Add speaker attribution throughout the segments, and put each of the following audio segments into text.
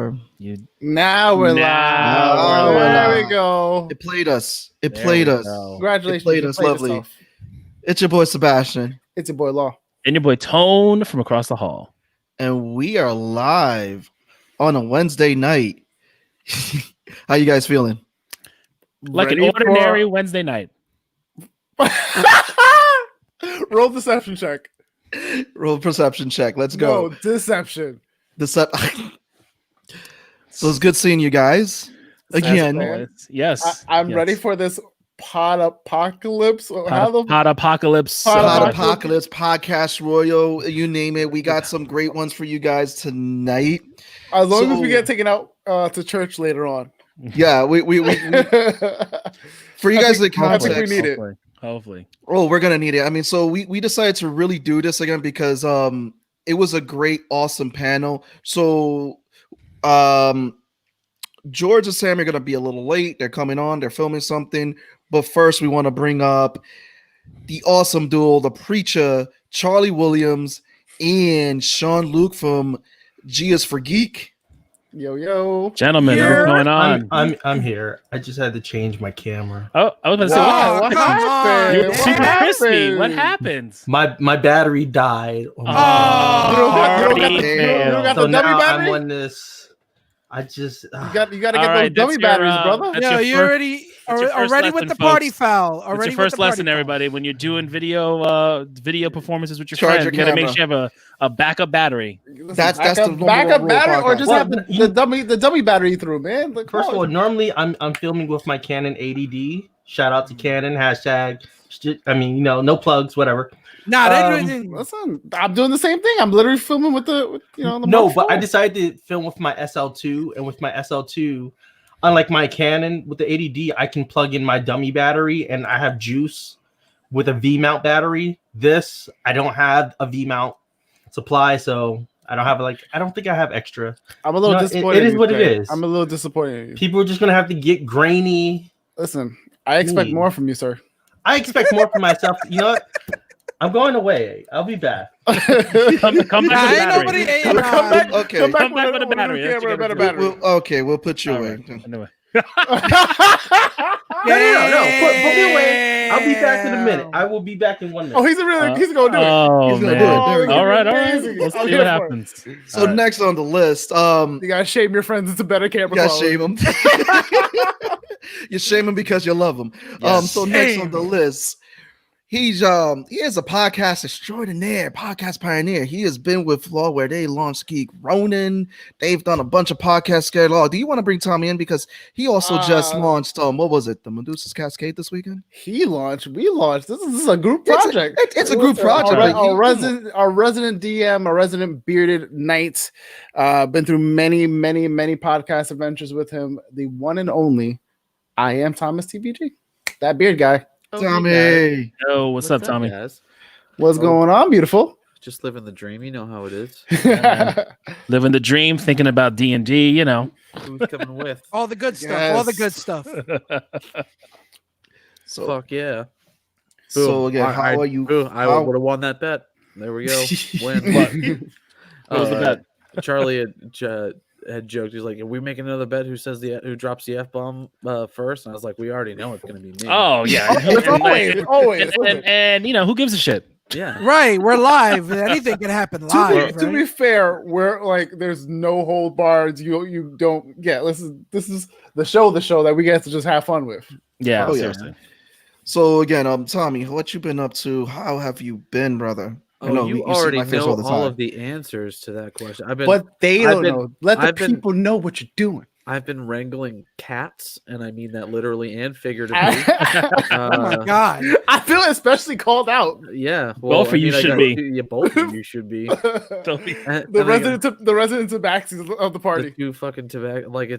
Speaker 1: Now we're live. There we go.
Speaker 2: It played us. Congratulations.
Speaker 1: It played us.
Speaker 2: Lovely.
Speaker 1: Yourself.
Speaker 2: It's your boy Sebastian.
Speaker 1: It's your boy Law.
Speaker 3: And your boy Tone from across the hall.
Speaker 2: And we are live on a Wednesday night. How you guys feeling?
Speaker 3: Like an ordinary Wednesday night.
Speaker 1: Roll deception check.
Speaker 2: Roll perception check. Let's go.
Speaker 1: No, deception.
Speaker 2: So it's good seeing you guys again.
Speaker 3: Yes.
Speaker 1: I'm ready for this pod apocalypse.
Speaker 3: Pod apocalypse.
Speaker 2: Podcast Royal, you name it. We got some great ones for you guys tonight.
Speaker 1: As long as we get taken out to church later on.
Speaker 2: Yeah, we for you guys the context.
Speaker 1: I think we need it.
Speaker 3: Hopefully.
Speaker 2: Oh, we're gonna need it. I mean, so we decided to really do this again because it was a great, awesome panel. So George and Sam are gonna be a little late. They're coming on, they're filming something. But first, we want to bring up the awesome duo, the preacher, Charlie Williams and Sean Luke from G is for Geek.
Speaker 1: Yo,
Speaker 3: gentlemen, what's going on?
Speaker 4: I'm here. I just had to change my camera.
Speaker 3: Oh, I was going to say, what happened? You're super crispy. What happened?
Speaker 4: My battery died.
Speaker 1: You don't got the dummy battery?
Speaker 4: I'm on this. I just
Speaker 1: you got to get those dummy batteries, brother.
Speaker 5: No, you already with the party foul.
Speaker 3: It's your first lesson, everybody. When you're doing video performances with your friends, you got to make sure you have a backup battery.
Speaker 2: That's the
Speaker 1: backup battery, or just have the dummy battery through, man. Like,
Speaker 4: first of all, normally I'm filming with my Canon 80D. Shout out to Canon. Hashtag. I mean, no plugs, whatever.
Speaker 1: Listen, I'm doing the same thing. I'm literally filming with the
Speaker 4: No, but I decided to film with my SL2, and with my SL2, unlike my Canon with the 80D, I can plug in my dummy battery, and I have juice with a V-mount battery. This I don't have a V-mount supply, so I don't think I have extra.
Speaker 1: I'm a little disappointed.
Speaker 4: It is what it is.
Speaker 1: I'm a little disappointed.
Speaker 4: People are just gonna have to get grainy.
Speaker 1: Listen, I expect more from you, sir.
Speaker 4: I expect more from myself. You know what? I'm going away. I'll be back.
Speaker 3: Come back with a battery.
Speaker 2: Come
Speaker 3: back with a battery.
Speaker 2: Okay, we'll put you away.
Speaker 4: No. Put me away. I'll be back in a minute. I will be back in 1 minute.
Speaker 1: Oh, he's gonna do it. He's
Speaker 3: man.
Speaker 1: gonna do it.
Speaker 3: All right. We'll see what happens.
Speaker 2: So next on the list,
Speaker 1: you gotta shame your friends into better camera.
Speaker 2: You gotta shame them. You shame them because you love them.
Speaker 3: Yes.
Speaker 2: So next on the list, he is a podcast extraordinaire, podcast pioneer. He has been with Law where they launched Geek Ronin. They've done a bunch of podcasts. Scared Law. Do you want to bring Tommy in because he also just launched what was it? The Medusa's Cascade this weekend.
Speaker 1: We launched. This is a group project.
Speaker 2: It's a group project.
Speaker 1: Our resident DM, our resident bearded knight, been through many podcast adventures with him. The one and only IAMTBG, that beard guy.
Speaker 2: Tommy.
Speaker 3: Oh, what's up, Tommy?
Speaker 6: Guys?
Speaker 1: What's going on, beautiful?
Speaker 6: Just living the dream. You know how it is.
Speaker 3: Living the dream, thinking about D&D,
Speaker 6: Who's coming with?
Speaker 5: All the good stuff. All the good stuff.
Speaker 6: So, fuck yeah.
Speaker 2: So again, how are you?
Speaker 6: I would have won that bet. There we go. Win.
Speaker 3: What was the bet?
Speaker 6: Charlie had joked. He's like, "Are we making another bet? Who drops the F-bomb first?" And I was like, "We already know it's going to be me."
Speaker 3: Oh yeah,
Speaker 1: always.
Speaker 3: And who gives a shit?
Speaker 6: Yeah,
Speaker 5: right. We're live. Anything can happen live.
Speaker 1: To be fair, we're like, there's no hold bars. You don't get. This is the show that we get to just have fun with.
Speaker 3: Yeah, seriously.
Speaker 2: Yeah. So again, Tommy, what you been up to? How have you been, brother?
Speaker 6: You already know all of the answers to that question.
Speaker 1: But they don't know. Let the people know what you're doing.
Speaker 6: I've been wrangling cats, and I mean that literally and figuratively.
Speaker 5: Oh my god!
Speaker 1: I feel especially called out.
Speaker 6: Yeah,
Speaker 3: both of you should be.
Speaker 6: Yeah, both of you should be.
Speaker 1: The residents of Baxies of the party.
Speaker 6: The two fucking tobacco. Like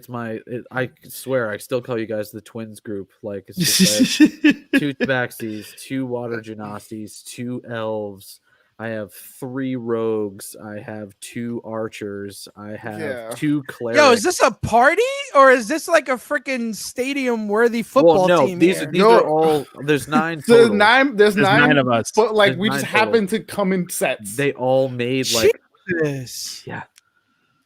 Speaker 6: I swear, I still call you guys the twins group. Like it's just like, 2 tabaxis, 2 water genasties, 2 elves. I have 3 rogues. I have 2 archers. I have 2 clerics.
Speaker 5: Yo, is this a party or is this like a freaking stadium-worthy football team?
Speaker 6: These are all. There's 9.
Speaker 1: There's 9
Speaker 3: of us.
Speaker 1: But like we just happen to come in sets.
Speaker 6: They all made like
Speaker 5: Jesus.
Speaker 6: Yeah.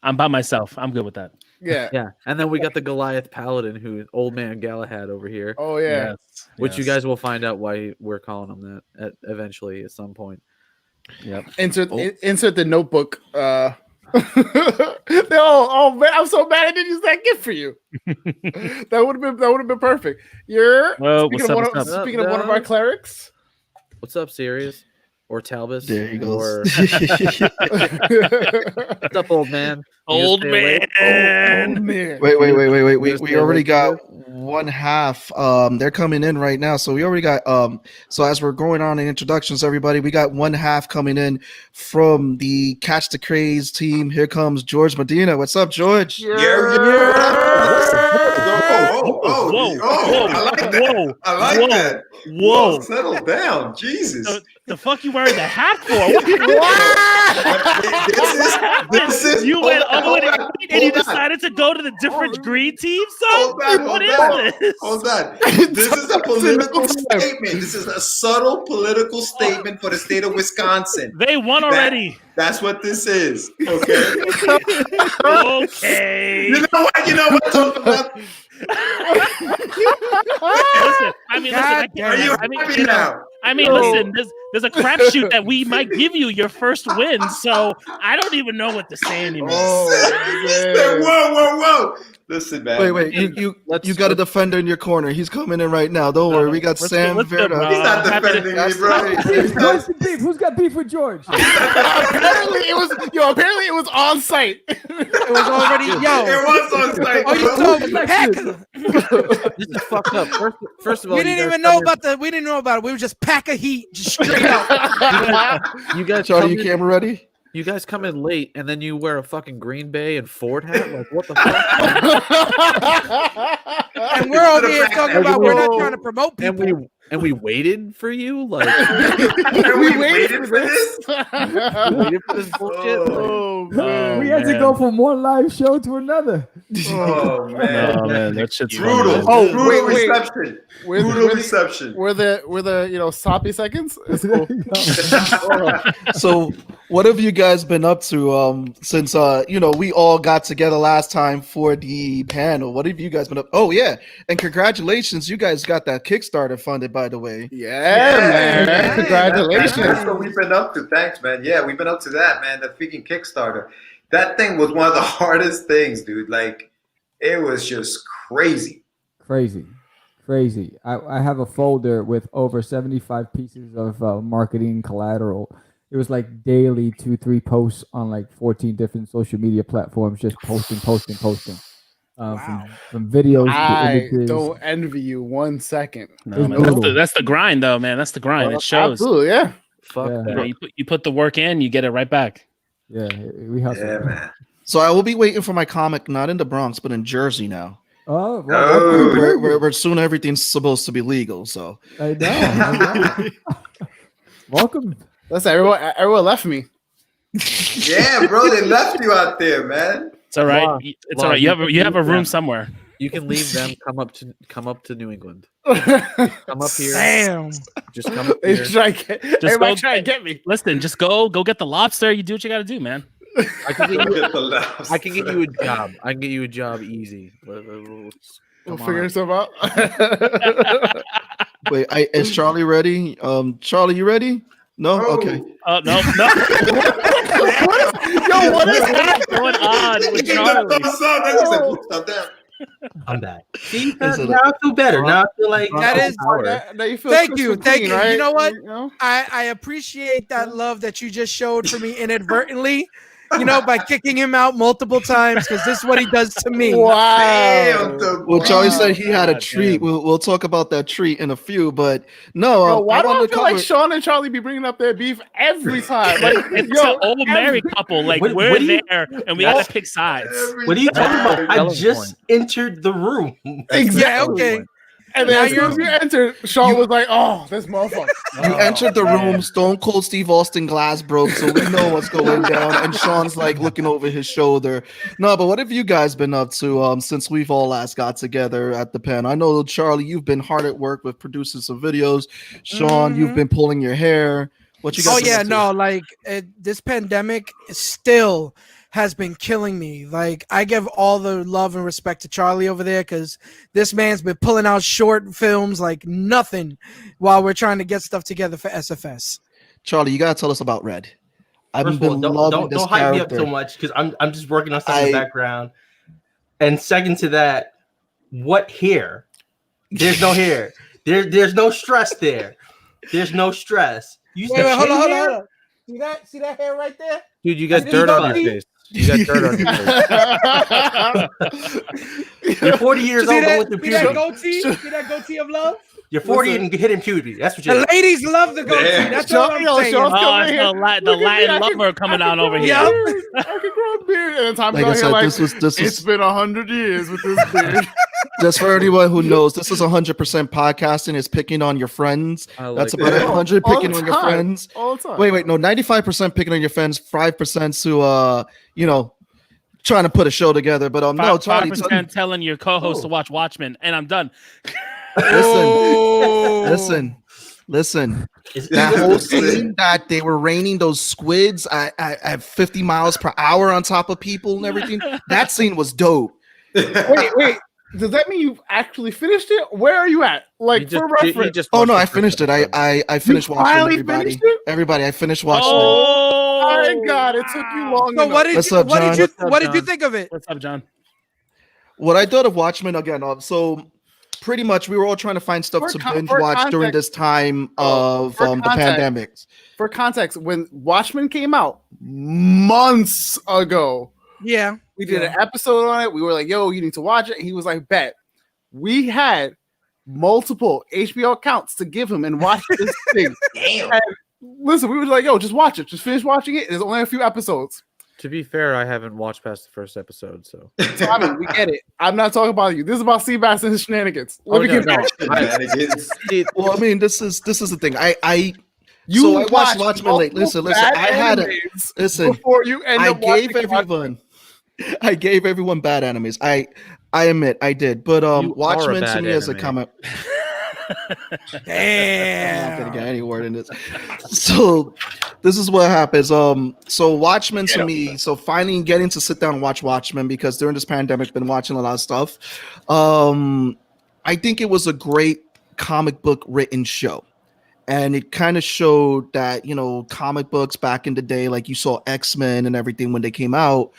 Speaker 3: I'm by myself. I'm good with that.
Speaker 1: Yeah.
Speaker 6: Yeah, and then we got the Goliath Paladin, who Old Man Galahad over here.
Speaker 1: Oh yeah.
Speaker 3: Yes.
Speaker 6: Which you guys will find out why we're calling him that eventually at some point.
Speaker 3: Yep.
Speaker 1: Insert the Notebook. Oh man, I'm so mad I didn't use that gift for you. that would have been perfect. You're speaking of one of our clerics.
Speaker 6: What's up, Sirius? Or Talbus?
Speaker 2: There he goes.
Speaker 6: Or... What's up, old man?
Speaker 3: Old man.
Speaker 2: Wait. We already got one half. They're coming in right now. So we already got so as we're going on in introductions, everybody, we got one half coming in from the Catch the Craze team. Here comes George Medina. What's up, George?
Speaker 7: Whoa, I like that. I like that. Whoa, settle down. Jesus.
Speaker 3: The fuck you wearing the hat for?
Speaker 7: This is
Speaker 3: you went and you decided to go to the different green team, son? What is this?
Speaker 7: Hold on. This is a political statement. This is a subtle political statement for the state of Wisconsin.
Speaker 3: They won already.
Speaker 7: That's what this is. Okay.
Speaker 3: Okay.
Speaker 7: You know what I'm talking about?
Speaker 3: Listen, there's a crapshoot that we might give you your first win, so I don't even know what to say anymore.
Speaker 7: Whoa. Listen, man.
Speaker 2: Wait. You got a defender in your corner. He's coming in right now. Don't worry. We got Sam Verda.
Speaker 7: He's not defending me, bro.
Speaker 8: What's the beef? Who's got beef with George?
Speaker 1: Apparently it was on site.
Speaker 5: It was already
Speaker 7: It was on site.
Speaker 5: Oh, you told me. Heck,
Speaker 6: This is fucked up. First of all,
Speaker 5: we didn't even know about it. We were just pack of heat, just straight up.
Speaker 6: You guys,
Speaker 2: Charlie, you camera ready?
Speaker 6: You guys come in late, and then you wear a fucking Green Bay and Ford hat. Like, what the fuck?
Speaker 5: And we're over here talking about we're not trying to promote people.
Speaker 6: And we waited for you, like
Speaker 7: we waited for this.
Speaker 6: we waited for this bullshit.
Speaker 8: We had to go from one live show to another.
Speaker 7: Oh man,
Speaker 3: Oh man, that shit's
Speaker 7: brutal.
Speaker 3: fun,
Speaker 7: Brutal
Speaker 1: wait.
Speaker 7: reception.
Speaker 1: Brutal
Speaker 7: reception.
Speaker 1: Were the sloppy seconds? It's cool.
Speaker 2: So what have you guys been up to since we all got together last time for the panel? What have you guys been up? Oh yeah, and congratulations, you guys got that Kickstarter funded, by the way.
Speaker 1: Yeah, man. Congratulations.
Speaker 7: That's what we've been up to. Thanks, man. Yeah, we've been up to that, man. The freaking Kickstarter. That thing was one of the hardest things, dude. Like, it was just crazy.
Speaker 8: Crazy. I have a folder with over 75 pieces of marketing collateral. It was like daily 2-3 posts on like 14 different social media platforms, just posting.
Speaker 5: Wow.
Speaker 8: From videos to
Speaker 1: I
Speaker 8: images.
Speaker 1: don't envy you 1 second.
Speaker 3: No, man, that's the grind, though, man. That's the grind. It shows.
Speaker 1: Absolutely, yeah.
Speaker 6: Fuck.
Speaker 8: Yeah.
Speaker 3: You put the work in, you get it right back.
Speaker 8: Yeah, we hustle.
Speaker 7: Yeah, man.
Speaker 2: So I will be waiting for my comic, not in the Bronx, but in Jersey now.
Speaker 8: Oh, well,
Speaker 2: Where soon everything's supposed to be legal. So
Speaker 8: I know. Welcome.
Speaker 1: Listen, everyone left me.
Speaker 7: Yeah, bro, they left you out there, man.
Speaker 3: It's all right.
Speaker 6: Wow.
Speaker 3: It's all right. You have a room somewhere.
Speaker 6: You can leave them. Come up to New England. Come up here.
Speaker 5: Damn.
Speaker 6: Just come up
Speaker 1: They
Speaker 6: here.
Speaker 1: try to get me.
Speaker 3: Listen, just go get the lobster. You do what you got to do, man.
Speaker 6: I can get
Speaker 7: Get the laughs.
Speaker 6: I can get you a job. I can get you a job easy.
Speaker 1: We'll
Speaker 6: Come
Speaker 1: figure
Speaker 6: on.
Speaker 1: some out.
Speaker 2: wait, is Charlie ready? Charlie, you ready? No?
Speaker 7: Oh.
Speaker 2: Okay.
Speaker 3: No.
Speaker 1: Yo, what is
Speaker 3: What's going on with Charlie?
Speaker 4: I'm back. See, now I feel better. Now I feel like
Speaker 5: That is.
Speaker 1: Now you feel
Speaker 5: Thank
Speaker 1: crystal
Speaker 5: you, thank
Speaker 1: clean,
Speaker 5: you.
Speaker 1: right?
Speaker 5: You know what?
Speaker 1: You know?
Speaker 5: I appreciate that love that you just showed for me inadvertently. By kicking him out multiple times because this is what he does to me.
Speaker 1: Wow.
Speaker 2: Well, Charlie said he had a treat. We'll talk about that treat in a few, but no.
Speaker 1: Yo, why do I
Speaker 2: wanted to
Speaker 1: feel like
Speaker 2: cover-
Speaker 1: Sean and Charlie be bringing up their beef every time? Like,
Speaker 3: It's an old married couple. Like
Speaker 4: What-
Speaker 3: we're
Speaker 4: what do you-
Speaker 3: there, and we got to pick sides.
Speaker 4: What are you talking about? I
Speaker 6: Selling
Speaker 4: just entered the room.
Speaker 5: Yeah, okay.
Speaker 1: And
Speaker 5: Now
Speaker 1: then as soon as you entered, Sean was like, "Oh, this motherfucker."
Speaker 2: You entered the room, Stone Cold Steve Austin glass broke, so we know what's going down. And Sean's like looking over his shoulder. No, but what have you guys been up to since we've all last got together at the pen? I know, Charlie, you've been hard at work with producing some videos. Sean, you've been pulling your hair. What you guys?
Speaker 5: Oh
Speaker 2: been
Speaker 5: yeah,
Speaker 2: up to?
Speaker 5: no, like this pandemic still has been killing me. Like, I give all the love and respect to Charlie over there because this man's been pulling out short films like nothing while we're trying to get stuff together for SFS.
Speaker 2: Charlie, you gotta tell us about Red. I've
Speaker 4: First of
Speaker 2: been
Speaker 4: all,
Speaker 2: loving this
Speaker 4: don't hype me up
Speaker 2: character.
Speaker 4: so much because I'm just working on stuff in the background. And second to that, what hair? There's no hair. There's no stress there. There's no stress. You
Speaker 5: Wait, hold on. See that hair right there?
Speaker 6: Dude, you got
Speaker 5: This
Speaker 6: dirt on
Speaker 5: goatee?
Speaker 6: your face. You got dirt on your face.
Speaker 4: You're 40 years old going through
Speaker 5: See that
Speaker 4: puberty.
Speaker 5: goatee? See that goatee of love?
Speaker 4: You're 40 and hitting puberty. That's what
Speaker 5: The
Speaker 4: you're.
Speaker 5: ladies love the goatee.
Speaker 7: Yeah.
Speaker 5: That's all I'm saying.
Speaker 3: Oh, it's the Latin lover coming out over here.
Speaker 5: Yep.
Speaker 1: I could grow a beard. And then Tom's
Speaker 2: Like I
Speaker 1: out here
Speaker 2: said,
Speaker 1: like,
Speaker 2: this was
Speaker 1: it's been 100 years with this beard.
Speaker 2: just for anyone who knows, this is 100% podcasting. It's picking on your friends.
Speaker 6: I like
Speaker 2: That's
Speaker 6: that.
Speaker 2: about 100
Speaker 1: All
Speaker 2: picking
Speaker 1: the
Speaker 2: on your
Speaker 1: time.
Speaker 2: friends.
Speaker 1: All the time.
Speaker 2: Wait, no, 95% picking on your friends, 5% to trying to put a show together. But no, Charlie,
Speaker 3: 5% telling your co-host to watch Watchmen, and I'm done.
Speaker 2: listen. That whole scene that they were raining those squids at 50 miles per hour on top of people and everything. That scene was dope.
Speaker 1: Wait. Does that mean you've actually finished it? Where are you at? Like, for reference.
Speaker 2: Oh no, I finished it. I finished watching
Speaker 1: finally
Speaker 2: everybody.
Speaker 1: finished it?
Speaker 2: Everybody, I finished watching
Speaker 3: Oh
Speaker 1: My God, it took you long
Speaker 5: So
Speaker 1: enough.
Speaker 5: what did
Speaker 2: What's
Speaker 5: you
Speaker 2: up,
Speaker 5: what did
Speaker 2: John?
Speaker 5: you
Speaker 6: What's up,
Speaker 5: what did you
Speaker 6: John?
Speaker 5: think of it?
Speaker 3: What's up, John?
Speaker 2: it. What I thought of Watchmen again. So pretty much, we were all trying to find stuff to binge watch during this time of
Speaker 1: for
Speaker 2: the
Speaker 1: context.
Speaker 2: pandemic.
Speaker 1: For context, when Watchmen came out months ago,
Speaker 5: Yeah.
Speaker 1: we did an episode on it. We were like, yo, you need to watch it. He was like, bet. We had multiple HBO accounts to give him and watch this thing.
Speaker 7: Damn.
Speaker 1: And listen, we were like, yo, just watch it. Just finish watching it. There's only a few episodes.
Speaker 6: To be fair, I haven't watched past the first episode, so.
Speaker 1: Tommy, we get it. I'm not talking about you. This is about Seabass and his shenanigans. Let me get back.
Speaker 2: Well, I mean, this is the thing. I watched
Speaker 1: watched
Speaker 2: Watchmen late. Listen.
Speaker 1: multiple
Speaker 2: I had
Speaker 1: bad
Speaker 2: it.
Speaker 1: animes
Speaker 2: Listen.
Speaker 1: before you end
Speaker 2: I
Speaker 1: up
Speaker 2: gave
Speaker 1: watching
Speaker 2: everyone bad animes. I admit I did, but
Speaker 6: You are a
Speaker 2: Watchmen to
Speaker 6: bad
Speaker 2: me as a
Speaker 6: anime.
Speaker 2: comment. I'm not
Speaker 5: Damn.
Speaker 2: gonna get any word in this. So this is what happens. So Watchmen to me. So finally getting to sit down and watch Watchmen because during this pandemic, been watching a lot of stuff. I think it was a great comic book written show. And it kind of showed that, comic books back in the day, like you saw X-Men and everything when they came out,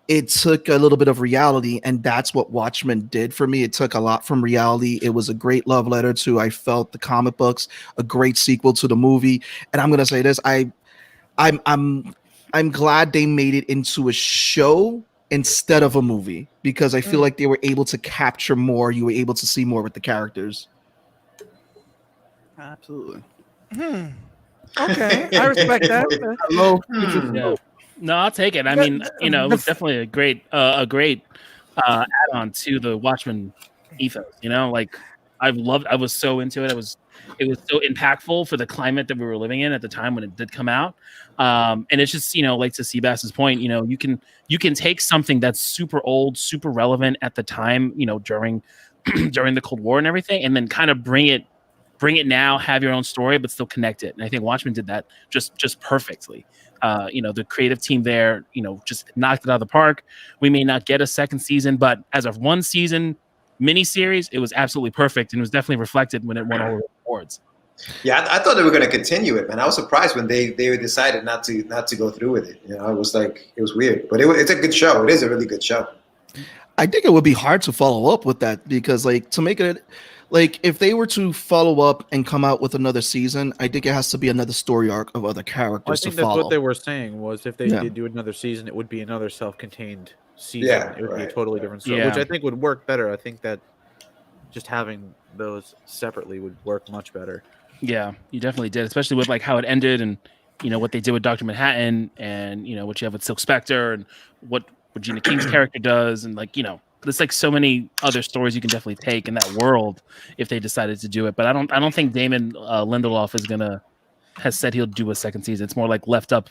Speaker 2: it took a little bit of reality. And that's what Watchmen did for me. It took a lot from reality. It was a great love letter to, I felt, the comic books, a great sequel to the movie. And I'm going to say this, I'm glad they made it into a show instead of a movie because I feel like they were able to capture more. You were able to see more with the characters.
Speaker 1: Absolutely.
Speaker 5: Okay. I respect that.
Speaker 1: Hello.
Speaker 3: Yeah. No, I'll take it. I mean, it was definitely a great add-on to the Watchmen ethos. Like I was so into it. It was so impactful for the climate that we were living in at the time when it did come out. And it's just, like to Seabass's point, you can take something that's super old, super relevant at the time, during the Cold War and everything, and then kind of bring it now, have your own story, but still connect it. And I think Watchmen did that just perfectly. The creative team there, just knocked it out of the park. We may not get a second season, but as a one season miniseries, it was absolutely perfect and was definitely reflected when it won all the awards.
Speaker 7: Yeah, I thought they were going to continue it, man. I was surprised when they decided not to go through with it. It was like, it was weird, but it's a good show. It is a really good show.
Speaker 2: I think it would be hard to follow up with that because, to make it, if they were to follow up and come out with another season, I think it has to be another story arc of other
Speaker 6: I
Speaker 2: characters
Speaker 6: think
Speaker 2: to
Speaker 6: that's
Speaker 2: follow.
Speaker 6: what they were saying was if they
Speaker 2: Yeah.
Speaker 6: did do another season, it would be another self-contained season.
Speaker 7: Yeah,
Speaker 6: It would be a
Speaker 7: right,
Speaker 6: totally
Speaker 7: right.
Speaker 6: different story,
Speaker 3: Yeah.
Speaker 6: which I think would work better. I think that just having those separately would work much better.
Speaker 3: Yeah, you definitely did, especially with how it ended and what they did with Dr. Manhattan and what you have with Silk Spectre and what Regina King's character does and there's so many other stories you can definitely take in that world if they decided to do it. But I don't think Damon Lindelof has said he'll do a second season. It's more left up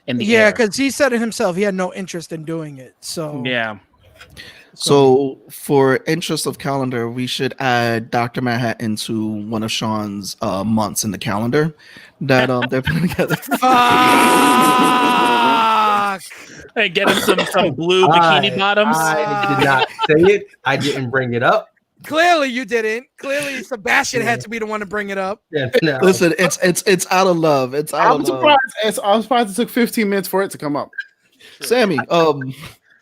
Speaker 3: in the air.
Speaker 5: because he said it himself. He had no interest in doing it. So
Speaker 3: Yeah.
Speaker 2: So, for interest of calendar, we should add Dr. Manhattan to one of Sean's months in the calendar that they're putting together.
Speaker 5: Fuck!
Speaker 3: And get him some blue bikini bottoms.
Speaker 4: I did not say it. I didn't bring it up.
Speaker 5: Clearly, you didn't. Clearly, Sebastian had to be the one to bring it up.
Speaker 4: Yeah, no.
Speaker 2: Listen, it's out of love. It's out
Speaker 1: I'm
Speaker 2: of love.
Speaker 1: surprised. I'm surprised it took 15 minutes for it to come up.
Speaker 2: Sammy,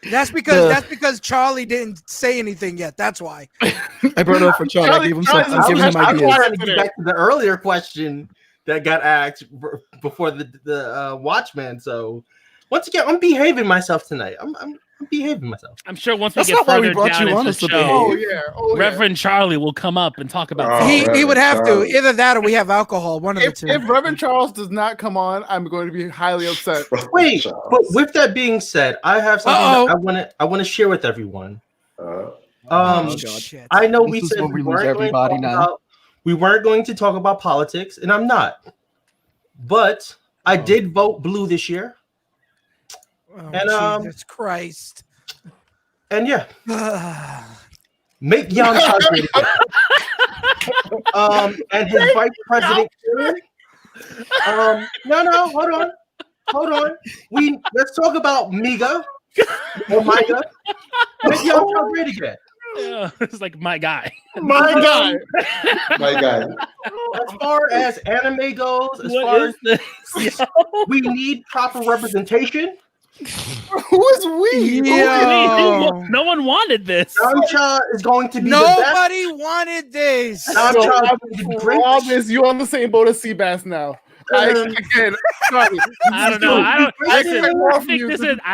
Speaker 5: That's because Charlie didn't say anything yet. That's why.
Speaker 2: I brought it up for Charlie. I gave him some. I'm giving him
Speaker 4: I'm
Speaker 2: ideas.
Speaker 4: trying to get back to the earlier question that got asked before the Watchman. So once again, I'm behaving myself tonight. I'm behaving myself.
Speaker 3: I'm sure once we
Speaker 2: That's
Speaker 3: get
Speaker 2: not why we
Speaker 3: further
Speaker 2: brought
Speaker 3: down
Speaker 2: you on
Speaker 3: into
Speaker 2: us
Speaker 3: the
Speaker 2: to
Speaker 3: show,
Speaker 2: behave.
Speaker 3: Reverend Charlie will come up and talk about.
Speaker 5: He would have to. Either that or we have alcohol. One of the two.
Speaker 1: If Reverend Charles does not come on, I'm going to be highly upset.
Speaker 4: Wait, but with that being said, I have something that I want to share with everyone.
Speaker 5: Shit.
Speaker 4: I know
Speaker 2: This
Speaker 4: we
Speaker 2: is
Speaker 4: said
Speaker 2: when we lose everybody now.
Speaker 4: We weren't going to talk about politics, and I'm not. But I did vote blue this year.
Speaker 5: Oh,
Speaker 4: And,
Speaker 5: Jesus Christ.
Speaker 4: And yeah, make Yamcha great again. And his vice president. No, hold on. Let's talk about Miga or Micah. Make Yamcha great again.
Speaker 3: Yeah, it's like my guy.
Speaker 1: My guy.
Speaker 4: As far as anime goes, we need proper representation.
Speaker 1: Who is we?
Speaker 3: No one wanted this.
Speaker 4: Yamcha is going to be
Speaker 5: Nobody wanted this.
Speaker 1: I promise you on the same boat as Seabass now. I don't
Speaker 3: know. I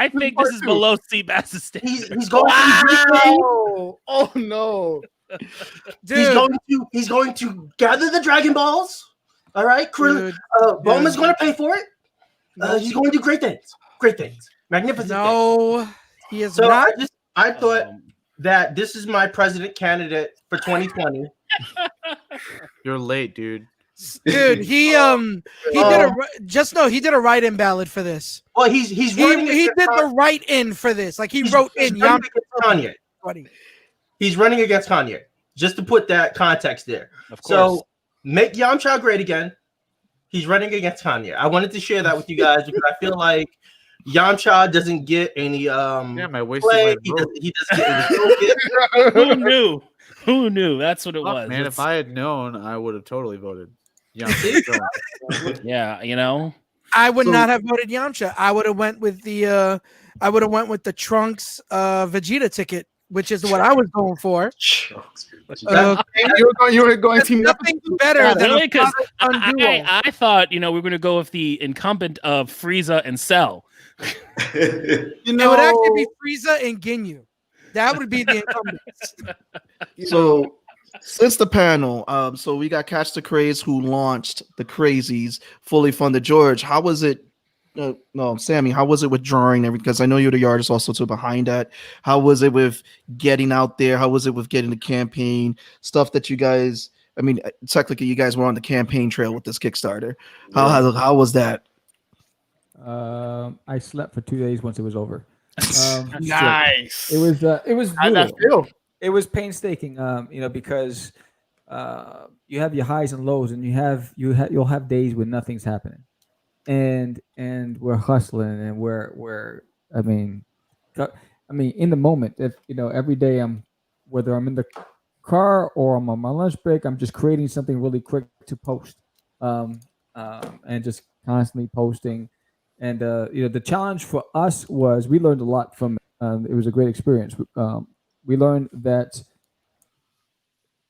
Speaker 3: think this is below Seabass's standard.
Speaker 4: He's going to
Speaker 1: Oh no.
Speaker 5: Dude.
Speaker 4: He's going to gather the Dragon Balls. All right, Bulma's going to pay for it. He's going to do great things, magnificent.
Speaker 5: No, he is
Speaker 4: so
Speaker 5: not.
Speaker 4: I thought that this is my president candidate for 2020.
Speaker 6: You're late, dude.
Speaker 5: Dude, he did a write-in ballot for this.
Speaker 4: Well, he did
Speaker 5: the write-in for this. Like he wrote in
Speaker 4: Kanye. He's running against Kanye. Just to put that context there.
Speaker 3: Of course.
Speaker 4: So make Yamcha great again. He's running against Kanye. I wanted to share that with you guys because I feel like Yamcha doesn't get any
Speaker 6: I wasted
Speaker 4: play.
Speaker 6: my vote.
Speaker 4: He doesn't get any
Speaker 3: Who knew? That's what it was.
Speaker 6: Man, if I had known, I would have totally voted.
Speaker 3: Yeah, you know.
Speaker 5: I would not have voted Yamcha. I would have went with the Trunks Vegeta ticket, which is what I was going for.
Speaker 1: You were going team
Speaker 5: nothing better than
Speaker 3: really, because I thought we were going to go with the incumbent of Frieza and Cell.
Speaker 5: It would actually be Frieza and Ginyu. That would be the incumbents.
Speaker 2: So since the panel, so we got Catch the Craze, who launched the Crazies, fully funded. George, how was it? Sammy, how was it with drawing everything? Because I know you're the artist also too behind that. How was it with getting out there? How was it with getting the campaign stuff that you guys? I mean, technically, you guys were on the campaign trail with this Kickstarter. How was that?
Speaker 8: I slept for 2 days once it was over.
Speaker 1: Nice.
Speaker 8: It was.
Speaker 1: How'd that feel?
Speaker 8: It was painstaking, because you have your highs and lows, and you'll have days when nothing's happening, and we're hustling, and we're I mean, in the moment, if every day whether I'm in the car or I'm on my lunch break, I'm just creating something really quick to post, and just constantly posting. And the challenge for us was we learned a lot from it. It was a great experience. We learned that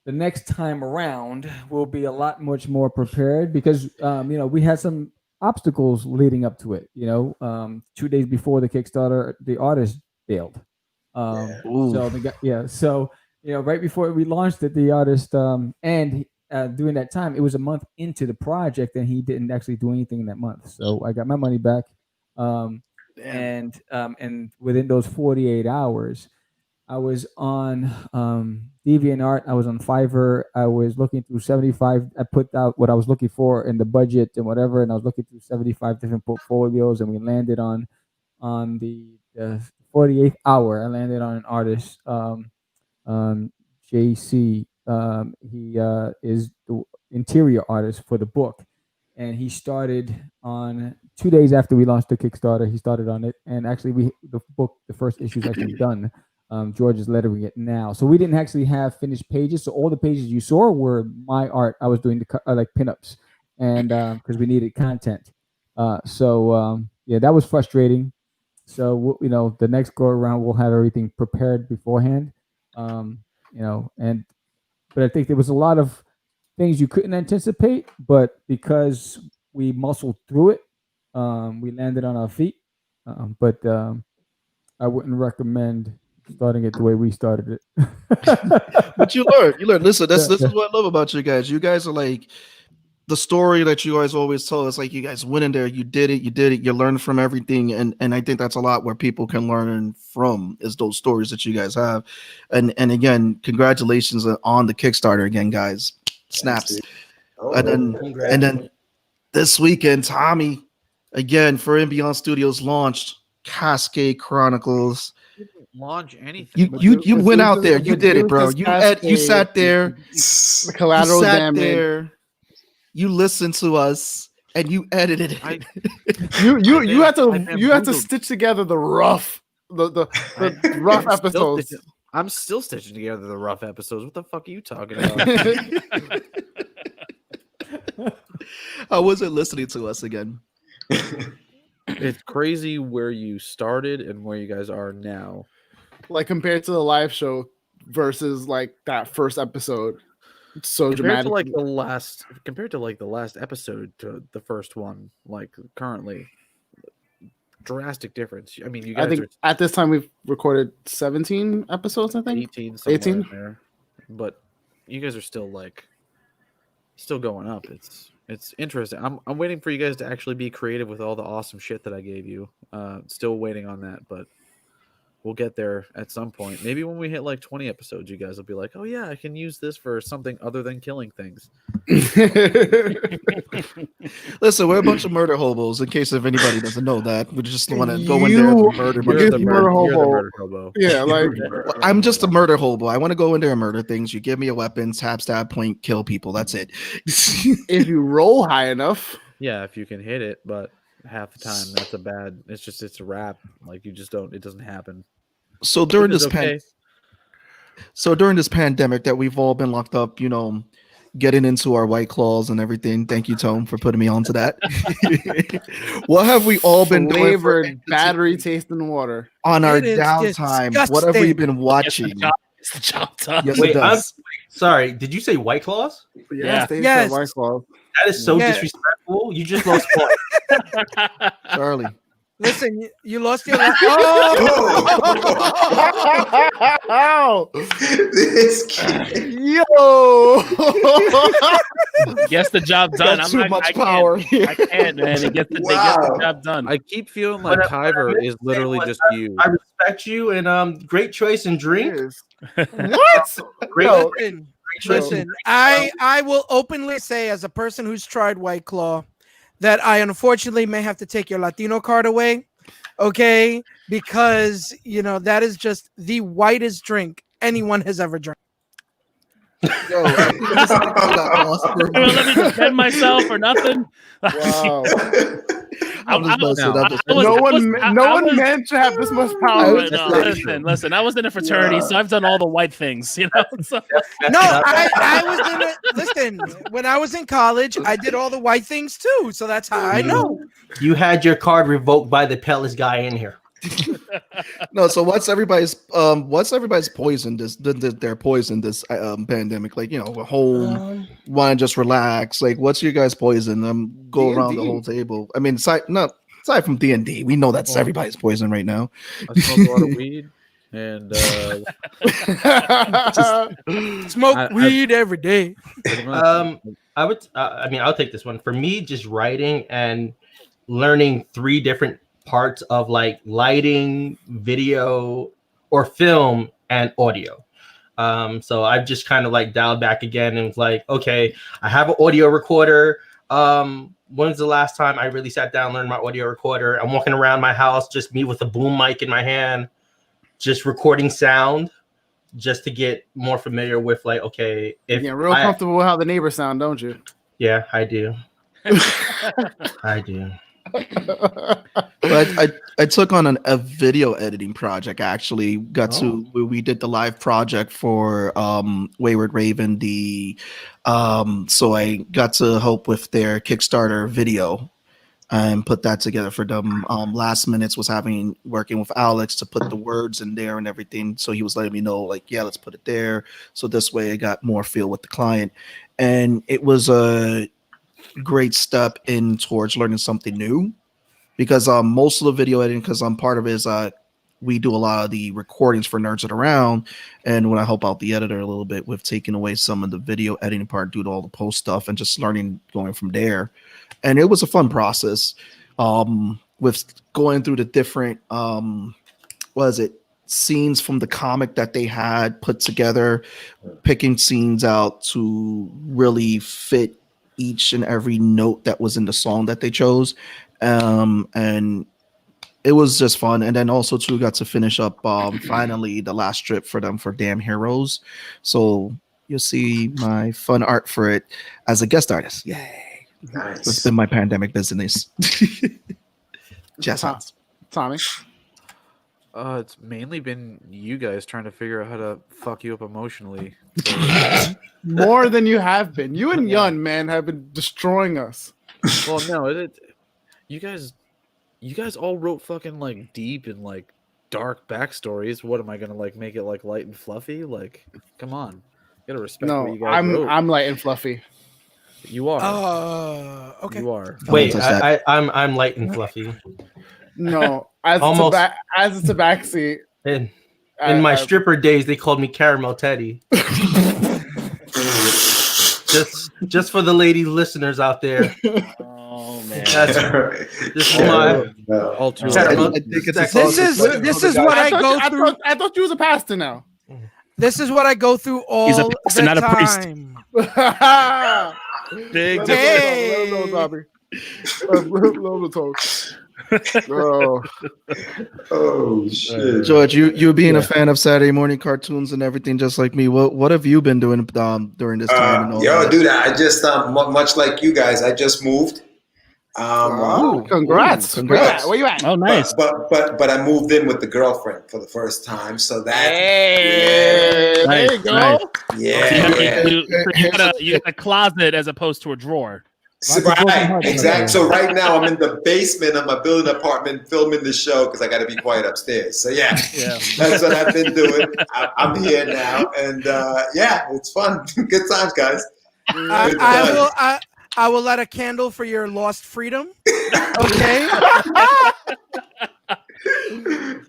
Speaker 8: the next time around we'll be a lot much more prepared because we had some obstacles leading up to it. 2 days before the Kickstarter, the artist bailed. So right before we launched it, the artist and during that time, it was a month into the project, and he didn't actually do anything in that month. So I got my money back, and within those 48 hours, I was on DeviantArt. I was on Fiverr. I was looking through 75. I put out what I was looking for in the budget and whatever, and I was looking through 75 different portfolios, and we landed on the 48th hour. I landed on an artist, JC. He is the interior artist for the book, and he started on 2 days after we launched the Kickstarter. He started on it, and actually, the first issue is actually done. George is lettering it now, so we didn't actually have finished pages. So all the pages you saw were my art. I was doing the like pinups, and because we needed content. Yeah, that was frustrating. So the next go around we'll have everything prepared beforehand. But I think there was a lot of things you couldn't anticipate, but because we muscled through it, we landed on our feet. But I wouldn't recommend starting it the way we started it.
Speaker 2: But you learn. Listen, this is what I love about you guys. You guys are like the story that you guys always tell us. Like, you guys went in there, you did it, you learned from everything, and I think that's a lot where people can learn from, is those stories that you guys have. And again, congratulations on the Kickstarter again, guys. Snaps. And then this weekend, Tommy, again, for In Beyond Studios launched Cascade Chronicles.
Speaker 6: Launch anything.
Speaker 2: You went out there, you did it, bro. You sat there,
Speaker 1: the collateral damage.
Speaker 2: You listened to us and you edited it.
Speaker 1: You had to stitch together the rough rough episodes.
Speaker 6: I'm still stitching together the rough episodes. What the fuck are you talking about?
Speaker 2: I wasn't listening to us again.
Speaker 6: It's crazy where you started and where you guys are now.
Speaker 1: Like, compared to the live show versus like that first episode. It's so dramatic.
Speaker 6: Compared to the last episode to the first one, like currently, drastic difference. I mean, you guys
Speaker 1: at this time we've recorded 17 episodes, I think
Speaker 6: 18 there, but you guys are still going up. It's interesting. I'm waiting for you guys to actually be creative with all the awesome shit that I gave you. Still waiting on that, but we'll get there at some point. Maybe when we hit like 20 episodes, you guys will be like, oh yeah, I can use this for something other than killing things.
Speaker 2: Listen, we're a bunch of murder hobos, in case if anybody doesn't know that. We just want to go in there and murder.
Speaker 6: You're the murder hobo.
Speaker 1: Yeah, like
Speaker 2: I'm just a murder hobo. I want to go in there and murder things. You give me a weapon, tap, stab, point, kill people. That's it.
Speaker 1: If you roll high enough.
Speaker 6: Yeah, if you can hit it, but half the time it's a wrap. Like, it doesn't happen.
Speaker 2: So during this pandemic that we've all been locked up, getting into our White Claws and everything. Thank you, Tone, for putting me onto that. What have we all been doing for
Speaker 1: battery tasting water
Speaker 2: on our downtime?
Speaker 5: Disgusting.
Speaker 2: What have we been watching?
Speaker 3: It's the job done.
Speaker 2: Yes,
Speaker 4: Wait,
Speaker 2: it does.
Speaker 4: sorry, did you say White Claws?
Speaker 1: Yes. White Claws.
Speaker 4: That is so disrespectful. You just lost point.
Speaker 2: Charlie.
Speaker 5: Listen, you lost your.
Speaker 1: Oh!
Speaker 7: This kid.
Speaker 1: Yo!
Speaker 3: Gets the job done.
Speaker 2: Got too much power.
Speaker 3: I can't, man. They get the job done.
Speaker 6: I keep feeling like Kyver is literally just you.
Speaker 4: I respect you, and great choice in drink.
Speaker 1: What?
Speaker 5: Listen, I will openly say, as a person who's tried White Claw, that I unfortunately may have to take your Latino card away, okay? Because, that is just the whitest drink anyone has ever drank.
Speaker 2: Yo, I think this is
Speaker 3: Let me defend myself or nothing.
Speaker 1: Wow.
Speaker 3: No
Speaker 1: one man should have this much power.
Speaker 3: Listen. I was in a fraternity, so I've done all the white things, So.
Speaker 5: No, I was in it. Listen, when I was in college, I did all the white things too, so that's how I know.
Speaker 4: You had your card revoked by the pellets guy in here.
Speaker 2: No, so what's everybody's poison their poison this pandemic? Like, home, want to just relax. Like, what's your guys' poison? Go
Speaker 7: D&D.
Speaker 2: around the whole table. I mean, aside from D&D, we know that's everybody's poison right now.
Speaker 6: I smoke a lot of weed and
Speaker 5: smoke weed every day.
Speaker 4: I'll take this one. For me, just writing and learning 3 different parts of like lighting, video, or film and audio. So I've just kind of like dialed back again and was like, okay, I have an audio recorder. When's the last time I really sat down and learned my audio recorder? I'm walking around my house, just me with a boom mic in my hand, just recording sound, just to get more familiar with like, okay,
Speaker 1: comfortable with how the neighbors sound, don't you?
Speaker 4: Yeah, I do. I do.
Speaker 2: But I took on a video editing project. I actually got we did the live project for Wayward Raven. So I got to help with their Kickstarter video and put that together for them. Last minutes was working with Alex to put the words in there and everything. So he was letting me know, like, yeah, let's put it there. So this way I got more feel with the client. And it was a great step in towards learning something new, because most of the video editing, because I'm part of it, is we do a lot of the recordings for Nerds It Around, and when I help out the editor a little bit with taking away some of the video editing part due to all the post stuff and just learning going from there. And it was a fun process with going through the different scenes from the comic that they had put together, picking scenes out to really fit each and every note that was in the song that they chose. And it was just fun. And then also too got to finish up finally the last strip for them for Damn Heroes. So you'll see my fun art for it as a guest artist. Yay.
Speaker 7: Nice.
Speaker 2: It's been my pandemic business. Just
Speaker 1: Tommy.
Speaker 6: It's mainly been you guys trying to figure out how to fuck you up emotionally.
Speaker 1: More than you have been. You and Yun, man, have been destroying us.
Speaker 6: Well, no, you guys all wrote fucking like deep and like dark backstories. What am I gonna like make it like light and fluffy? Like, come on, you gotta respect what you guys wrote.
Speaker 1: I'm light and fluffy.
Speaker 6: You are.
Speaker 5: Okay.
Speaker 6: You are.
Speaker 4: Wait, I'm light and fluffy.
Speaker 1: No, as
Speaker 4: Almost.
Speaker 1: as a tabaxi.
Speaker 4: In my stripper days, they called me Caramel Teddy. just for the lady listeners out there.
Speaker 3: Oh man.
Speaker 4: This is my
Speaker 6: All too
Speaker 5: This is what I go through.
Speaker 1: I thought you was a pastor now.
Speaker 5: This is what I go through all
Speaker 3: He's a pastor,
Speaker 5: the
Speaker 3: not a priest.
Speaker 5: time.
Speaker 3: Big
Speaker 5: Hey.
Speaker 7: Oh shit.
Speaker 2: George, you being a fan of Saturday morning cartoons and everything, just like me. What have you been doing during this time? And all that?
Speaker 7: Dude, I just much like you guys, I just moved.
Speaker 1: Congrats.
Speaker 2: Congrats.
Speaker 1: Where you at?
Speaker 3: Oh, nice.
Speaker 7: But I moved in with the girlfriend for the first time, so that
Speaker 1: Hey, there you go.
Speaker 3: Nice.
Speaker 7: yeah.
Speaker 3: You got a closet as opposed to a drawer.
Speaker 7: So, right, exactly. So right now I'm in the basement of my building apartment filming the show because I got to be quiet upstairs. So yeah, that's what I've been doing. I'm here now, and it's fun. Good times, guys.
Speaker 5: I will light a candle for your lost freedom. Okay.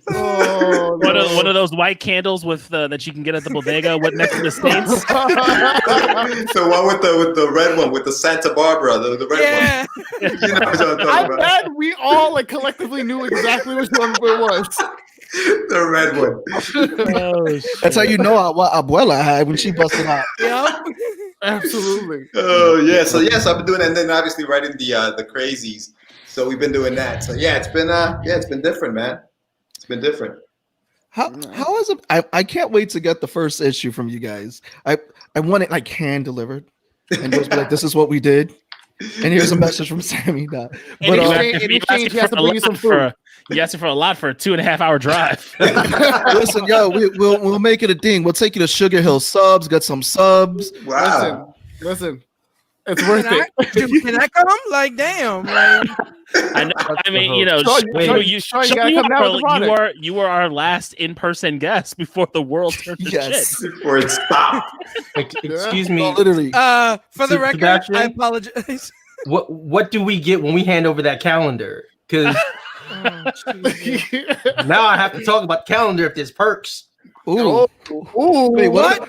Speaker 3: One of those white candles with that you can get at the bodega. What next to the States?
Speaker 7: So one with the red one with the Santa Barbara, the red one. You know what I'm talking
Speaker 1: I'm
Speaker 7: about.
Speaker 1: glad we all collectively knew exactly which one it was.
Speaker 7: The red one.
Speaker 3: Oh,
Speaker 2: That's how you know what Abuela had when she busted out.
Speaker 5: Yep.
Speaker 1: Absolutely.
Speaker 7: Oh yeah. So I've been doing it, and then obviously writing the crazies. So we've been doing that. So it's been different, man. It's been different.
Speaker 2: How is it? I can't wait to get the first issue from you guys. I want it like hand delivered, and just be like, this is what we did. And here's a message from Sammy. But
Speaker 1: In exchange, he has to bring you some food.
Speaker 3: You asked for a lot for a 2.5-hour drive.
Speaker 2: listen, we'll make it a thing. We'll take you to Sugar Hill Subs, get some subs.
Speaker 7: Wow.
Speaker 1: Listen. It's worth it.
Speaker 5: Can I come? Like, damn. Like,
Speaker 3: I mean, you know, you were our last in-person guest before the world turned to shit.
Speaker 7: Before it stopped.
Speaker 4: Excuse me.
Speaker 2: Literally.
Speaker 5: For the record, I apologize.
Speaker 4: What do we get when we hand over that calendar? Because now I have to talk about the calendar if there's perks.
Speaker 2: Ooh. Wait, what?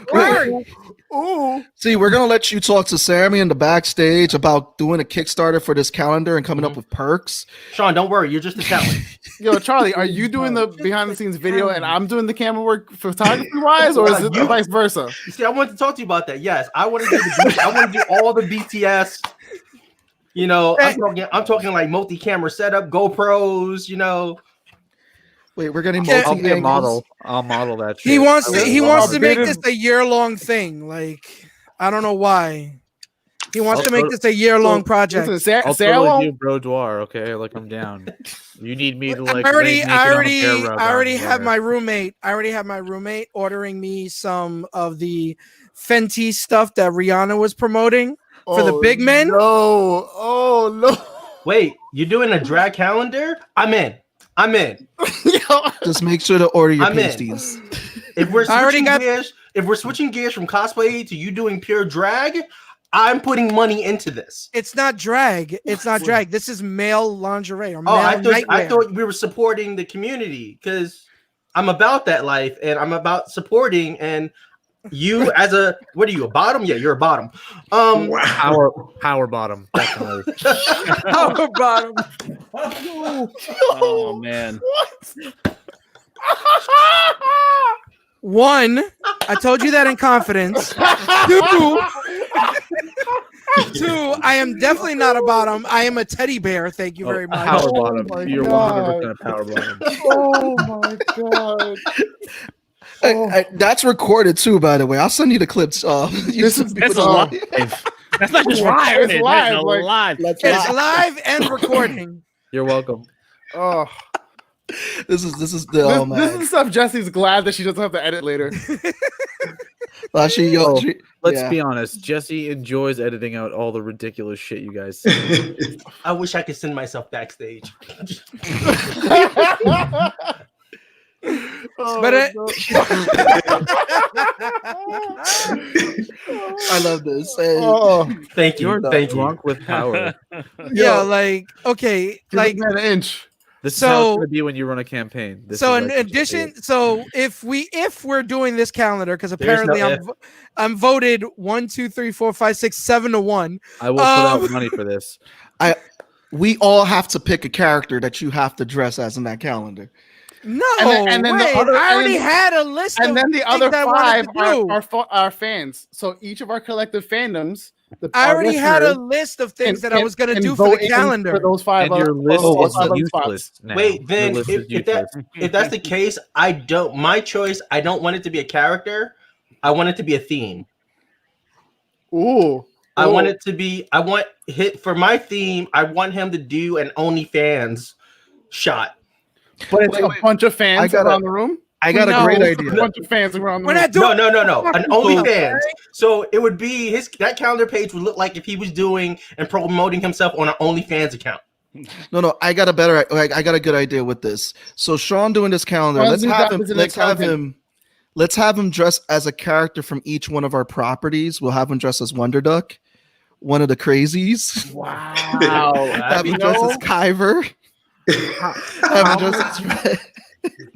Speaker 1: Ooh.
Speaker 2: See, we're gonna let you talk to Sammy in the backstage about doing a Kickstarter for this calendar and coming up with perks.
Speaker 4: Sean, don't worry, you're just a talent.
Speaker 1: Yo, Charlie, are you doing the behind the scenes video and I'm doing the camera work photography wise, or is it the vice versa?
Speaker 4: You see, I wanted to talk to you about that. Yes, I want to do I want to do all the BTS. You know, I'm talking like multi-camera setup, GoPros. You know.
Speaker 2: Wait, we're getting
Speaker 6: I'll be a model. I'll model that shit.
Speaker 5: He wants to make this a year-long thing. Like, I don't know why. He wants to
Speaker 6: Also-
Speaker 5: make this a year-long project.
Speaker 1: Listen,
Speaker 6: I'll
Speaker 1: Sarah
Speaker 6: totally
Speaker 1: won't-
Speaker 6: do bro noir, okay? Like I'm down. You need me to like
Speaker 5: I
Speaker 6: lay naked on a bear rug
Speaker 5: already
Speaker 6: on
Speaker 5: have
Speaker 6: there.
Speaker 5: my roommate. I already have my roommate ordering me some of the Fenty stuff that Rihanna was promoting for the big men.
Speaker 1: No, oh no.
Speaker 4: Wait, you're doing a drag calendar? I'm in.
Speaker 2: Just make sure to order your
Speaker 4: I'm in.
Speaker 2: pasties.
Speaker 4: If we're
Speaker 5: I already
Speaker 4: switching
Speaker 5: got-
Speaker 4: gears, if we're switching gears from cosplay to you doing pure drag, I'm putting money into this.
Speaker 5: It's not drag. It's not drag. This is male lingerie or male
Speaker 4: Oh, I
Speaker 5: nightwear.
Speaker 4: thought we were supporting the community because I'm about that life and I'm about supporting. And you, as a what are you, a bottom? Yeah, you're a bottom.
Speaker 6: Power bottom, definitely.
Speaker 5: Power bottom.
Speaker 3: Oh man.
Speaker 5: One, I told you that in confidence. Two, I am definitely not a bottom. I am a teddy bear. Thank you very much.
Speaker 6: Power
Speaker 1: Oh
Speaker 6: bottom.
Speaker 1: my
Speaker 6: You're
Speaker 1: God.
Speaker 6: 100% power bottom.
Speaker 1: Oh my god.
Speaker 2: That's recorded too, by the way. I'll send you the clips.
Speaker 1: This is
Speaker 3: That's
Speaker 1: live.
Speaker 3: live. That's not just
Speaker 1: Live, it's
Speaker 3: recorded,
Speaker 1: live,
Speaker 3: that's
Speaker 1: like-
Speaker 3: live.
Speaker 5: It's live and recording.
Speaker 6: You're welcome.
Speaker 1: Oh,
Speaker 2: This is the
Speaker 1: this
Speaker 2: man.
Speaker 1: is stuff Jesse's glad that she doesn't have to edit later.
Speaker 2: Actually,
Speaker 6: Oh,
Speaker 2: she-
Speaker 6: Let's
Speaker 2: yeah.
Speaker 6: be honest. Jesse enjoys editing out all the ridiculous shit you guys say.
Speaker 4: I wish I could send myself backstage.
Speaker 1: Oh,
Speaker 5: But it-
Speaker 1: no.
Speaker 2: I love this. Hey,
Speaker 1: Oh,
Speaker 4: Thank you.
Speaker 6: You're
Speaker 4: Thank you.
Speaker 6: drunk with power.
Speaker 5: Yeah, like okay,
Speaker 1: like
Speaker 5: like
Speaker 1: an inch.
Speaker 6: This is
Speaker 5: So-
Speaker 6: how it's gonna be when you run a campaign. This
Speaker 5: so
Speaker 6: is
Speaker 5: in
Speaker 6: like-
Speaker 5: addition, so if we're doing this calendar, because
Speaker 4: There's no
Speaker 5: apparently I'm voted 1, 2, 3, 4, 5, 6, 7 to 1.
Speaker 6: I will put out money for this.
Speaker 2: we all have to pick a character that you have to dress as in that calendar.
Speaker 5: No,
Speaker 1: And then the
Speaker 5: wait,
Speaker 1: other-
Speaker 5: I
Speaker 1: and
Speaker 5: already
Speaker 1: then-
Speaker 5: had a list of
Speaker 1: And then the
Speaker 5: things
Speaker 1: other
Speaker 5: that I wanted
Speaker 1: five
Speaker 5: to do.
Speaker 1: are fans. So each of our collective fandoms.
Speaker 5: I
Speaker 1: our
Speaker 5: already had a
Speaker 1: listeners
Speaker 5: list of things
Speaker 1: can-
Speaker 5: that I was going to
Speaker 1: can
Speaker 5: do for
Speaker 1: vote
Speaker 5: the
Speaker 1: in
Speaker 5: calendar.
Speaker 1: For those five,
Speaker 6: And your list
Speaker 1: those
Speaker 6: is
Speaker 1: five other
Speaker 6: useless
Speaker 1: spots.
Speaker 6: now.
Speaker 4: Wait,
Speaker 6: Your
Speaker 4: then
Speaker 6: list is
Speaker 4: if that's the case, my choice, I don't want it to be a character. I want it to be a theme.
Speaker 1: Ooh.
Speaker 4: I want it to be. I want for my theme. I want him to do an OnlyFans shot.
Speaker 1: But it's
Speaker 2: Wait,
Speaker 1: a
Speaker 2: wait.
Speaker 1: bunch of fans
Speaker 2: I gotta-
Speaker 1: around the room.
Speaker 2: I got
Speaker 5: No.
Speaker 2: a great
Speaker 1: A
Speaker 2: idea.
Speaker 1: bunch of fans around the
Speaker 5: We're
Speaker 1: room.
Speaker 5: not doing.
Speaker 4: No. An
Speaker 5: Fucking
Speaker 4: OnlyFans. So it would be that calendar page would look like if he was doing and promoting himself on an OnlyFans account.
Speaker 2: No, I got I got a good idea with this. So Sean doing this calendar.
Speaker 1: Well,
Speaker 2: Let's
Speaker 1: we
Speaker 2: have
Speaker 1: got
Speaker 2: him.
Speaker 1: this in
Speaker 2: Let's
Speaker 1: the next
Speaker 2: have
Speaker 1: calendar.
Speaker 2: him. Let's have him dress as a character from each one of our properties. We'll have him dress as Wonder Duck, one of the crazies.
Speaker 1: Wow.
Speaker 2: Have him dress as Kyver. Have him dress as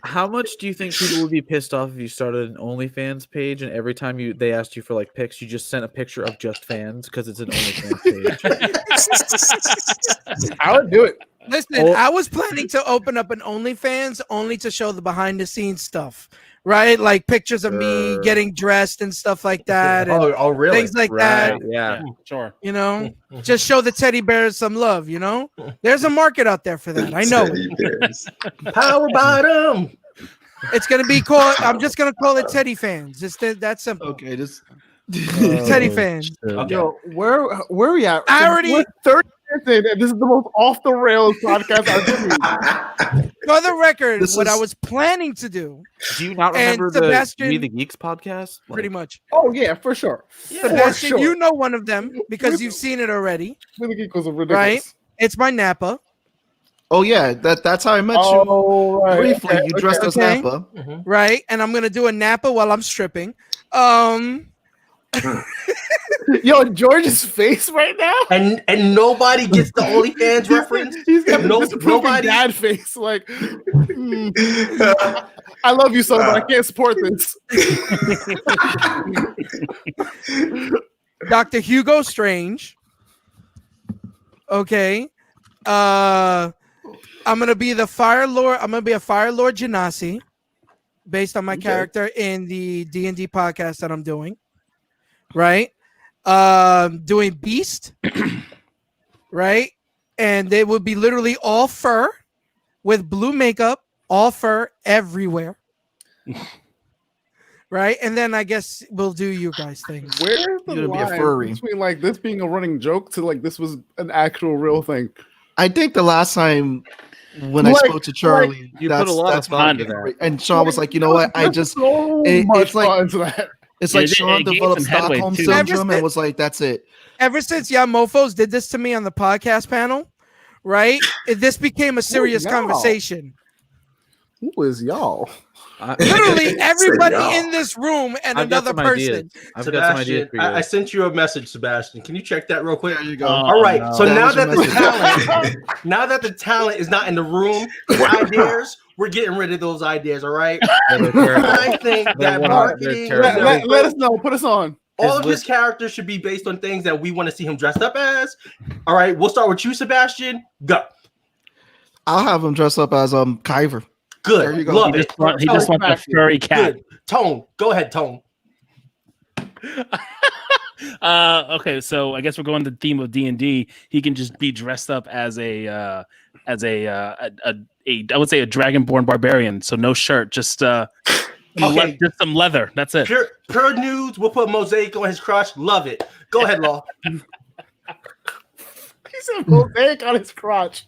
Speaker 6: How much do you think people would be pissed off if you started an OnlyFans page and every time they asked you for like pics, you just sent a picture of just fans because it's an OnlyFans page?
Speaker 1: I would do it.
Speaker 5: Listen,
Speaker 6: Or-
Speaker 5: I was planning to open up an OnlyFans only to show the behind the scenes stuff, right? Like pictures of me
Speaker 6: Sure.
Speaker 5: getting dressed and stuff like that, and
Speaker 4: Oh, really?
Speaker 5: things like that.
Speaker 6: Right, yeah.
Speaker 3: Sure.
Speaker 5: You know, just show the teddy bears some love. You know, there's a market out there for that. I know.
Speaker 7: Teddy bears.
Speaker 4: Power bottom.
Speaker 5: It's gonna be called. I'm just gonna call it Teddy Fans. It's that simple.
Speaker 2: Okay, just
Speaker 5: Teddy Fans.
Speaker 4: Okay.
Speaker 1: Yo, where are we at?
Speaker 5: I already-
Speaker 1: We're 30 minutes in, and this is the most off the rails podcast I've seen.
Speaker 5: For the record,
Speaker 2: This
Speaker 5: what I
Speaker 2: is-
Speaker 5: was planning to do,
Speaker 6: Do you not
Speaker 5: And
Speaker 6: remember
Speaker 5: Sebastian-
Speaker 6: the We the Geeks podcast?
Speaker 5: pretty
Speaker 6: Like,
Speaker 5: much.
Speaker 1: Oh yeah, for sure.
Speaker 5: Sebastian,
Speaker 1: sure.
Speaker 5: you know one of them because you've seen it already.
Speaker 1: Really equals ridiculous.
Speaker 5: Right? It's my Napa.
Speaker 2: Oh yeah, that's how I met you.
Speaker 1: Oh, right.
Speaker 2: Briefly,
Speaker 1: Okay,
Speaker 2: you dressed as
Speaker 5: okay.
Speaker 2: Napa.
Speaker 5: Right, and I'm gonna do a Napa while I'm stripping.
Speaker 1: Yo, George's face right now.
Speaker 4: And nobody gets the OnlyFans reference.
Speaker 1: He's got
Speaker 4: No-
Speaker 1: no, disapproving
Speaker 4: nobody-
Speaker 1: dad face. Like, I love you so, but I can't support this.
Speaker 5: Dr. Hugo Strange. Okay. I'm gonna be the Fire Lord. I'm gonna be a Fire Lord Genasi, based on my character in the D&D podcast that I'm doing. Right. Doing Beast. Right. And they would be literally all fur with blue makeup, all fur everywhere. right? And then I guess we'll do you guys things.
Speaker 1: Where's the
Speaker 2: You're gonna be a
Speaker 1: line
Speaker 2: furry.
Speaker 1: between like this being a running joke to like this was an actual real thing?
Speaker 2: I think the last time when I
Speaker 1: Like-
Speaker 2: spoke to Charlie,
Speaker 6: You put a lot of thought into that.
Speaker 2: and Sean was like, you know what? I
Speaker 1: There's
Speaker 2: just
Speaker 1: so
Speaker 2: it-
Speaker 1: much
Speaker 2: it's like-
Speaker 1: thought into that.
Speaker 2: it's
Speaker 3: Yeah,
Speaker 2: like
Speaker 3: it-
Speaker 2: Sean
Speaker 3: it gained
Speaker 2: developed
Speaker 3: some headway,
Speaker 2: Stockholm
Speaker 3: too.
Speaker 2: syndrome and was like, that's it.
Speaker 5: Ever since y'all mofos did this to me on the podcast panel, right? This became a serious
Speaker 1: y'all?
Speaker 5: conversation.
Speaker 1: Who is y'all?
Speaker 5: Literally everybody
Speaker 7: y'all.
Speaker 5: in this room and
Speaker 6: I've got
Speaker 5: another
Speaker 6: some
Speaker 5: person.
Speaker 6: ideas. I've got some ideas
Speaker 4: Sebastian,
Speaker 6: for you.
Speaker 4: I sent you a message, Sebastian. Can you check that real quick?
Speaker 2: There you go.
Speaker 4: All right.
Speaker 3: no.
Speaker 4: So
Speaker 2: That
Speaker 4: now
Speaker 2: was your
Speaker 4: that the
Speaker 2: message.
Speaker 4: talent, now that the talent is not in the room, the ideas, we're getting rid of those ideas. All right.
Speaker 6: They're terrible.
Speaker 4: I think
Speaker 6: They're
Speaker 4: that
Speaker 6: one-
Speaker 4: marketing,
Speaker 6: they're terrible.
Speaker 1: Let us know. Put us on.
Speaker 4: all of his characters should be based on things that we want to see him dressed up as. All right. We'll start with you, Sebastian. Go.
Speaker 2: I'll have him dress up as Kyver.
Speaker 4: Good.
Speaker 2: There you go.
Speaker 4: Love
Speaker 3: He
Speaker 4: it.
Speaker 3: just wants a furry cat.
Speaker 4: Good. Tone. Go ahead, Tone.
Speaker 3: Okay, so I guess we're going to the theme of D&D. He can just be dressed up as I would say a dragonborn barbarian. So no shirt, just
Speaker 4: Okay.
Speaker 3: just some leather. That's it.
Speaker 4: Pure nudes. We'll put mosaic on his crotch. Love it. Go ahead, Law.
Speaker 1: He said mosaic on his crotch.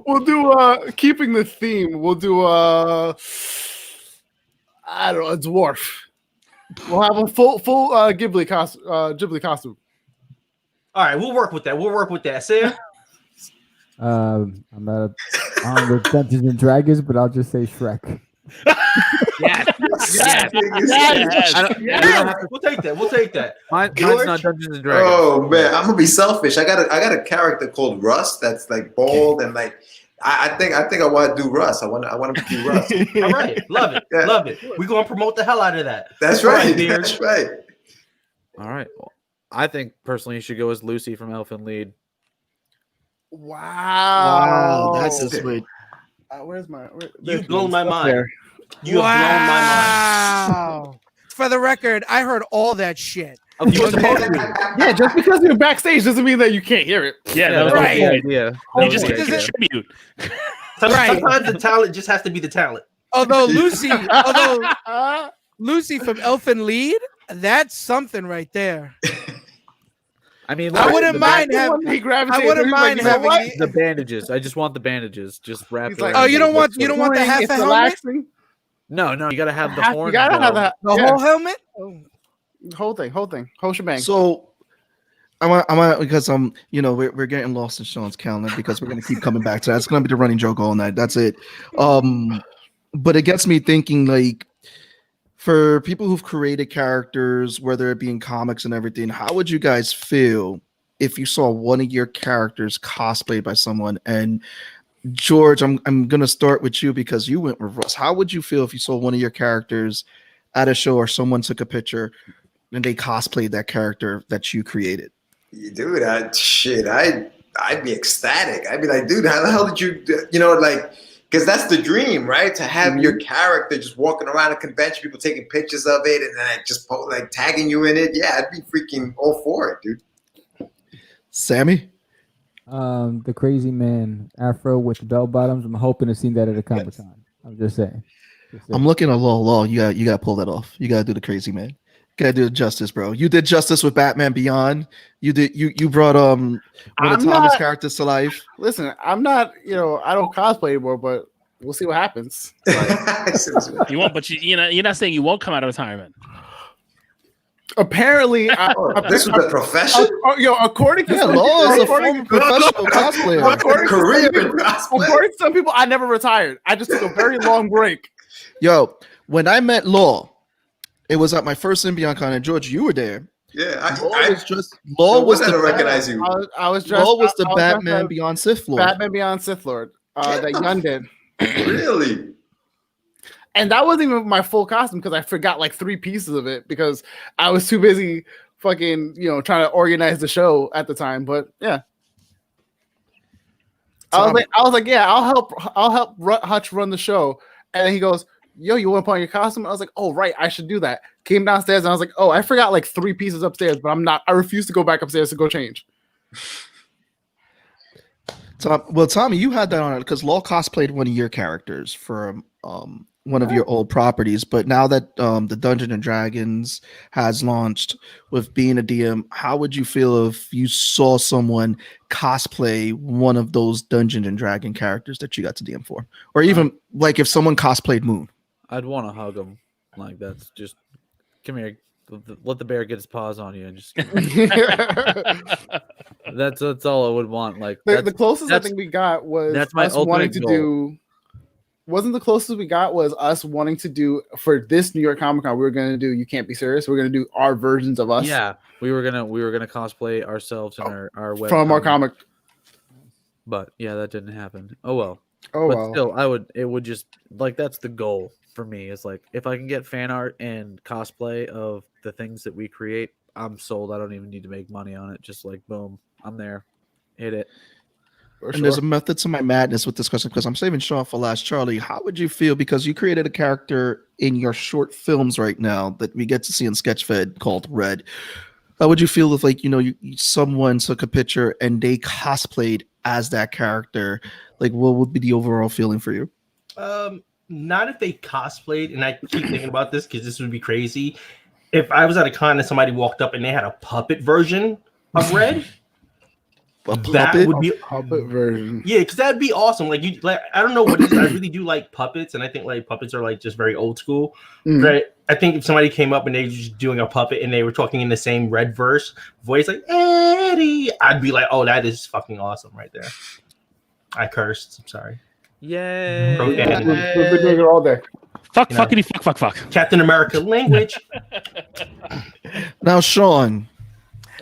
Speaker 1: We'll do keeping the theme. We'll do I don't know, a dwarf. We'll have a full Ghibli costume.
Speaker 4: All right, we'll work with that. Sam.
Speaker 8: I'm not on with Dungeons and Dragons, but I'll just say Shrek.
Speaker 3: Yes.
Speaker 4: We'll take that.
Speaker 6: Mine's
Speaker 4: George?
Speaker 6: not Dungeons and Dragons.
Speaker 7: Oh man, I'm gonna be selfish. I got a character called Russ that's like bold and like I think I want to do Russ. I want to do Russ.
Speaker 4: All right, love it,
Speaker 7: Yeah.
Speaker 4: love it. We're gonna promote the hell out of that.
Speaker 7: That's
Speaker 4: All right,
Speaker 7: right.
Speaker 4: Beard.
Speaker 7: That's right.
Speaker 6: All right. Well, I think personally you should go as Lucy from Elfin Lead.
Speaker 1: Wow.
Speaker 2: That's a sweet.
Speaker 1: Where's my?
Speaker 4: You've blown my mind.
Speaker 1: There.
Speaker 4: You have blown my mind.
Speaker 5: Wow. For the record, I heard all that shit.
Speaker 4: You were supposed to.
Speaker 1: Yeah, just because you're backstage doesn't mean that you can't hear it.
Speaker 3: Yeah, that was
Speaker 5: Right.
Speaker 3: the
Speaker 6: the
Speaker 3: idea.
Speaker 6: idea.
Speaker 3: You
Speaker 6: That
Speaker 3: just
Speaker 6: was
Speaker 3: get
Speaker 6: the
Speaker 3: to
Speaker 6: idea.
Speaker 3: contribute.
Speaker 5: Right.
Speaker 4: Sometimes the talent just has to be the talent.
Speaker 5: Although Lucy from Elfin Lead, that's something right there.
Speaker 6: I mean,
Speaker 5: I
Speaker 6: look,
Speaker 5: wouldn't
Speaker 6: the
Speaker 5: mind
Speaker 6: ba-
Speaker 5: having.
Speaker 1: He gravitated.
Speaker 5: I wouldn't
Speaker 1: He's like,
Speaker 5: mind
Speaker 1: you know
Speaker 5: having.
Speaker 1: what?
Speaker 6: the bandages. I just want the bandages. Just wrap
Speaker 1: He's
Speaker 6: it.
Speaker 1: like,
Speaker 6: around
Speaker 5: Oh, you
Speaker 6: the
Speaker 5: don't want
Speaker 6: wrist.
Speaker 5: you don't want the half
Speaker 1: It's
Speaker 5: a helmet,
Speaker 1: relaxing.
Speaker 6: No, you got to have the
Speaker 1: You
Speaker 6: horn.
Speaker 1: gotta have that.
Speaker 5: the
Speaker 1: Yeah.
Speaker 5: whole helmet.
Speaker 1: Whole thing, whole shebang.
Speaker 2: So I want because we're getting lost in Sean's calendar because we're gonna keep coming back to that. It's gonna be the running joke all night. That's it. But it gets me thinking, like, for people who've created characters, whether it be in comics and everything, how would you guys feel if you saw one of your characters cosplayed by someone? And George, I'm gonna start with you because you went with Russ. How would you feel if you saw one of your characters at a show or someone took a picture and they cosplayed that character that you created?
Speaker 7: Dude, I'd be ecstatic. I'd be like, dude, how the hell did you, because that's the dream, right? To have your character just walking around a convention, people taking pictures of it, and then just tagging you in it. Yeah, I'd be freaking all for it, dude.
Speaker 2: Sammy?
Speaker 8: The crazy man afro with the bell bottoms. I'm hoping to see that at a Comic-Con. I'm just saying.
Speaker 2: I'm looking at law. You gotta pull that off. You gotta do the crazy man. You gotta do it justice, bro. You did justice with Batman Beyond. You brought one of
Speaker 1: I'm
Speaker 2: Thomas'
Speaker 1: not-
Speaker 2: characters to life.
Speaker 1: Listen, I'm not, I don't cosplay anymore, but we'll see what happens.
Speaker 3: You won't, but you're not saying you won't come out of retirement.
Speaker 1: Apparently,
Speaker 7: This was a profession?
Speaker 1: according to
Speaker 2: Yeah,
Speaker 1: some
Speaker 2: Law is a
Speaker 1: people,
Speaker 2: former professional cosplayer.
Speaker 1: according to some
Speaker 7: Career in
Speaker 1: people-
Speaker 7: cosplay?
Speaker 1: according to some people, I never retired. I just took a very long break.
Speaker 2: Yo, when I met Law, it was at my first Symbion Con, and George, you were there.
Speaker 7: Yeah,
Speaker 2: Law was
Speaker 7: I
Speaker 2: the
Speaker 7: don't recognize you.
Speaker 1: I was dressed.
Speaker 2: Law was the
Speaker 1: I was dressed
Speaker 2: Batman
Speaker 1: as
Speaker 2: Beyond Sith Lord.
Speaker 1: Batman Beyond Sith Lord that Yun did,
Speaker 7: Really?
Speaker 1: and that wasn't even my full costume because I forgot like 3 pieces of it because I was too busy fucking trying to organize the show at the time. But yeah. I was like, yeah, I'll help Hutch run the show. And then he goes, yo, you want to put on your costume? I was like, oh, right, I should do that. Came downstairs and I was like, oh, I forgot like 3 pieces upstairs, but I refuse to go back upstairs to go change.
Speaker 2: Tommy, you had that on it because Law cosplayed one of your characters for one of your old properties, but now that the Dungeons and Dragons has launched with being a DM, how would you feel if you saw someone cosplay one of those Dungeons and Dragon characters that you got to DM for, or even like if someone cosplayed Moon?
Speaker 6: I'd want to hug him. Like that's just come here. Let the bear get his paws on you and just. That's all I would want. Like
Speaker 1: the closest I think we got was
Speaker 6: that's my
Speaker 1: us wanting to
Speaker 6: goal.
Speaker 1: do. Wasn't the closest we got was us wanting to do for this New York Comic Con? We were going to do You Can't Be Serious. We're going to do our versions of us.
Speaker 6: Yeah, we were gonna cosplay ourselves and our web
Speaker 1: from our comic.
Speaker 6: But yeah, that didn't happen. Oh well.
Speaker 1: Oh
Speaker 6: but
Speaker 1: well.
Speaker 6: Still, it would just like that's the goal for me. Is like if I can get fan art and cosplay of the things that we create, I'm sold. I don't even need to make money on it. Just like boom, I'm there. Hit it.
Speaker 2: And there's a method to my madness with this question because I'm saving Sean for last. Charlie, how would you feel because you created a character in your short films right now that we get to see in Sketchfed called Red? How would you feel if, like, someone took a picture and they cosplayed as that character? Like, what would be the overall feeling for you?
Speaker 4: Not if they cosplayed, and I keep thinking about this because this would be crazy. If I was at a con and somebody walked up and they had a puppet version of Red. That would be
Speaker 1: a puppet version.
Speaker 4: Yeah, because that'd be awesome. Like I don't know what it is. I really do like puppets, and I think like puppets are like just very old school. But I think if somebody came up and they were just doing a puppet and they were talking in the same Red verse voice, like Eddie, I'd be like, oh, that is fucking awesome right there. I cursed. I'm sorry.
Speaker 6: Yay!
Speaker 1: We've been doing it all day.
Speaker 3: Fuck.
Speaker 4: Captain America language.
Speaker 2: Now, Sean.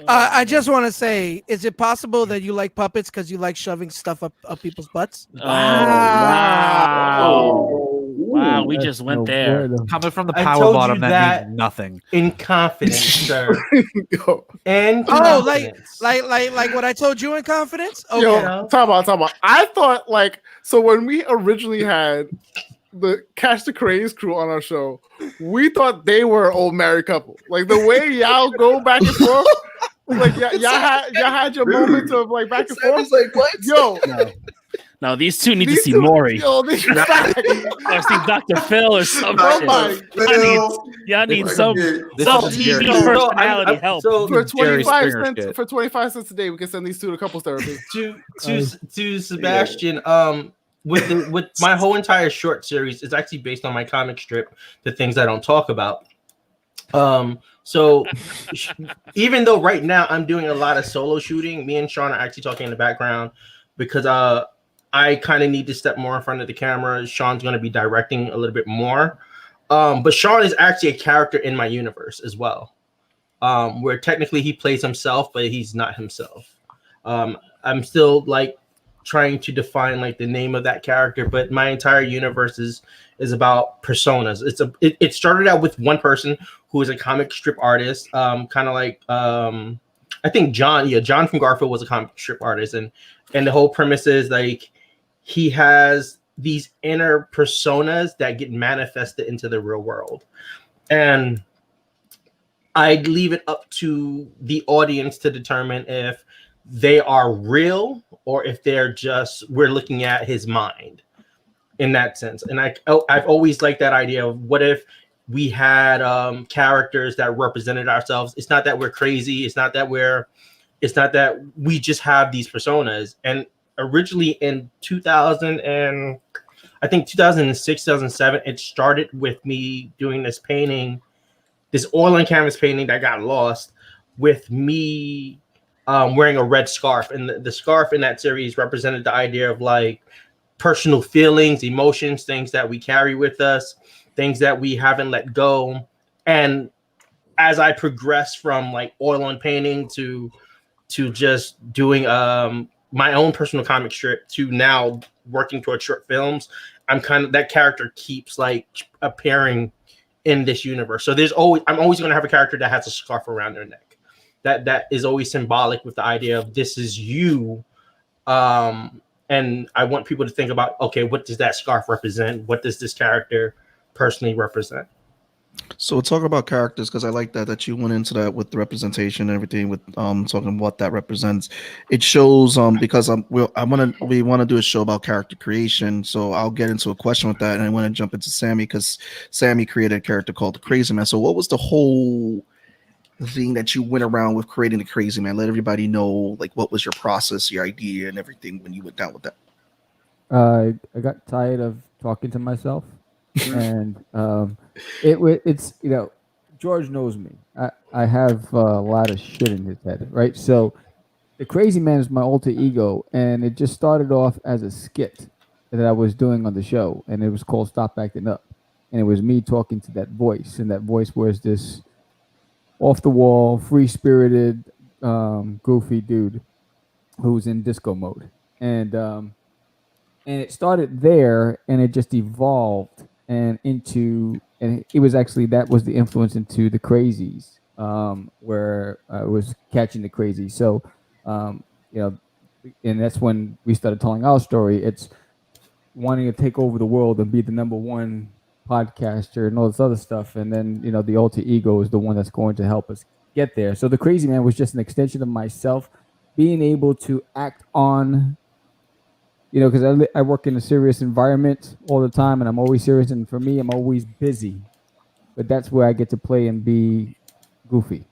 Speaker 5: I just want to say, is it possible that you like puppets because you like shoving stuff up people's butts?
Speaker 3: Wow, we just went there.
Speaker 6: Coming from the power bottom, that means nothing.
Speaker 4: In confidence, sir. And
Speaker 5: like what I told you in confidence? Okay.
Speaker 1: Yo, talk about. I thought so when we originally had the Catch the Craze crew on our show, we thought they were an old married couple. Like the way y'all go back and forth. Like y'all had your moments of like back and forth.
Speaker 2: Like, what?
Speaker 1: Yo,
Speaker 3: no, these two need to see Maury.
Speaker 1: Yo,
Speaker 3: or see Dr. Phil or something. Y'all need some TV personality help.
Speaker 1: So for 25 cents a day, we can send these two to couples therapy.
Speaker 4: To Sebastian, with my whole entire short series is actually based on my comic strip, The Things I Don't Talk About. So even though right now I'm doing a lot of solo shooting, me and Sean are actually talking in the background because I kind of need to step more in front of the camera. Sean's going to be directing a little bit more. But Sean is actually a character in my universe as well, where technically he plays himself, but he's not himself. I'm still like trying to define like the name of that character, but my entire universe is about personas. It started out with one person who is a comic strip artist, kind of like I think John from Garfield was a comic strip artist, and the whole premise is like he has these inner personas that get manifested into the real world, and I'd leave it up to the audience to determine if they are real or if they're just we're looking at his mind in that sense. And I've always liked that idea of what if we had characters that represented ourselves. It's not that we're crazy. It's not that we just have these personas. And originally in 2006, 2007, it started with me doing this painting, this oil and canvas painting that got lost, with me wearing a red scarf. And the scarf in that series represented the idea of like personal feelings, emotions, things that we carry with us, things that we haven't let go. And as I progressed from like oil and painting to just doing my own personal comic strip to now working towards short films, I'm kind of that character keeps like appearing in this universe. So I'm always going to have a character that has a scarf around their neck. That is always symbolic with the idea of this is you. And I want people to think about, okay, what does that scarf represent? What does this character personally represent?
Speaker 2: So we'll talk about characters because I like that you went into that with the representation and everything with talking what that represents. It shows because we want to do a show about character creation. So I'll get into a question with that, and I want to jump into Sammy because Sammy created a character called the Crazy Man. So what was the whole thing that you went around with creating the Crazy Man? Let everybody know like what was your process, your idea, and everything when you went down with that.
Speaker 8: I got tired of talking to myself, and it's George knows me. I have a lot of shit in his head, right? So the Crazy Man is my alter ego, and it just started off as a skit that I was doing on the show, and it was called Stop Acting Up, and it was me talking to that voice, and that voice was this off the wall, free spirited, goofy dude who was in disco mode, and it started there, and it just evolved and it was actually that was the influence into the Crazies, where I was catching the crazy. So, um, you know, and that's when we started telling our story. It's wanting to take over the world and be the number one podcaster and all this other stuff, and then the alter ego is the one that's going to help us get there. So the Crazy Man was just an extension of myself, being able to act on because I work in a serious environment all the time, and I'm always serious. And for me, I'm always busy, but that's where I get to play and be goofy.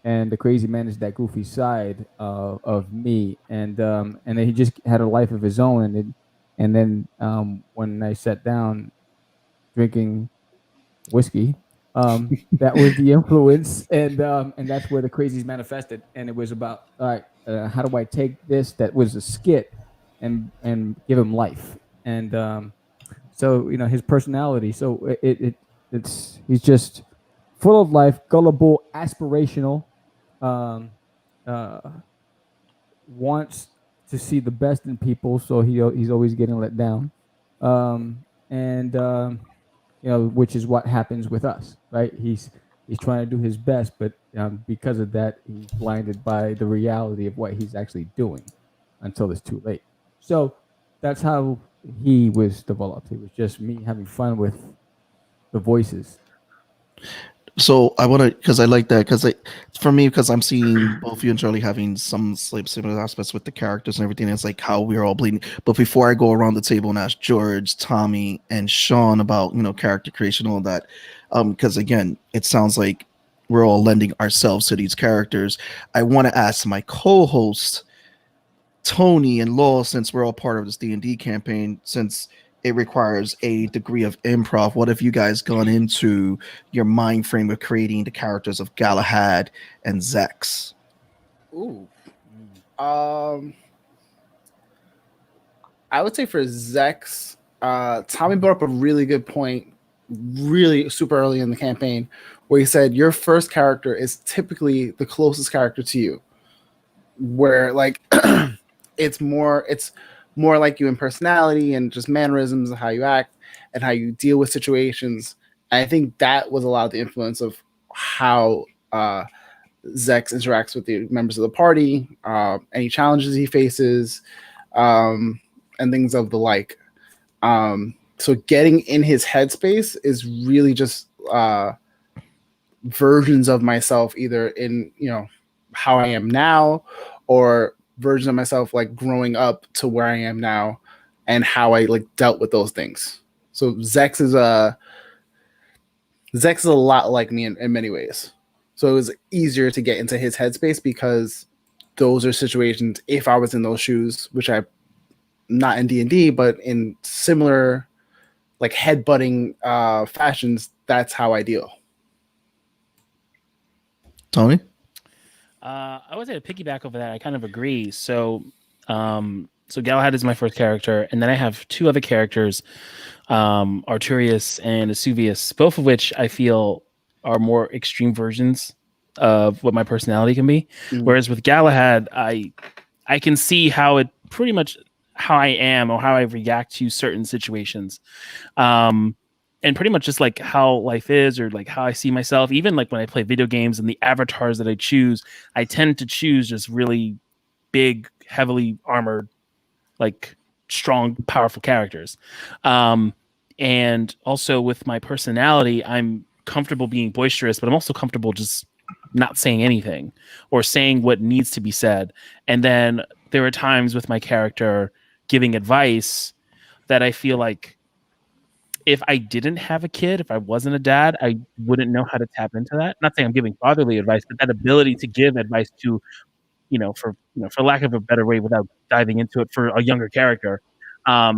Speaker 8: And the Crazy Man is that goofy side of me, and then he just had a life of his own. And then when I sat down drinking whiskey, that was the influence, and that's where the Crazies manifested. And it was about, all right, how do I take this that was a skit and give him life? And so his personality. So he's just full of life, gullible, aspirational, um, uh, wants to see the best in people. So he's always getting let down, and which is what happens with us, right? He's trying to do his best, but because of that, he's blinded by the reality of what he's actually doing until it's too late. So that's how he was developed. It was just me having fun with the voices.
Speaker 2: So I want to, because I like that, for me, because I'm seeing both you and Charlie having some similar aspects with the characters and everything. It's like how we're all bleeding. But before I go around the table and ask George, Tommy, and Sean about character creation, all that, because again, it sounds like we're all lending ourselves to these characters. I want to ask my co-host Tony and Law, since we're all part of this D&D campaign, since it requires a degree of improv. What have you guys gone into your mind frame of creating the characters of Galahad and Zex?
Speaker 1: Ooh. I would say for Zex, Tommy brought up a really good point, really super early in the campaign, where he said your first character is typically the closest character to you, where like it's more like you in personality and just mannerisms and how you act and how you deal with situations. And I think that was a lot of the influence of how Zex interacts with the members of the party, any challenges he faces, and things of the like. So getting in his headspace is really just versions of myself, either in how I am now, or versions of myself like growing up to where I am now, and how I like dealt with those things. So Zex is a lot like me in many ways. So it was easier to get into his headspace because those are situations, if I was in those shoes, which I'm not in D&D, but in similar like headbutting fashions, that's how I deal.
Speaker 2: Tony?
Speaker 3: I would say to piggyback over that, I kind of agree. So Galahad is my first character, and then I have two other characters, Arturius and Asuvius, both of which I feel are more extreme versions of what my personality can be. Whereas with Galahad, I can see how it pretty much how I am or how I react to certain situations. And pretty much just like how life is, or like how I see myself, even like when I play video games and the avatars that I choose, I tend to choose just really big, heavily armored, like strong, powerful characters. And also with my personality, I'm comfortable being boisterous, but I'm also comfortable just not saying anything or saying what needs to be said. And then there are times with my character giving advice that I feel like if I didn't have a kid, if I wasn't a dad, I wouldn't know how to tap into that. Not saying I'm giving fatherly advice, but that ability to give advice to, for lack of a better way, without diving into it, for a younger character, I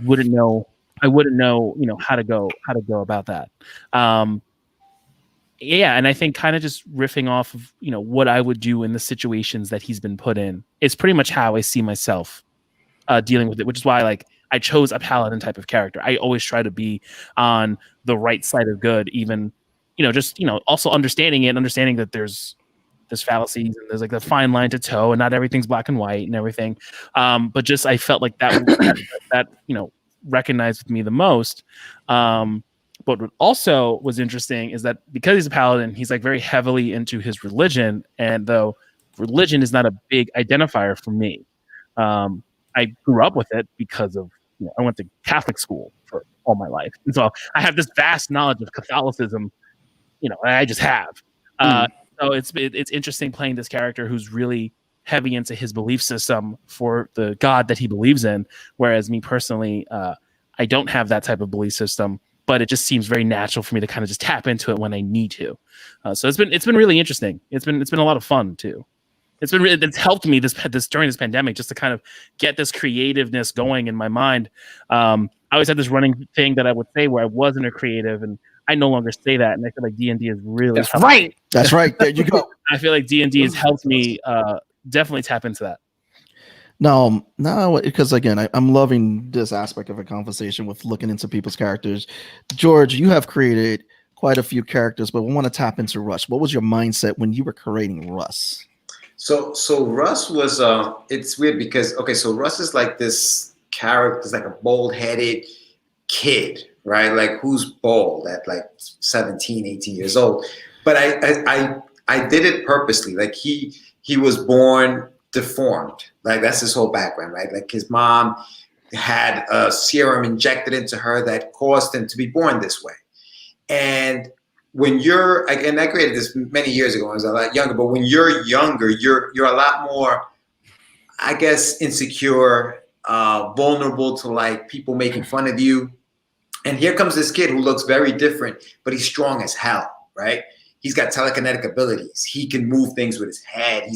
Speaker 3: wouldn't know, how to go about that. Yeah, and I think kind of just riffing off of, what I would do in the situations that he's been put in is pretty much how I see myself dealing with it, which is why I chose a paladin type of character. I always try to be on the right side of good, even, also understanding that there's fallacies and there's the fine line to toe and not everything's black and white and everything. But just, I felt like that recognized with me the most. But what also was interesting is that because he's a paladin, he's very heavily into his religion. And though religion is not a big identifier for me, I grew up with it because of, I went to Catholic school for all my life. And so I have this vast knowledge of Catholicism, I just have. So it's interesting playing this character who's really heavy into his belief system for the God that he believes in. Whereas me personally, I don't have that type of belief system, but it just seems very natural for me to kind of just tap into it when I need to. So it's been really interesting. It's been a lot of fun too. It's helped me this during this pandemic just to kind of get this creativeness going in my mind. I always had this running thing that I would say where I wasn't a creative, and I no longer say that. And I feel like D&D is really
Speaker 2: right. That's right. There you go.
Speaker 3: I feel like D&D has helped me definitely tap into that.
Speaker 2: No, because again, I'm loving this aspect of a conversation with looking into people's characters. George, you have created quite a few characters, but we want to tap into Russ. What was your mindset when you were creating Russ?
Speaker 7: So Russ was it's weird because so Russ is this character, is a bold-headed kid, right? Who's bold at 17, 18 years old. But I did it purposely. He was born deformed. That's his whole background, right? His mom had a serum injected into her that caused him to be born this way. And when and I created this many years ago when I was a lot younger, but when you're younger, you're a lot more, I guess, insecure, vulnerable to people making fun of you. And here comes this kid who looks very different, but he's strong as hell, right? He's got telekinetic abilities. He can move things with his head.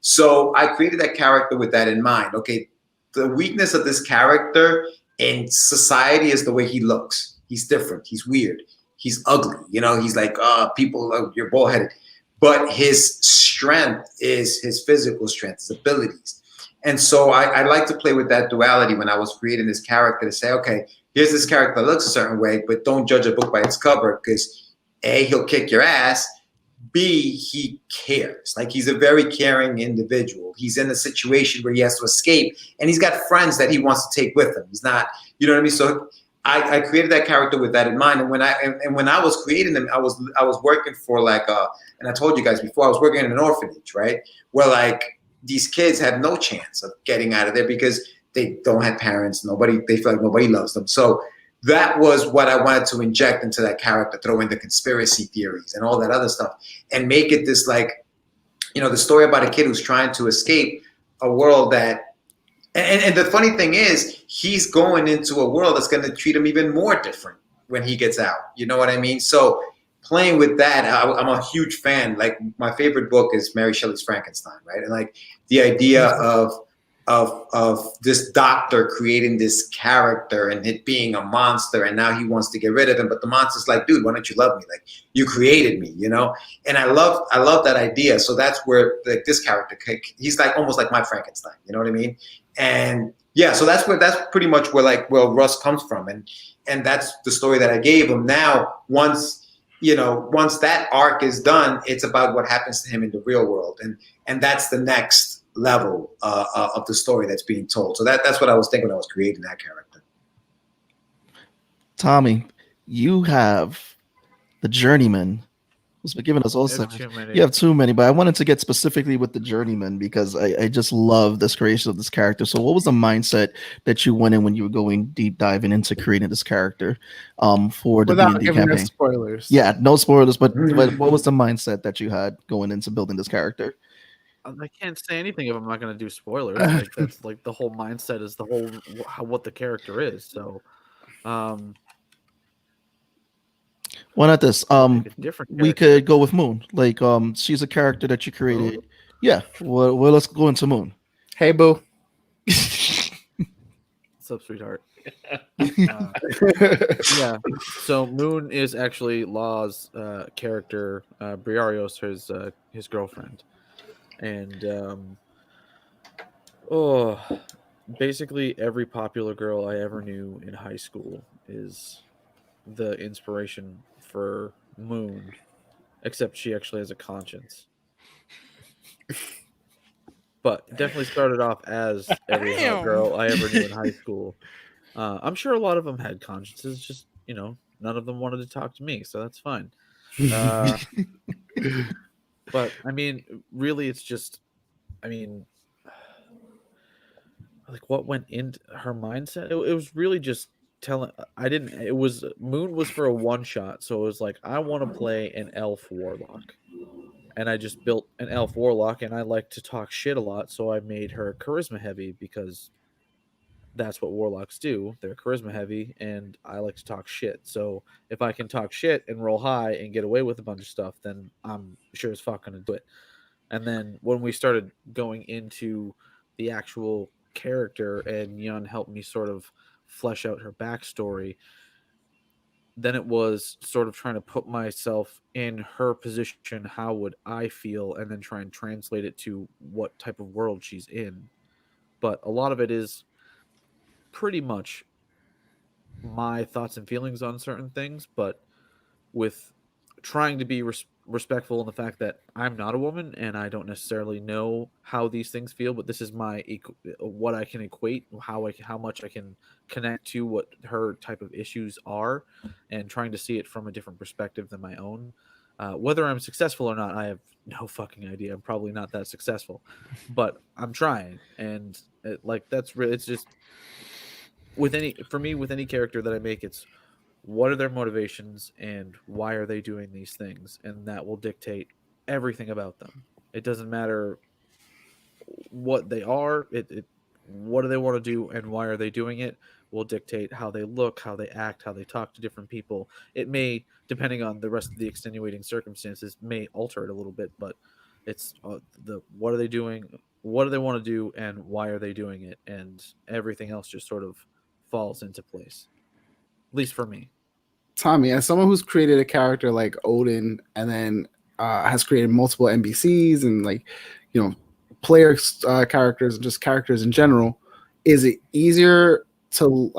Speaker 7: So I created that character with that in mind. Okay, the weakness of this character in society is the way he looks. He's different. He's weird. He's ugly. He's people, you're bullheaded. But his strength is his physical strength, his abilities. And so I like to play with that duality when I was creating this character to say, okay, here's this character that looks a certain way, but don't judge a book by its cover because A, he'll kick your ass. B, he cares. He's a very caring individual. He's in a situation where he has to escape, and he's got friends that he wants to take with him. He's not, you know what I mean? So I created that character with that in mind. And when I was creating them, I was working for and I told you guys before, I was working in an orphanage, right? Where these kids have no chance of getting out of there because they don't have parents. They feel like nobody loves them. So that was what I wanted to inject into that character, throw in the conspiracy theories and all that other stuff, and make it this the story about a kid who's trying to escape a world that, and the funny thing is, he's going into a world that's going to treat him even more different when he gets out. You know what I mean? So playing with that, I'm a huge fan. My favorite book is Mary Shelley's Frankenstein, right? And the idea of this doctor creating this character and it being a monster, and now he wants to get rid of him, but the monster's dude, why don't you love me? You created me, And I love that idea. So that's where this character, he's almost like my Frankenstein, you know what I mean? And yeah, so that's pretty much where Russ comes from, and that's the story that I gave him. Now once that arc is done, it's about what happens to him in the real world, and that's the next level of the story that's being told. So that's what I was thinking when I was creating that character.
Speaker 2: Tommy, you have the journeyman who's been giving us all
Speaker 6: I have
Speaker 2: 7.
Speaker 6: too many.
Speaker 2: You have too many, but I wanted to get specifically with the Journeyman because I just love this creation of this character. So what was the mindset that you went in when you were going deep diving into creating this character for the
Speaker 1: Without
Speaker 2: D&D
Speaker 1: giving us
Speaker 2: campaign?
Speaker 1: spoilers.
Speaker 2: Yeah, no spoilers, but what was the mindset that you had going into building this character?
Speaker 6: I can't say anything if I'm not going to do spoilers. Like that's like the whole mindset is the whole what the character is. So,
Speaker 2: Why not this?
Speaker 6: pick a different
Speaker 2: We
Speaker 6: character.
Speaker 2: could go with Moon. Like, she's a character that you created.
Speaker 6: Moon?
Speaker 2: Yeah. Well, let's go into Moon.
Speaker 1: Hey, boo.
Speaker 6: What's up, sweetheart? Yeah. So Moon is actually Law's character, Briarios, his girlfriend, and basically every popular girl I ever knew in high school is the inspiration for Moon, except she actually has a conscience. But definitely started off as every hot girl I ever knew in high school. I'm sure a lot of them had consciences, just none of them wanted to talk to me, so that's fine. But I mean, really, it's just, I mean, like what went into her mindset. It was really just telling. It was Moon was for a one shot, so it was like I want to play an elf warlock, and I just built an elf warlock, and I like to talk shit a lot, so I made her charisma heavy because that's what warlocks do. They're charisma heavy, and I like to talk shit. So if I can talk shit and roll high and get away with a bunch of stuff, then I'm sure as fuck gonna do it. And then when we started going into the actual character and Yun helped me sort of flesh out her backstory, then it was sort of trying to put myself in her position. How would I feel? And then try and translate it to what type of world she's in. But a lot of it is pretty much my thoughts and feelings on certain things, but with trying to be respectful in the fact that I'm not a woman and I don't necessarily know how these things feel, but this is my what I can equate, how much I can connect to what her type of issues are, and trying to see it from a different perspective than my own. Whether I'm successful or not, I have no fucking idea. I'm probably not that successful, but I'm trying, and that's really, it's just with any character that I make, it's what are their motivations and why are they doing these things, and that will dictate everything about them. It doesn't matter what they are, what do they want to do and why are they doing it will dictate how they look, how they act, how they talk to different people. It may, depending on the rest of the extenuating circumstances, may alter it a little bit, but it's what are they doing, what do they want to do, and why are they doing it, and everything else just sort of falls into place, at least for me.
Speaker 1: Tommy, as someone who's created a character like Odin and then has created multiple NPCs and player characters and just characters in general, is it easier to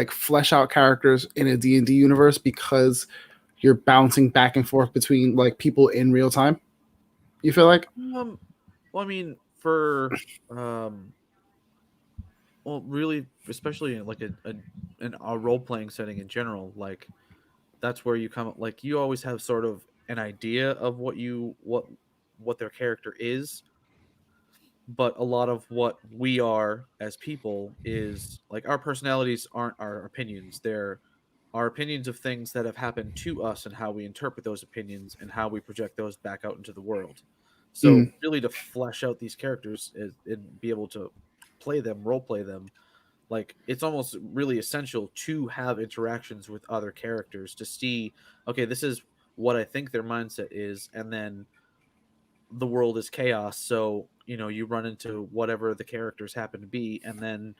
Speaker 1: flesh out characters in a D&D universe because you're bouncing back and forth between people in real time? You feel like?
Speaker 6: Well, I mean, for really, especially in a role-playing setting in general, that's where you come, you always have sort of an idea of what their character is, but a lot of what we are as people is our personalities aren't our opinions. They're our opinions of things that have happened to us and how we interpret those opinions and how we project those back out into the world. So really, to flesh out these characters and be able to play them, role play them, it's almost really essential to have interactions with other characters to see, okay, this is what I think their mindset is, and then the world is chaos, so you run into whatever the characters happen to be, and then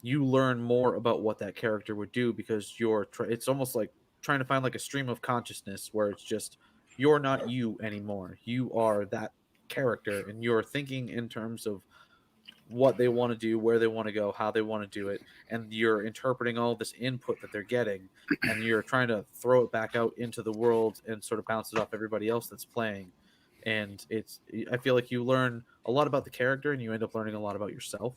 Speaker 6: you learn more about what that character would do because it's almost like trying to find a stream of consciousness where it's just you're not you anymore. You are that character, and you're thinking in terms of what they want to do, where they want to go, how they want to do it, and you're interpreting all this input that they're getting, and you're trying to throw it back out into the world and sort of bounce it off everybody else that's playing. And I feel like you learn a lot about the character, and you end up learning a lot about yourself.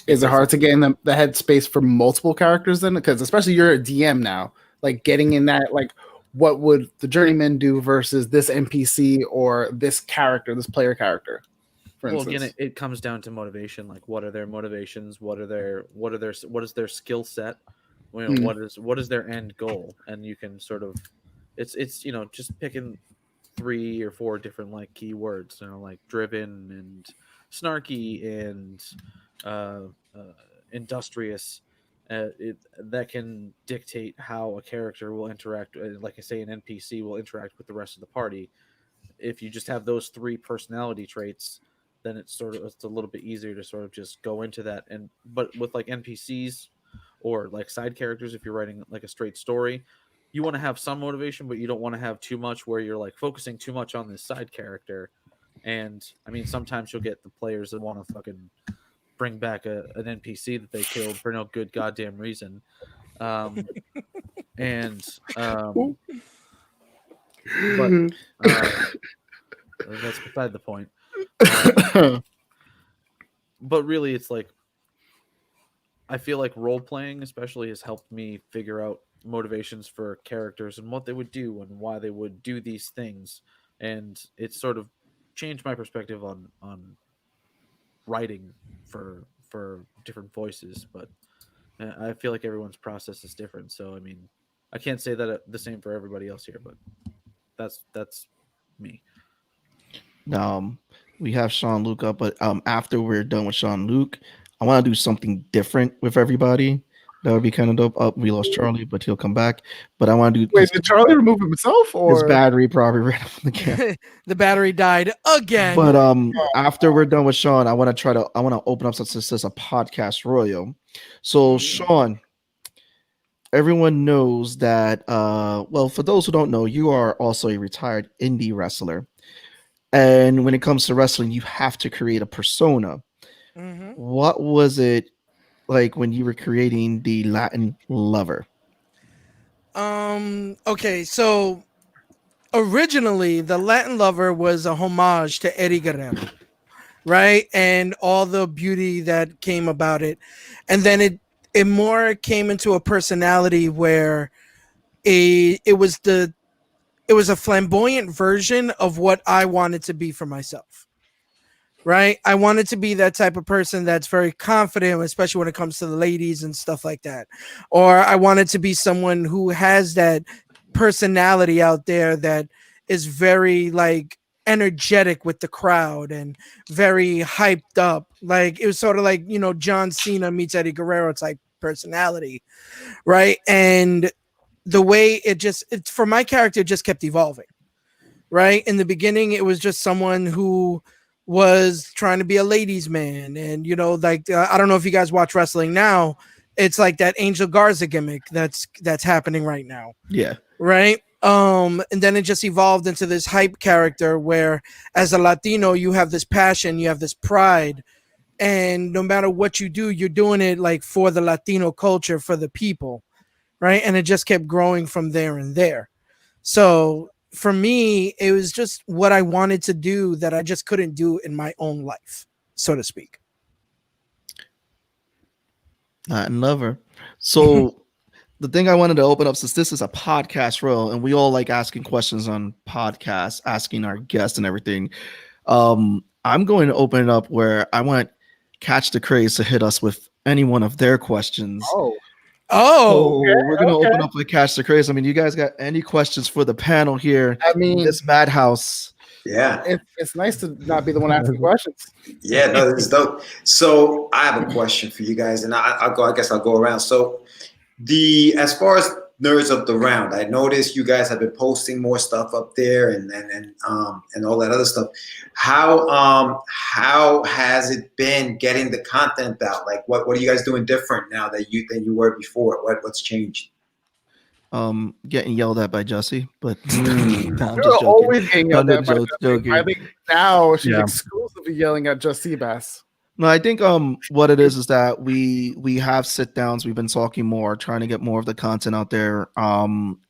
Speaker 1: Is it hard to get in the headspace for multiple characters then? Because especially you're a DM now, getting in that, what would the journeyman do versus this NPC or this character, this player character? For
Speaker 6: Well,
Speaker 1: instance.
Speaker 6: again, it comes down to motivation. Like, what are their motivations? What is their skill set? You know, what is their end goal? And you can sort of, it's just picking 3 or 4 different like keywords, like driven and snarky and industrious. That can dictate how a character will interact. Like I say, an NPC will interact with the rest of the party. If you just have those 3 personality traits, then it's a little bit easier to sort of just go into that. But with like NPCs or like side characters, if you're writing like a straight story, you want to have some motivation, but you don't want to have too much where you're like focusing too much on this side character. And I mean, sometimes you'll get the players that want to fucking bring back an NPC that they killed for no good goddamn reason. But that's beside the point. But really, it's like, I feel like role playing especially has helped me figure out motivations for characters and what they would do and why they would do these things. And it's sort of changed my perspective on writing for different voices. But I feel like everyone's process is different. So, I mean, I can't say that the same for everybody else here, but that's me.
Speaker 2: We have Sean Luke up, but after we're done with Sean Luke, I want to do something different with everybody. That would be kind of dope. We lost Charlie, but he'll come back. But I want to do.
Speaker 1: Wait, did Charlie remove himself, or
Speaker 2: his battery probably ran out again?
Speaker 5: The battery died again.
Speaker 2: But after we're done with Sean, I want to open up since this is a podcast royal. So Sean, everyone knows that. Well, for those who don't know, you are also a retired indie wrestler. And when it comes to wrestling, you have to create a persona.
Speaker 5: Mm-hmm.
Speaker 2: What was it like when you were creating the Latin Lover?
Speaker 5: Okay, so originally the Latin Lover was a homage to Eddie Guerrero, right? And all the beauty that came about it. And then it more came into a personality where it was a flamboyant version of what I wanted to be for myself, right? I wanted to be that type of person that's very confident, especially when it comes to the ladies and stuff like that. Or I wanted to be someone who has that personality out there that is very like energetic with the crowd and very hyped up. Like it was sort of like, John Cena meets Eddie Guerrero type personality, right? And the way it for my character just kept evolving, right? In the beginning, it was just someone who was trying to be a ladies' man. And, I don't know if you guys watch wrestling now. It's like that Angel Garza gimmick that's happening right now.
Speaker 2: Yeah.
Speaker 5: Right. And then it just evolved into this hype character where as a Latino, you have this passion, you have this pride. And no matter what you do, you're doing it like for the Latino culture, for the people. Right. And it just kept growing from there and there. So for me, it was just what I wanted to do that I just couldn't do in my own life, so to speak.
Speaker 2: Latin Lover. So the thing I wanted to open up, since this is a podcast role and we all like asking questions on podcasts, asking our guests and everything, I'm going to open it up where I want Catch the Craze to hit us with any one of their questions.
Speaker 5: Oh,
Speaker 2: we're going to open up with Catch the Craze. I mean, you guys got any questions for the panel here?
Speaker 1: I mean,
Speaker 2: this madhouse.
Speaker 7: Yeah.
Speaker 1: It's nice to not be the one asking questions.
Speaker 7: Yeah, no, this is dope. So I have a question for you guys, and I guess I'll go around. So as far as Nerds of the Round, I noticed you guys have been posting more stuff up there and all that other stuff. How has it been getting the content out? Like what are you guys doing different now than you were before? What's changed?
Speaker 2: Getting yelled at by Jussie, but
Speaker 1: You're always getting yelled at by Jussie. I think now she's exclusively yelling at Just Seabass.
Speaker 2: No, I think what it is that we have sit downs. We've been talking more, trying to get more of the content out there,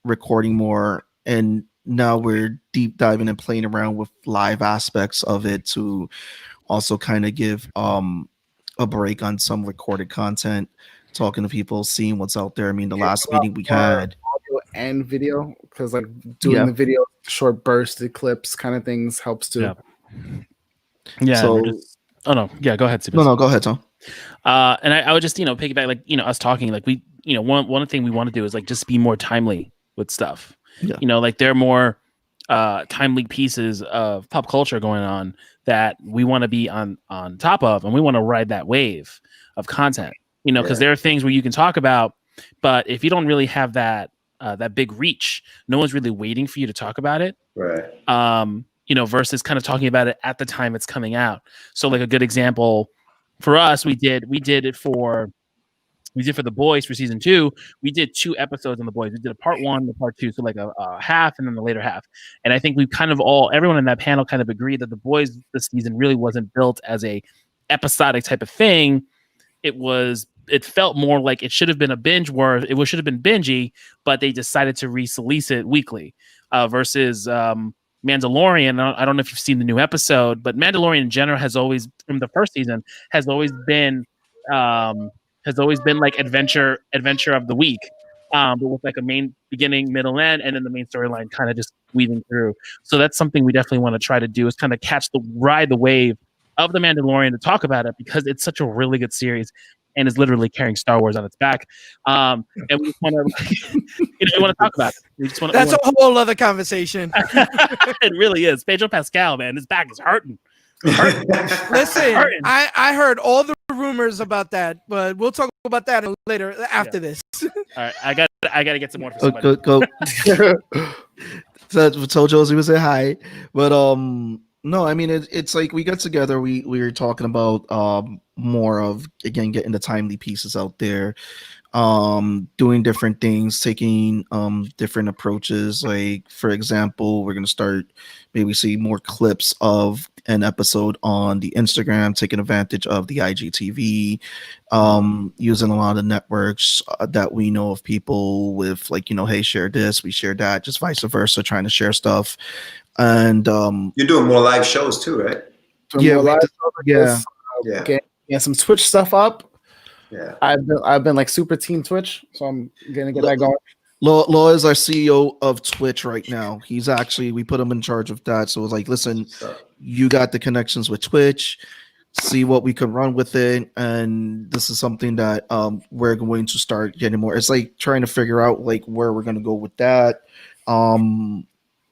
Speaker 2: recording more, and now we're deep diving and playing around with live aspects of it to also kind of give a break on some recorded content, talking to people, seeing what's out there. I mean, the last meeting we had,
Speaker 1: audio and video, because like doing the video short bursted clips kind of things helps too.
Speaker 3: Yeah.
Speaker 2: So-
Speaker 3: oh no, yeah. Go ahead, Seabass.
Speaker 2: No, go ahead, Tom.
Speaker 3: And I would just piggyback, like us talking, like we one thing we want to do is like just be more timely with stuff.
Speaker 2: Yeah.
Speaker 3: Like there are more timely pieces of pop culture going on that we want to be on top of, and we want to ride that wave of content. Because there are things where you can talk about, but if you don't really have that big reach, no one's really waiting for you to talk about it.
Speaker 7: Right.
Speaker 3: Versus kind of talking about it at the time it's coming out. So like a good example for us, we did it for The Boys for season 2. We did 2 episodes on The Boys. We did a part 1, the part 2, so like a half, and then the later half. And I think we kind of everyone in that panel kind of agreed that The Boys this season really wasn't built as a episodic type of thing. It felt more like it should have been a binge, where it should have been bingey, but they decided to release it weekly. Versus Mandalorian. I don't know if you've seen the new episode, but Mandalorian in general has always, from the first season, has always been like adventure of the week, but with like a main beginning, middle, end, and then the main storyline kind of just weaving through. So that's something we definitely want to try to do, is kind of ride the wave of the Mandalorian, to talk about it, because it's such a really good series and is literally carrying Star Wars on its back. And we just want to, we want to talk about it.
Speaker 5: That's a whole other conversation.
Speaker 3: It really is. Pedro Pascal, man, his back is hurting.
Speaker 5: Listen, I heard all the rumors about that, but we'll talk about that later after this.
Speaker 3: All right, I got to get some more for somebody.
Speaker 2: Go. So told Josie would say hi, but no, I mean it's like we got together. We were talking about more of, again, getting the timely pieces out there, doing different things, taking different approaches. Like, for example, we're gonna start maybe see more clips of an episode on the Instagram, taking advantage of the IGTV, using a lot of networks that we know of, people with, like, hey, share this, we share that, just vice versa, trying to share stuff. And
Speaker 7: you're doing more live shows too, right?
Speaker 1: Yeah, some Twitch stuff up.
Speaker 7: Yeah,
Speaker 1: I've been like super team Twitch, so I'm gonna get that going.
Speaker 2: Law is our CEO of Twitch right now. We put him in charge of that. So it's like, listen, you got the connections with Twitch, see what we could run with it. And this is something that we're going to start getting more. It's like trying to figure out like where we're going to go with that.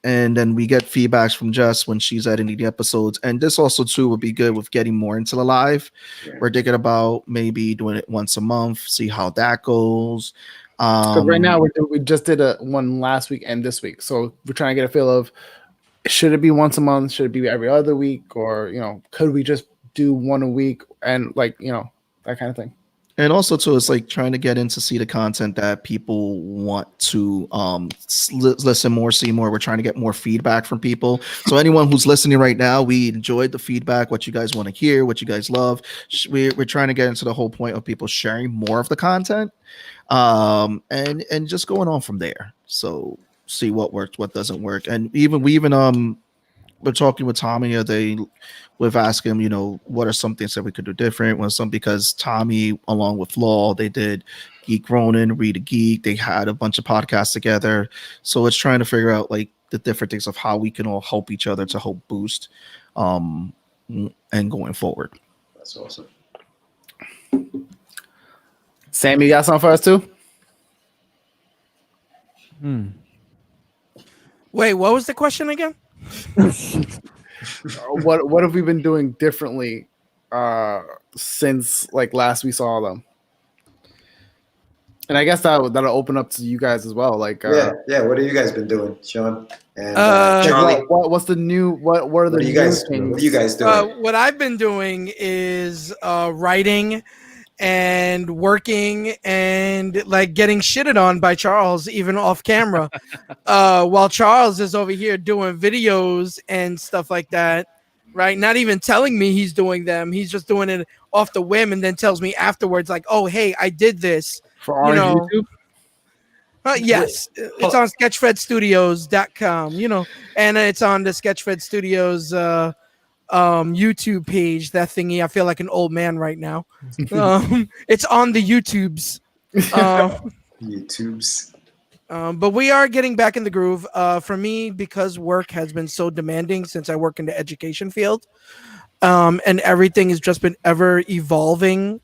Speaker 2: And then we get feedbacks from Jess when she's editing the episodes. And this also too would be good with getting more into the live. Yeah. We're thinking about maybe doing it once a month, see how that goes.
Speaker 1: Right now we just did one last week and this week, so we're trying to get a feel of, should it be once a month, should it be every other week, or could we just do one a week, and like that kind of thing.
Speaker 2: And also too, it's like trying to get in to see the content that people want to listen more, see more. We're trying to get more feedback from people. So anyone who's listening right now, we enjoyed the feedback, what you guys want to hear, what you guys love. We're trying to get into the whole point of people sharing more of the content, and just going on from there. So see what works, what doesn't work. And we're talking with Tommy the other day. We've asked him, what are some things that we could do different? Because Tommy, along with Law, they did Geek Ronin, Read a Geek. They had a bunch of podcasts together. So it's trying to figure out like the different things of how we can all help each other to help boost and going forward.
Speaker 7: That's awesome.
Speaker 1: Sam, you got something for us too?
Speaker 5: Wait, what was the question again?
Speaker 1: What have we been doing differently since like last we saw them? And I guess that'll open up to you guys as well. Like
Speaker 7: yeah. What have you guys been doing, Sean and Charlie?
Speaker 1: What's the new? What are the
Speaker 7: new
Speaker 1: things?
Speaker 7: What are you guys doing?
Speaker 5: What I've been doing is writing and working and like getting shitted on by Charles even off camera, while Charles is over here doing videos and stuff like that, right? Not even telling me he's doing them. He's just doing it off the whim and then tells me afterwards like, oh, hey, I did this
Speaker 1: for our YouTube.
Speaker 5: Yes, it's on sketchfedstudios.com, and it's on the Sketchfed Studios YouTube page. That thingy, I feel like an old man right now. It's on the YouTubes.
Speaker 7: YouTubes.
Speaker 5: But we are getting back in the groove. For me, because work has been so demanding since I work in the education field, and everything has just been ever evolving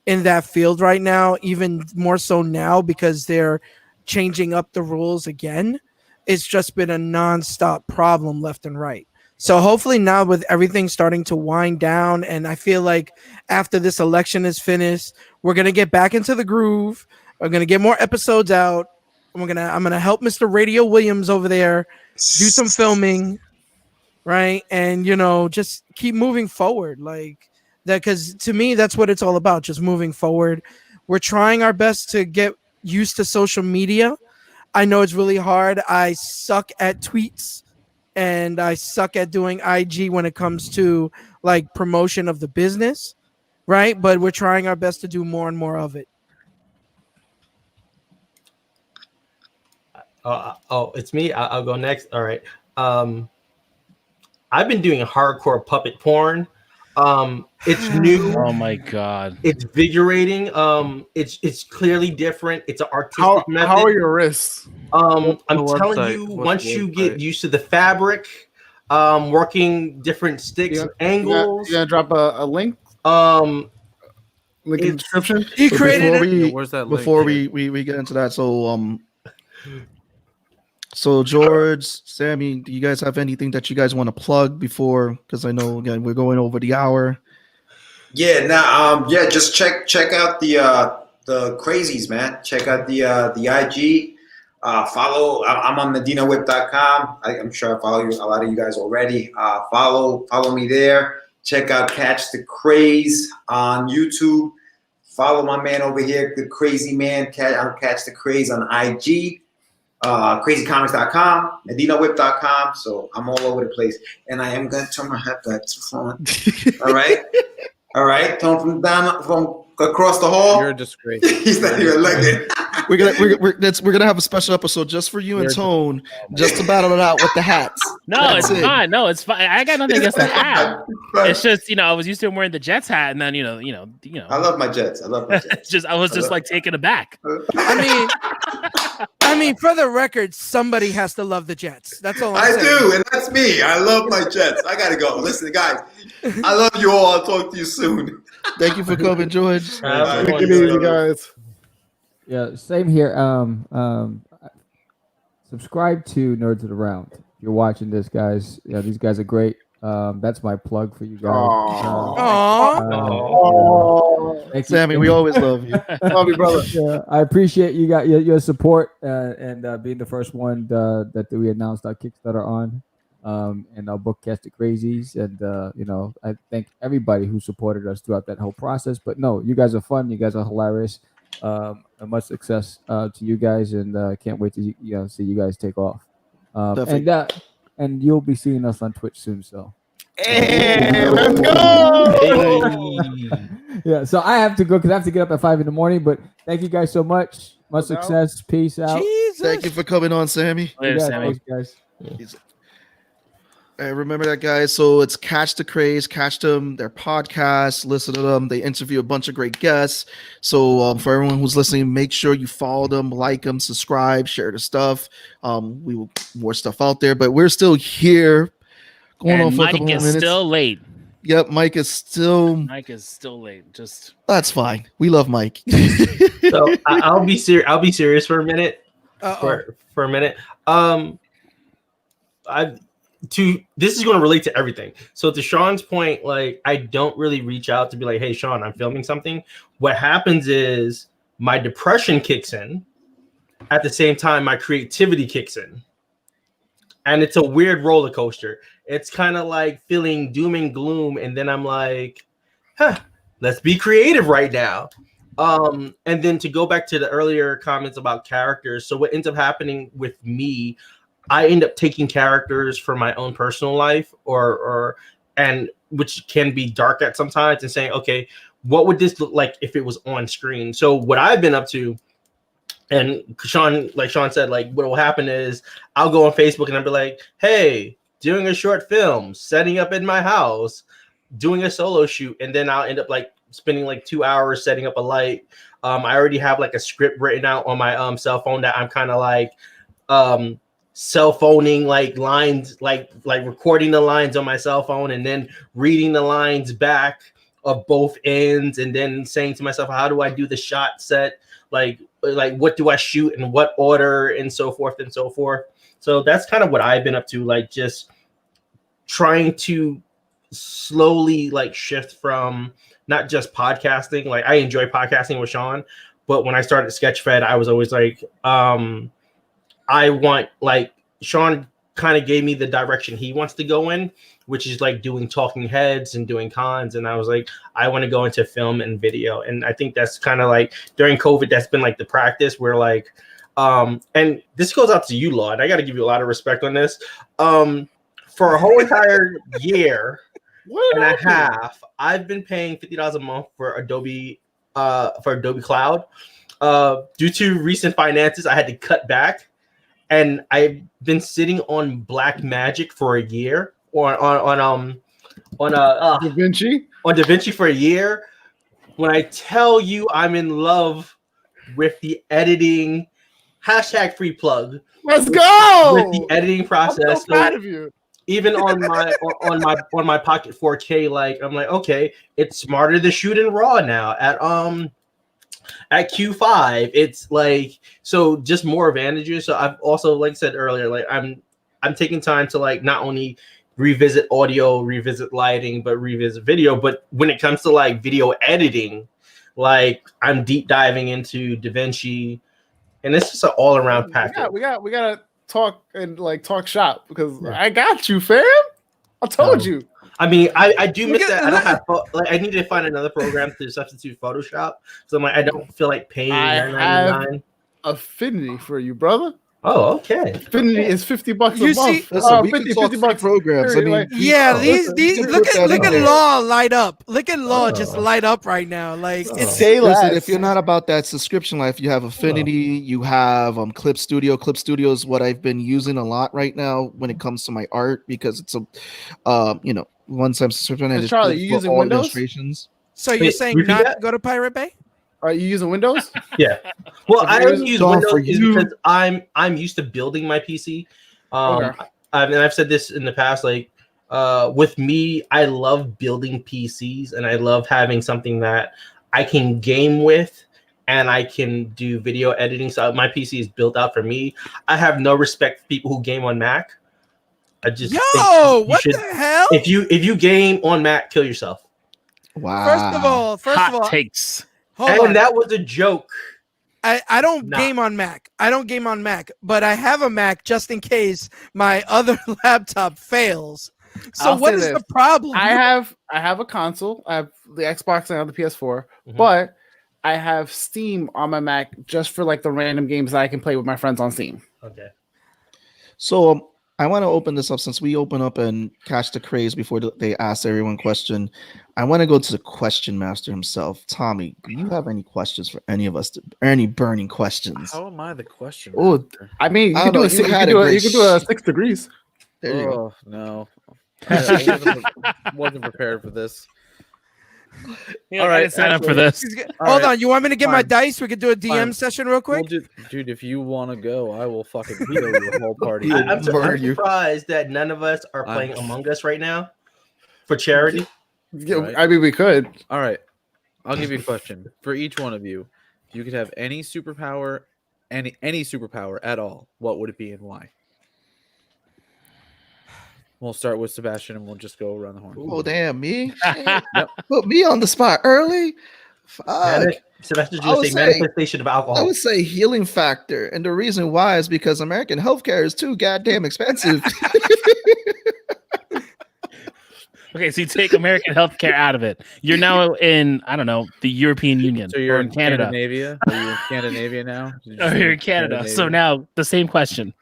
Speaker 5: in that field right now, even more so now because they're changing up the rules again. It's just been a nonstop problem left and right. So hopefully now with everything starting to wind down, and I feel like after this election is finished, we're gonna get back into the groove. We're gonna get more episodes out. I'm gonna help Mr. Radio Williams over there do some filming, right? And just keep moving forward like that, because to me that's what it's all about, just moving forward. We're trying our best to get used to social media. I know it's really hard. I suck at tweets and I suck at doing IG when it comes to like promotion of the business, right? But we're trying our best to do more and more of it.
Speaker 4: It's me. I'll go next. All right. I've been doing hardcore puppet porn. It's new.
Speaker 3: Oh my god.
Speaker 4: It's invigorating. It's clearly different. It's an artistic method.
Speaker 1: How are your wrists?
Speaker 4: I'm
Speaker 6: What's the
Speaker 4: telling
Speaker 6: website?
Speaker 4: you,
Speaker 6: What's
Speaker 4: once
Speaker 6: the
Speaker 4: you
Speaker 6: website?
Speaker 4: get used to the fabric, working different sticks, angles.
Speaker 1: You gonna drop a link? Link in the
Speaker 4: It's-
Speaker 1: description.
Speaker 5: He
Speaker 2: But
Speaker 5: created
Speaker 2: before
Speaker 5: it.
Speaker 2: we,
Speaker 6: Where's that link?
Speaker 2: before we get into that, so George, Sammy, do you guys have anything that you guys want to plug before? Because I know again we're going over the hour.
Speaker 7: Yeah, just check out the crazies, man. Check out the IG. Follow. I'm on medinawhip.com. I'm sure I follow a lot of you guys already. Follow me there. Check out Catch the Craze on YouTube. Follow my man over here, the Crazy Man. Catch the Craze on IG. crazycomics.com, medinawhip.com. So I'm all over the place. And I am going to turn my head back to front. All right. Turn from across the hall.
Speaker 6: You're a disgrace.
Speaker 7: He's not even looking.
Speaker 2: We're gonna have a special episode just for you and Tone, just to battle it out with the hats.
Speaker 3: No,
Speaker 2: That's
Speaker 3: it's
Speaker 2: it.
Speaker 3: fine. No, it's fine. I got nothing against the hat. It's just, I was used to him wearing the Jets hat, and then
Speaker 7: I love my Jets.
Speaker 3: it's just I was just like taken aback.
Speaker 5: I mean, for the record, somebody has to love the Jets. That's all I'm
Speaker 7: I
Speaker 5: saying.
Speaker 7: do, and that's me. I love my Jets. I gotta go. Listen, guys, I love you all. I'll talk to you soon.
Speaker 2: Thank you for coming, George.
Speaker 7: Bye.
Speaker 1: Take it easy, guys.
Speaker 8: Yeah, same here. Subscribe to Nerds of the Round. If you're watching this, guys, these guys are great. That's my plug for you guys.
Speaker 5: Aww.
Speaker 8: Thank you.
Speaker 2: Sammy, we always love you.
Speaker 1: Love you, brother.
Speaker 8: Yeah, I appreciate you got your support and being the first one that we announced our Kickstarter on, and our book Catch the Crazies, and I thank everybody who supported us throughout that whole process. But no, you guys are fun, you guys are hilarious. And much success to you guys, and can't wait to see you guys take off. And you'll be seeing us on Twitch soon. So.
Speaker 1: Hey, let's go.
Speaker 8: Yeah, so I have to go because I have to get up at 5 a.m. But thank you guys so much. Much success. Peace out.
Speaker 5: Jesus.
Speaker 2: Thank you for coming on, Sammy.
Speaker 3: Later,
Speaker 8: Yeah,
Speaker 3: Sammy.
Speaker 8: thanks, guys.
Speaker 2: Remember that, guys. So it's Catch the Craze. Catch them, their podcast. Listen to them. They interview a bunch of great guests. So for everyone who's listening, make sure you follow them, like them, subscribe, share the stuff. We will more stuff out there, but we're still here. Going on
Speaker 3: And
Speaker 2: for a
Speaker 3: Mike
Speaker 2: couple more
Speaker 3: is
Speaker 2: minutes.
Speaker 3: still late.
Speaker 2: Yep, Mike is still.
Speaker 3: Mike is still late. Just
Speaker 2: That's fine. We love Mike.
Speaker 4: So I'll be serious. I'll be serious for a minute.
Speaker 5: Uh-oh.
Speaker 4: For a minute. This is going to relate to everything. So to Sean's point, like I don't really reach out to be like, hey Sean, I'm filming something. What happens is my depression kicks in. At the same time, my creativity kicks in. And it's a weird roller coaster. It's kind of like feeling doom and gloom, and then I'm like, let's be creative right now. And then to go back to the earlier comments about characters, so what ends up happening with me, I end up taking characters from my own personal life, and which can be dark at sometimes, and saying, okay, what would this look like if it was on screen? So what I've been up to, and Sean, like Sean said, like what will happen is I'll go on Facebook and I'll be like, hey, doing a short film, setting up in my house, doing a solo shoot, and then I'll end up like spending like 2 hours setting up a light. I already have like a script written out on my cell phone that I'm kind of like cell phoning like lines, like recording the lines on my cell phone and then reading the lines back of both ends, and then saying to myself, how do I do the shot set? Like what do I shoot in what order, and so forth and so forth. So that's kind of what I've been up to, like just trying to slowly like shift from not just podcasting. Like I enjoy podcasting with Sean, but when I started Sketchfed, I was always like, I want, like, Sean kind of gave me the direction he wants to go in, which is like doing talking heads and doing cons. And I was like, I want to go into film and video. And I think that's kind of like during COVID, that's been like the practice where like, and this goes out to you, Lord. I got to give you a lot of respect on this. For a whole entire year and a half, I've been paying $50 a month for Adobe Cloud. Due to recent finances, I had to cut back. And I've been sitting on Blackmagic for a year, or on DaVinci for a year. When I tell you I'm in love with the editing, hashtag free plug.
Speaker 1: Let's go
Speaker 4: with the editing process.
Speaker 1: I'm so proud of you.
Speaker 4: Even on my Pocket 4K, like I'm like, okay, it's smarter to shoot in RAW now at Q5. It's like, so just more advantages. So I've also, like I said earlier, like I'm taking time to like not only revisit audio, revisit lighting, but revisit video. But when it comes to like video editing, like I'm deep diving into DaVinci, and it's just an all around package.
Speaker 1: We gotta talk and like talk shop, because I got you, fam. I told you.
Speaker 4: I mean, I do miss that. I don't have, like, I need to find another program to substitute Photoshop. So I'm like, I don't feel like paying $9.99.
Speaker 1: Affinity for you, brother.
Speaker 4: Oh, okay.
Speaker 1: Affinity is $50 a month.
Speaker 2: Listen, we can talk 50 programs. I mean,
Speaker 5: yeah, these look at Law light up. Look at Law just light up right now. Like it's
Speaker 2: listen, if you're not about that subscription life, you have Affinity, you have Clip Studio. Clip Studio is what I've been using a lot right now when it comes to my art, because it's a one-time subscription. And
Speaker 1: Charlie, you using Windows?
Speaker 5: So you're saying not to go to Pirate Bay?
Speaker 1: Are you using Windows?
Speaker 4: Yeah. Well, I only use Windows because I'm used to building my PC. And I've said this in the past, like with me, I love building PCs, and I love having something that I can game with and I can do video editing. So my PC is built out for me. I have no respect for people who game on Mac. I just
Speaker 5: what the hell?
Speaker 4: If you game on Mac, kill yourself.
Speaker 2: Wow.
Speaker 5: First of all,
Speaker 3: takes.
Speaker 4: That was a joke.
Speaker 5: I don't game on Mac. I don't game on Mac, but I have a Mac just in case my other laptop fails. So what is the problem?
Speaker 1: I have a console. I have the Xbox and I have the PS4, but I have Steam on my Mac just for like the random games that I can play with my friends on Steam.
Speaker 4: Okay.
Speaker 2: So I want to open this up, since we open up and Catch the Craze before they ask everyone question. I want to go to the question master himself. Tommy, do you have any questions for any of us? Any burning questions?
Speaker 6: How am I the question
Speaker 1: master? I mean, you can do a 6 degrees.
Speaker 2: There you go.
Speaker 6: No. I wasn't prepared for this.
Speaker 3: All right, sign up for this.
Speaker 5: Hold on, you want me to get my dice? We could do a DM session real quick.
Speaker 6: Well, dude, if you want to go, I will fucking veto your whole party.
Speaker 4: I'm surprised that none of us are playing Among Us right now for charity.
Speaker 1: Yeah, right? I mean, we could.
Speaker 6: All right, I'll give you a question for each one of you. If you could have any superpower, any superpower at all, what would it be and why? We'll start with Sebastian, and we'll just go around the horn.
Speaker 2: Oh, damn, me? Yep. Put me on the spot early? Fuck.
Speaker 4: Sebastian's going to say manifestation of alcohol.
Speaker 2: I would say healing factor. And the reason why is because American healthcare is too goddamn expensive.
Speaker 3: Okay, so you take American healthcare out of it. You're now in, I don't know, the European Union.
Speaker 6: So you're
Speaker 3: in Canada.
Speaker 6: Scandinavia? Are you in Scandinavia now?
Speaker 3: Oh, you're in Canada. So now the same question.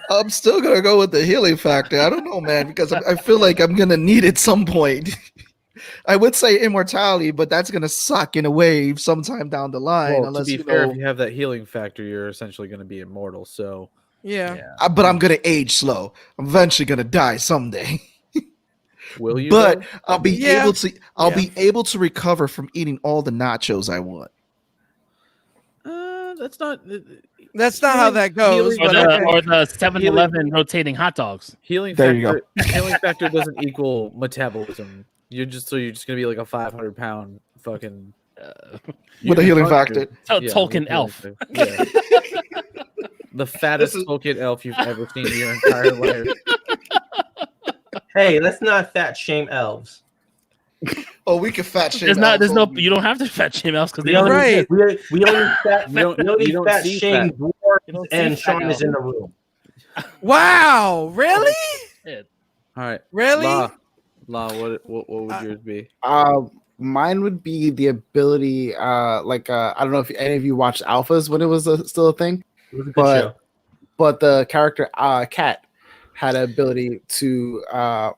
Speaker 2: I'm still gonna go with the healing factor. I don't know, man, because I feel like I'm gonna need it some point. I would say immortality, but that's gonna suck in a way sometime down the line.
Speaker 6: Well, to be fair, if you have that healing factor, you're essentially gonna be immortal. So
Speaker 5: yeah.
Speaker 2: But I'm gonna age slow. I'm eventually gonna die someday.
Speaker 6: Will you?
Speaker 2: But
Speaker 6: though?
Speaker 2: I'll be
Speaker 5: Yeah.
Speaker 2: able to. I'll
Speaker 5: Yeah.
Speaker 2: be able to recover from eating all the nachos I want.
Speaker 6: That's not.
Speaker 5: That's not how that goes.
Speaker 6: healing-
Speaker 3: Or
Speaker 5: But
Speaker 3: the
Speaker 5: okay.
Speaker 3: or the 7-Eleven rotating hot dogs.
Speaker 6: Healing
Speaker 2: There you
Speaker 6: factor. Healing factor doesn't equal metabolism. You're just gonna be like a 500-pound fucking.
Speaker 2: With a healing
Speaker 6: Hunter.
Speaker 2: factor.
Speaker 3: So
Speaker 6: Yeah,
Speaker 3: Tolkien
Speaker 6: with healing
Speaker 3: elf.
Speaker 6: factor. Yeah. The fattest Tolkien elf you've ever seen in your entire life.
Speaker 4: Hey, let's not fat shame elves.
Speaker 2: Oh, we can fat shame.
Speaker 3: There's no.
Speaker 2: elves.
Speaker 3: You don't have to fat shame elves because they
Speaker 4: We
Speaker 3: don't
Speaker 4: only,
Speaker 5: Right.
Speaker 4: we only fat,
Speaker 6: You don't-
Speaker 4: we only
Speaker 6: you don't
Speaker 4: fat
Speaker 6: see
Speaker 4: shame
Speaker 6: fat.
Speaker 4: dwarves,
Speaker 3: You don't see
Speaker 4: and
Speaker 3: fat
Speaker 4: Sean is in the room.
Speaker 5: Wow, really?
Speaker 6: All right,
Speaker 5: Really?
Speaker 6: La, what would yours be?
Speaker 1: Mine would be the ability, I don't know if any of you watched Alphas when it was still a thing,
Speaker 4: It was a good
Speaker 1: but
Speaker 4: show.
Speaker 1: but the character Kat had an ability to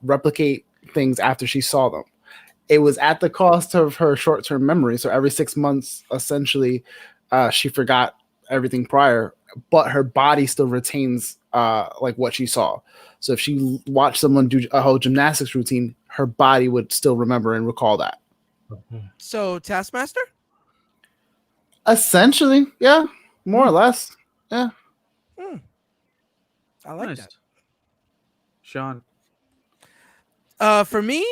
Speaker 1: replicate things after she saw them. It was at the cost of her short-term memory. So every 6 months, essentially, she forgot everything prior, but her body still retains like what she saw. So if she watched someone do a whole gymnastics routine, her body would still remember and recall that.
Speaker 5: So Taskmaster?
Speaker 1: Essentially, yeah, more or less. Yeah.
Speaker 5: I like
Speaker 6: Nice.
Speaker 5: that.
Speaker 6: Sean.
Speaker 5: For me,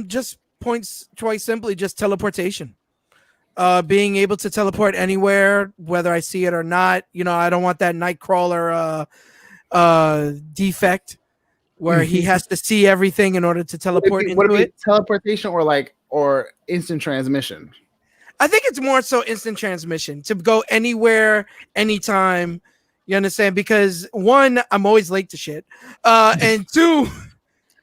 Speaker 5: just points quite simply, just teleportation. Being able to teleport anywhere, whether I see it or not. You know, I don't want that Nightcrawler defect where he has to see everything in order to teleport
Speaker 1: Would
Speaker 5: into
Speaker 1: it
Speaker 5: it.
Speaker 1: be teleportation or instant transmission?
Speaker 5: I think it's more so instant transmission to go anywhere, anytime. You understand? Because one, I'm always late to shit, and two,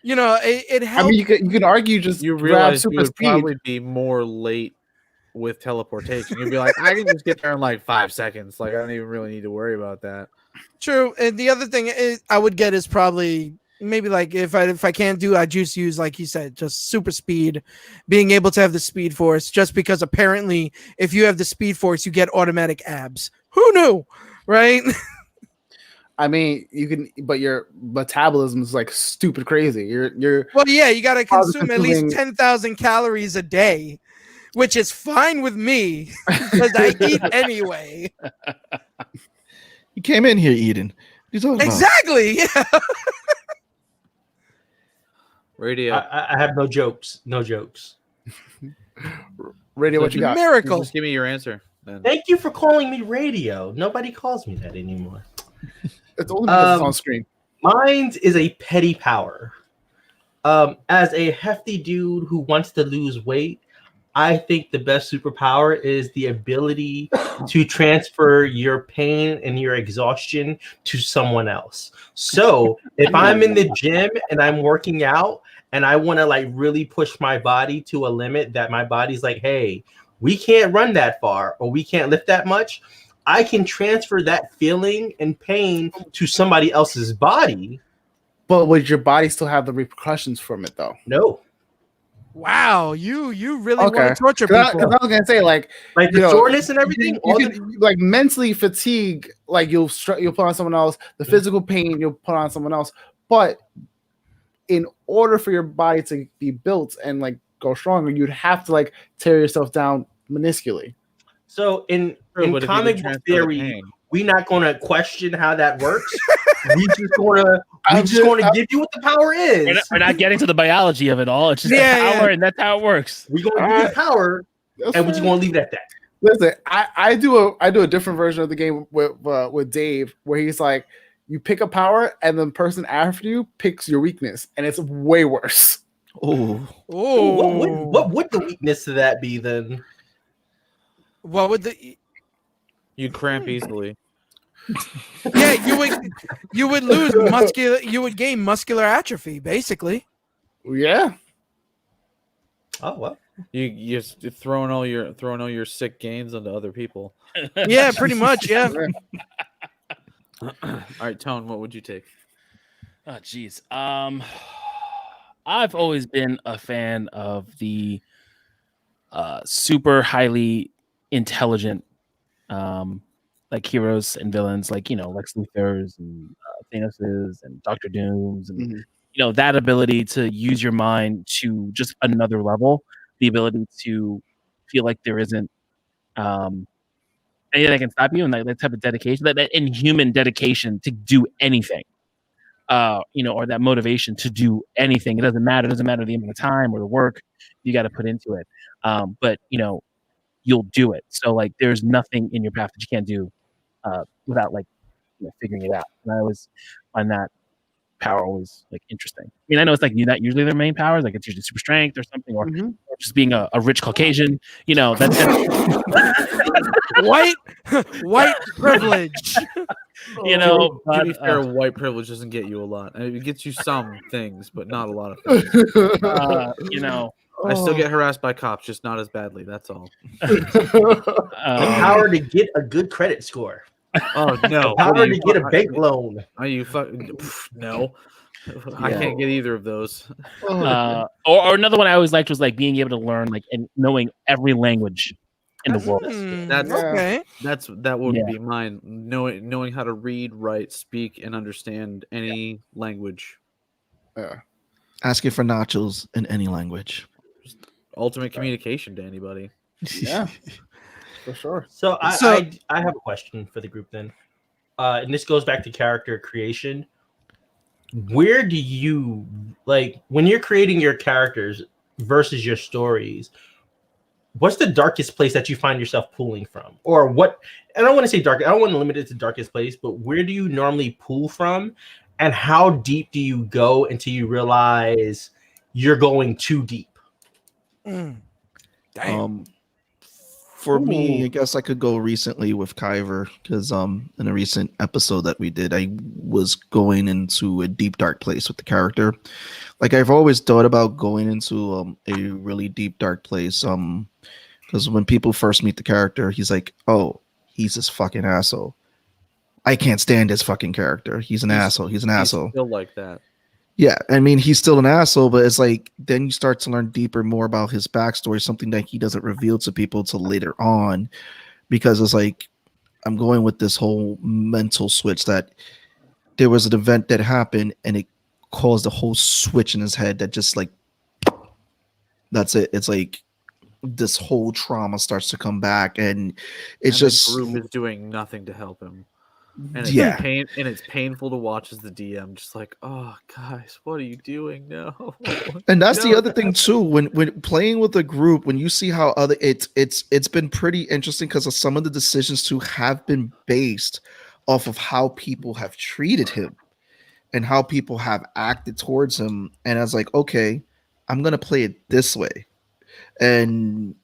Speaker 5: you know, it helps.
Speaker 1: I mean, you can argue just
Speaker 6: You
Speaker 1: grab
Speaker 6: realize you
Speaker 1: super
Speaker 6: would
Speaker 1: speed.
Speaker 6: probably be more late with teleportation. You'd be like, I can just get there in like 5 seconds. Like I don't even really need to worry about that.
Speaker 5: True. And the other thing is, I would get is probably maybe like if I can't do, I just use, like you said, just super speed, being able to have the speed force. Just because apparently, if you have the speed force, you get automatic abs. Who knew, right?
Speaker 1: I mean, you can, but your metabolism is like stupid crazy. You're
Speaker 5: Well, yeah, you got to consume at least
Speaker 1: consuming-
Speaker 5: 10,000 calories a day, which is fine with me because I eat anyway.
Speaker 2: You came in here eating. What are you talking about?
Speaker 5: Exactly. Yeah.
Speaker 6: Radio.
Speaker 4: I have no jokes. No jokes.
Speaker 1: Radio. What you got?
Speaker 5: Miracle.
Speaker 6: Just give me your answer. Then.
Speaker 4: Thank you for calling me radio. Nobody calls me that anymore.
Speaker 1: It's only because it's on screen.
Speaker 4: Mine is a petty power. As a hefty dude who wants to lose weight, I think the best superpower is the ability to transfer your pain and your exhaustion to someone else. So if I'm in the gym and I'm working out and I want to like really push my body to a limit that my body's like, hey, we can't run that far or we can't lift that much, I can transfer that feeling and pain to somebody else's body.
Speaker 1: But would your body still have the repercussions from it though?
Speaker 4: No.
Speaker 5: Wow, you really want
Speaker 1: Okay.
Speaker 5: to torture
Speaker 1: Because
Speaker 5: people.
Speaker 1: I was gonna say like
Speaker 4: Like the
Speaker 1: you know,
Speaker 4: soreness and everything.
Speaker 1: you can, like mentally fatigue, like you'll put on someone else. The physical pain you'll put on someone else. But in order for your body to be built and like go stronger, you'd have to like tear yourself down minusculely.
Speaker 4: So in
Speaker 6: But if you
Speaker 4: comic
Speaker 6: can
Speaker 4: book
Speaker 6: transfer the
Speaker 4: theory,
Speaker 6: pain-
Speaker 4: we're not going to question how that works. we just going to give you what the power is.
Speaker 3: We're not getting to the biology of it all. It's just the power, and that's how it works.
Speaker 4: We're going to give you the power,
Speaker 1: That's
Speaker 4: and we're just
Speaker 1: fair.
Speaker 4: going to leave it at that.
Speaker 1: Listen, I do a different version of the game with Dave, where he's like, you pick a power, and the person after you picks your weakness, and it's way worse.
Speaker 2: Oh,
Speaker 5: Oh,
Speaker 4: What would the weakness to that be then?
Speaker 5: what would the?
Speaker 6: You'd cramp easily.
Speaker 5: Yeah, you would lose muscular. You would gain muscular atrophy, basically.
Speaker 1: Yeah.
Speaker 4: Oh well.
Speaker 6: You're throwing all your sick gains onto other people.
Speaker 5: Yeah, pretty much. Yeah.
Speaker 6: All right, Tone, what would you take?
Speaker 3: Oh, geez. I've always been a fan of the super highly intelligent like heroes and villains, like Lex Luthor's and Thanos's and Doctor Doom's and that ability to use your mind to just another level, the ability to feel like there isn't anything that can stop you, and that type of dedication, that inhuman dedication to do anything, or that motivation to do anything. It doesn't matter. It doesn't matter the amount of time or the work you got to put into it. But you'll do it. So like, there's nothing in your path that you can't do without like figuring it out. And I always find that power always like interesting. I mean, I know it's like not usually their main powers, like it's usually super strength or something, or just being a rich Caucasian. That's
Speaker 5: white privilege.
Speaker 6: To
Speaker 3: but,
Speaker 6: be fair, white privilege doesn't get you a lot. I mean, it gets you some things, but not a lot of things. I still get harassed by cops, just not as badly. That's all.
Speaker 4: The power to get a good credit score.
Speaker 6: Oh no!
Speaker 4: Power to get a bank loan.
Speaker 6: Are you fucking no? I can't get either of those.
Speaker 3: Or another one I always liked was like being able to learn like and knowing every language in the world.
Speaker 6: That's
Speaker 5: okay.
Speaker 6: That would be mine. Knowing how to read, write, speak, and understand any language.
Speaker 2: Asking for nachos in any language.
Speaker 6: Just ultimate communication to anybody.
Speaker 1: Yeah. For sure.
Speaker 4: So I have a question for the group then, and this goes back to character creation. Where do you like when you're creating your characters versus your stories? What's the darkest place that you find yourself pulling from, or what? I don't want to say dark. I don't want to limit it to darkest place, but where do you normally pull from, and how deep do you go until you realize you're going too deep?
Speaker 5: Damn.
Speaker 2: For me, I guess I could go recently with Kyver because in a recent episode that we did, I was going into a deep dark place with the character. Like I've always thought about going into a really deep dark place. Because when people first meet the character, he's like, "Oh, he's this fucking asshole. I can't stand this fucking character. He's an asshole. He's an asshole."
Speaker 6: Still like that.
Speaker 2: Yeah, I mean, he's still an asshole, but it's like then you start to learn deeper more about his backstory, something that he doesn't reveal to people till later on, because it's like I'm going with this whole mental switch that there was an event that happened and it caused a whole switch in his head that just like that's it. It's like this whole trauma starts to come back, and it's just
Speaker 6: the group is doing nothing to help him. And it's painful to watch as the DM, just like, oh guys, what are you doing? No.
Speaker 2: And that's the other thing too. When playing with a group, when you see how it's been pretty interesting because of some of the decisions too have been based off of how people have treated him and how people have acted towards him. And I was like, okay, I'm gonna play it this way, and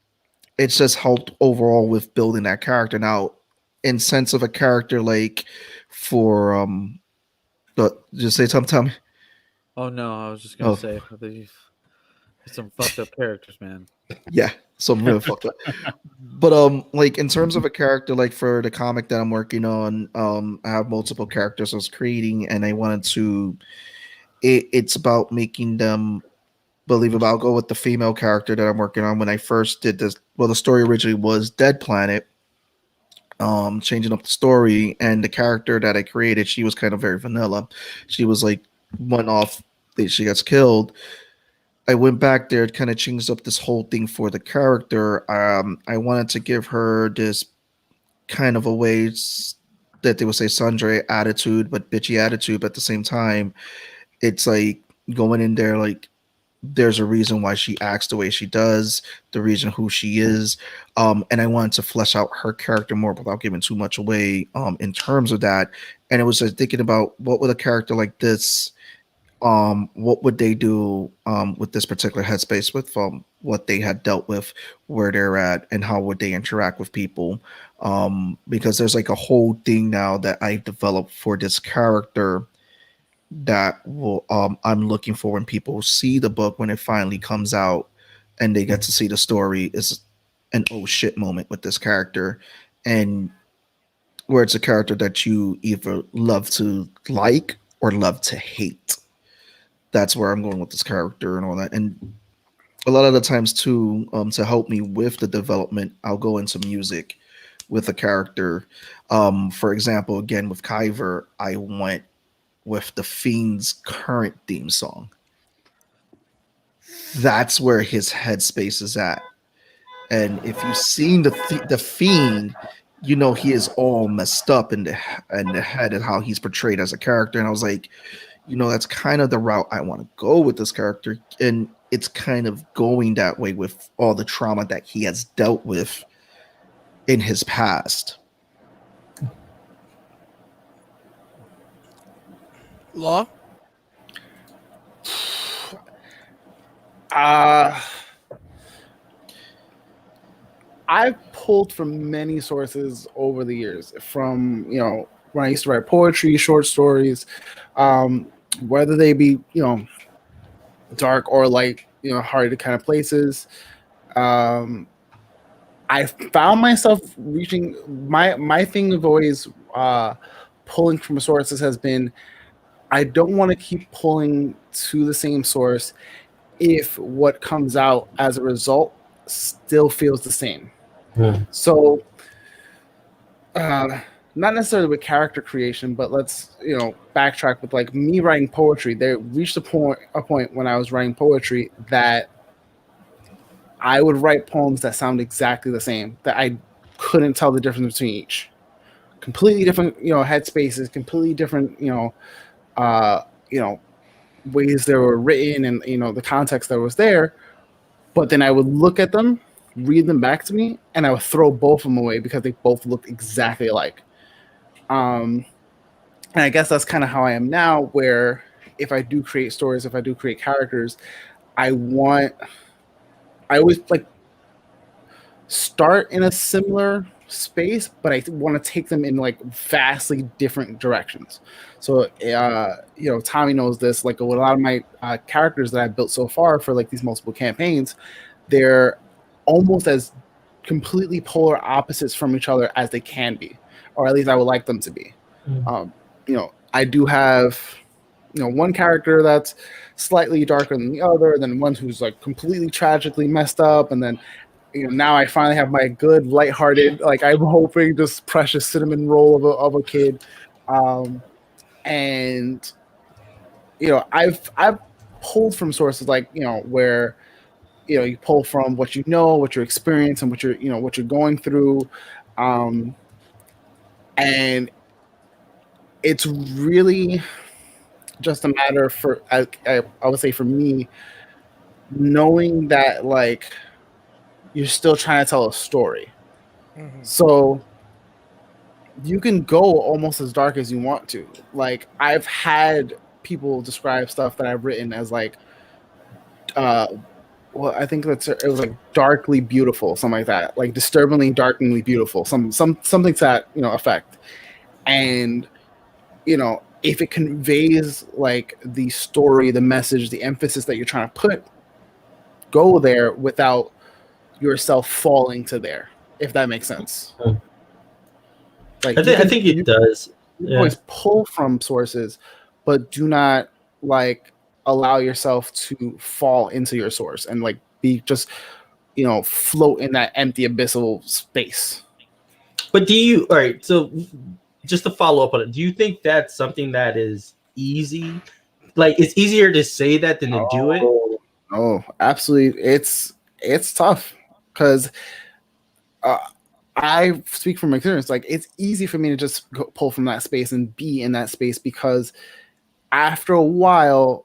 Speaker 2: it's just helped overall with building that character. Now, in sense of a character like for just say something, Tommy.
Speaker 6: Oh no, I was just gonna say some fucked up characters, man.
Speaker 2: Yeah, some real fucked up. But like in terms of a character, like for the comic that I'm working on, I have multiple characters I was creating, and I wanted to. It's about making them believable. I'll go with the female character that I'm working on. When I first did this, well, the story originally was Dead Planet. Changing up the story, and the character that I created, she was kind of very vanilla. She was like one off, she gets killed. I went back there, kind of changed up this whole thing for the character. I wanted to give her this kind of a way that they would say Sundre attitude, but bitchy attitude. But at the same time, it's like going in there like there's a reason why she acts the way she does, the reason who she is. And I wanted to flesh out her character more without giving too much away in terms of that. And it was just thinking about what would a character like this, what would they do with this particular headspace with what they had dealt with, where they're at, and how would they interact with people. Because there's like a whole thing now that I've developed for this character that will I'm looking for when people see the book, when it finally comes out and they get to see the story, is an oh shit moment with this character, and where it's a character that you either love to like or love to hate. That's where I'm going with this character and all that. And a lot of the times too, to help me with the development, I'll go into music with a character. For example, again with Kyver, I went with the Fiend's current theme song. That's where his headspace is at. And if you've seen the Fiend, you know he is all messed up in the head and how he's portrayed as a character. And I was like, you know, that's kind of the route I want to go with this character. And it's kind of going that way with all the trauma that he has dealt with in his past.
Speaker 5: Law?
Speaker 1: I've pulled from many sources over the years, from, you know, when I used to write poetry, short stories, whether they be, you know, dark or light, you know, hard kind of places. I found myself reaching my thing of always pulling from sources has been, I don't want to keep pulling to the same source if what comes out as a result still feels the same. So not necessarily with character creation, but let's, you know, backtrack with like me writing poetry. There reached a point when I was writing poetry that I would write poems that sound exactly the same, that I couldn't tell the difference between each. Completely different, you know, headspaces, completely different, you know, ways they were written, and, you know, the context that was there. But then I would look at them, read them back to me, and I would throw both of them away because they both looked exactly alike. And I guess that's kind of how I am now, where if I do create stories, if I do create characters, I always like start in a similar space, but I want to take them in like vastly different directions. So, you know, Tommy knows this, like with a lot of my characters that I've built so far for like these multiple campaigns, they're almost as completely polar opposites from each other as they can be, or at least I would like them to be. You know, I do have, you know, one character that's slightly darker than the other, then one who's like completely tragically messed up, and then, you know, now I finally have my good, lighthearted, like I'm hoping just precious cinnamon roll of a kid. And, you know, I've pulled from sources like, you know, where, you know, you pull from what you know, what your experience, and what you're, you know, what you're going through. And it's really just a matter for, I would say for me, knowing that like you're still trying to tell a story. So you can go almost as dark as you want to. Like I've had people describe stuff that I've written as like, well, I think it was like darkly beautiful, something like that, like disturbingly, darkly beautiful, something to that, you know, effect. And, you know, if it conveys like the story, the message, the emphasis that you're trying to put, go there without yourself falling to there, if that makes sense. Like
Speaker 4: I think it does.
Speaker 1: You always pull from sources, but do not like allow yourself to fall into your source and like be just, you know, float in that empty abyssal space.
Speaker 4: But do you, all right, so just to follow up on it, do you think that's something that is easy? Like it's easier to say that than to do it?
Speaker 1: Oh, absolutely. It's tough because I speak from experience. Like it's easy for me to just pull from that space and be in that space, because after a while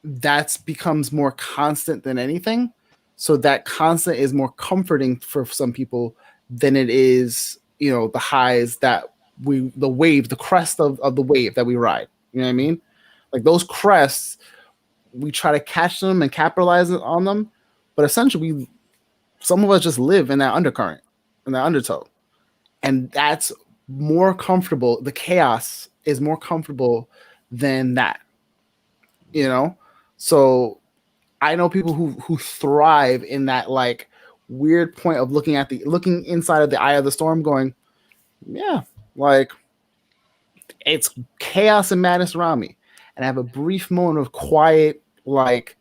Speaker 1: that becomes more constant than anything. So that constant is more comforting for some people than it is, you know, the highs that the crest of the wave that we ride. You know what I mean? Like those crests, we try to catch them and capitalize on them, but essentially some of us just live in that undercurrent, in that undertow. And that's more comfortable. The chaos is more comfortable than that, you know? So I know people who thrive in that like weird point of looking inside of the eye of the storm going, yeah, like it's chaos and madness around me. And I have a brief moment of quiet, like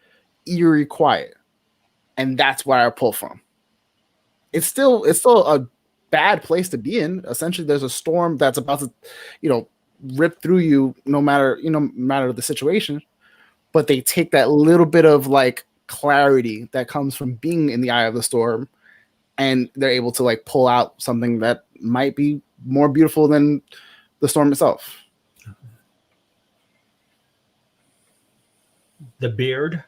Speaker 1: eerie quiet. And that's where I pull from. It's still a bad place to be in. Essentially, there's a storm that's about to, you know, rip through you no matter the situation, but they take that little bit of like clarity that comes from being in the eye of the storm, and they're able to like pull out something that might be more beautiful than the storm itself.
Speaker 4: The beard.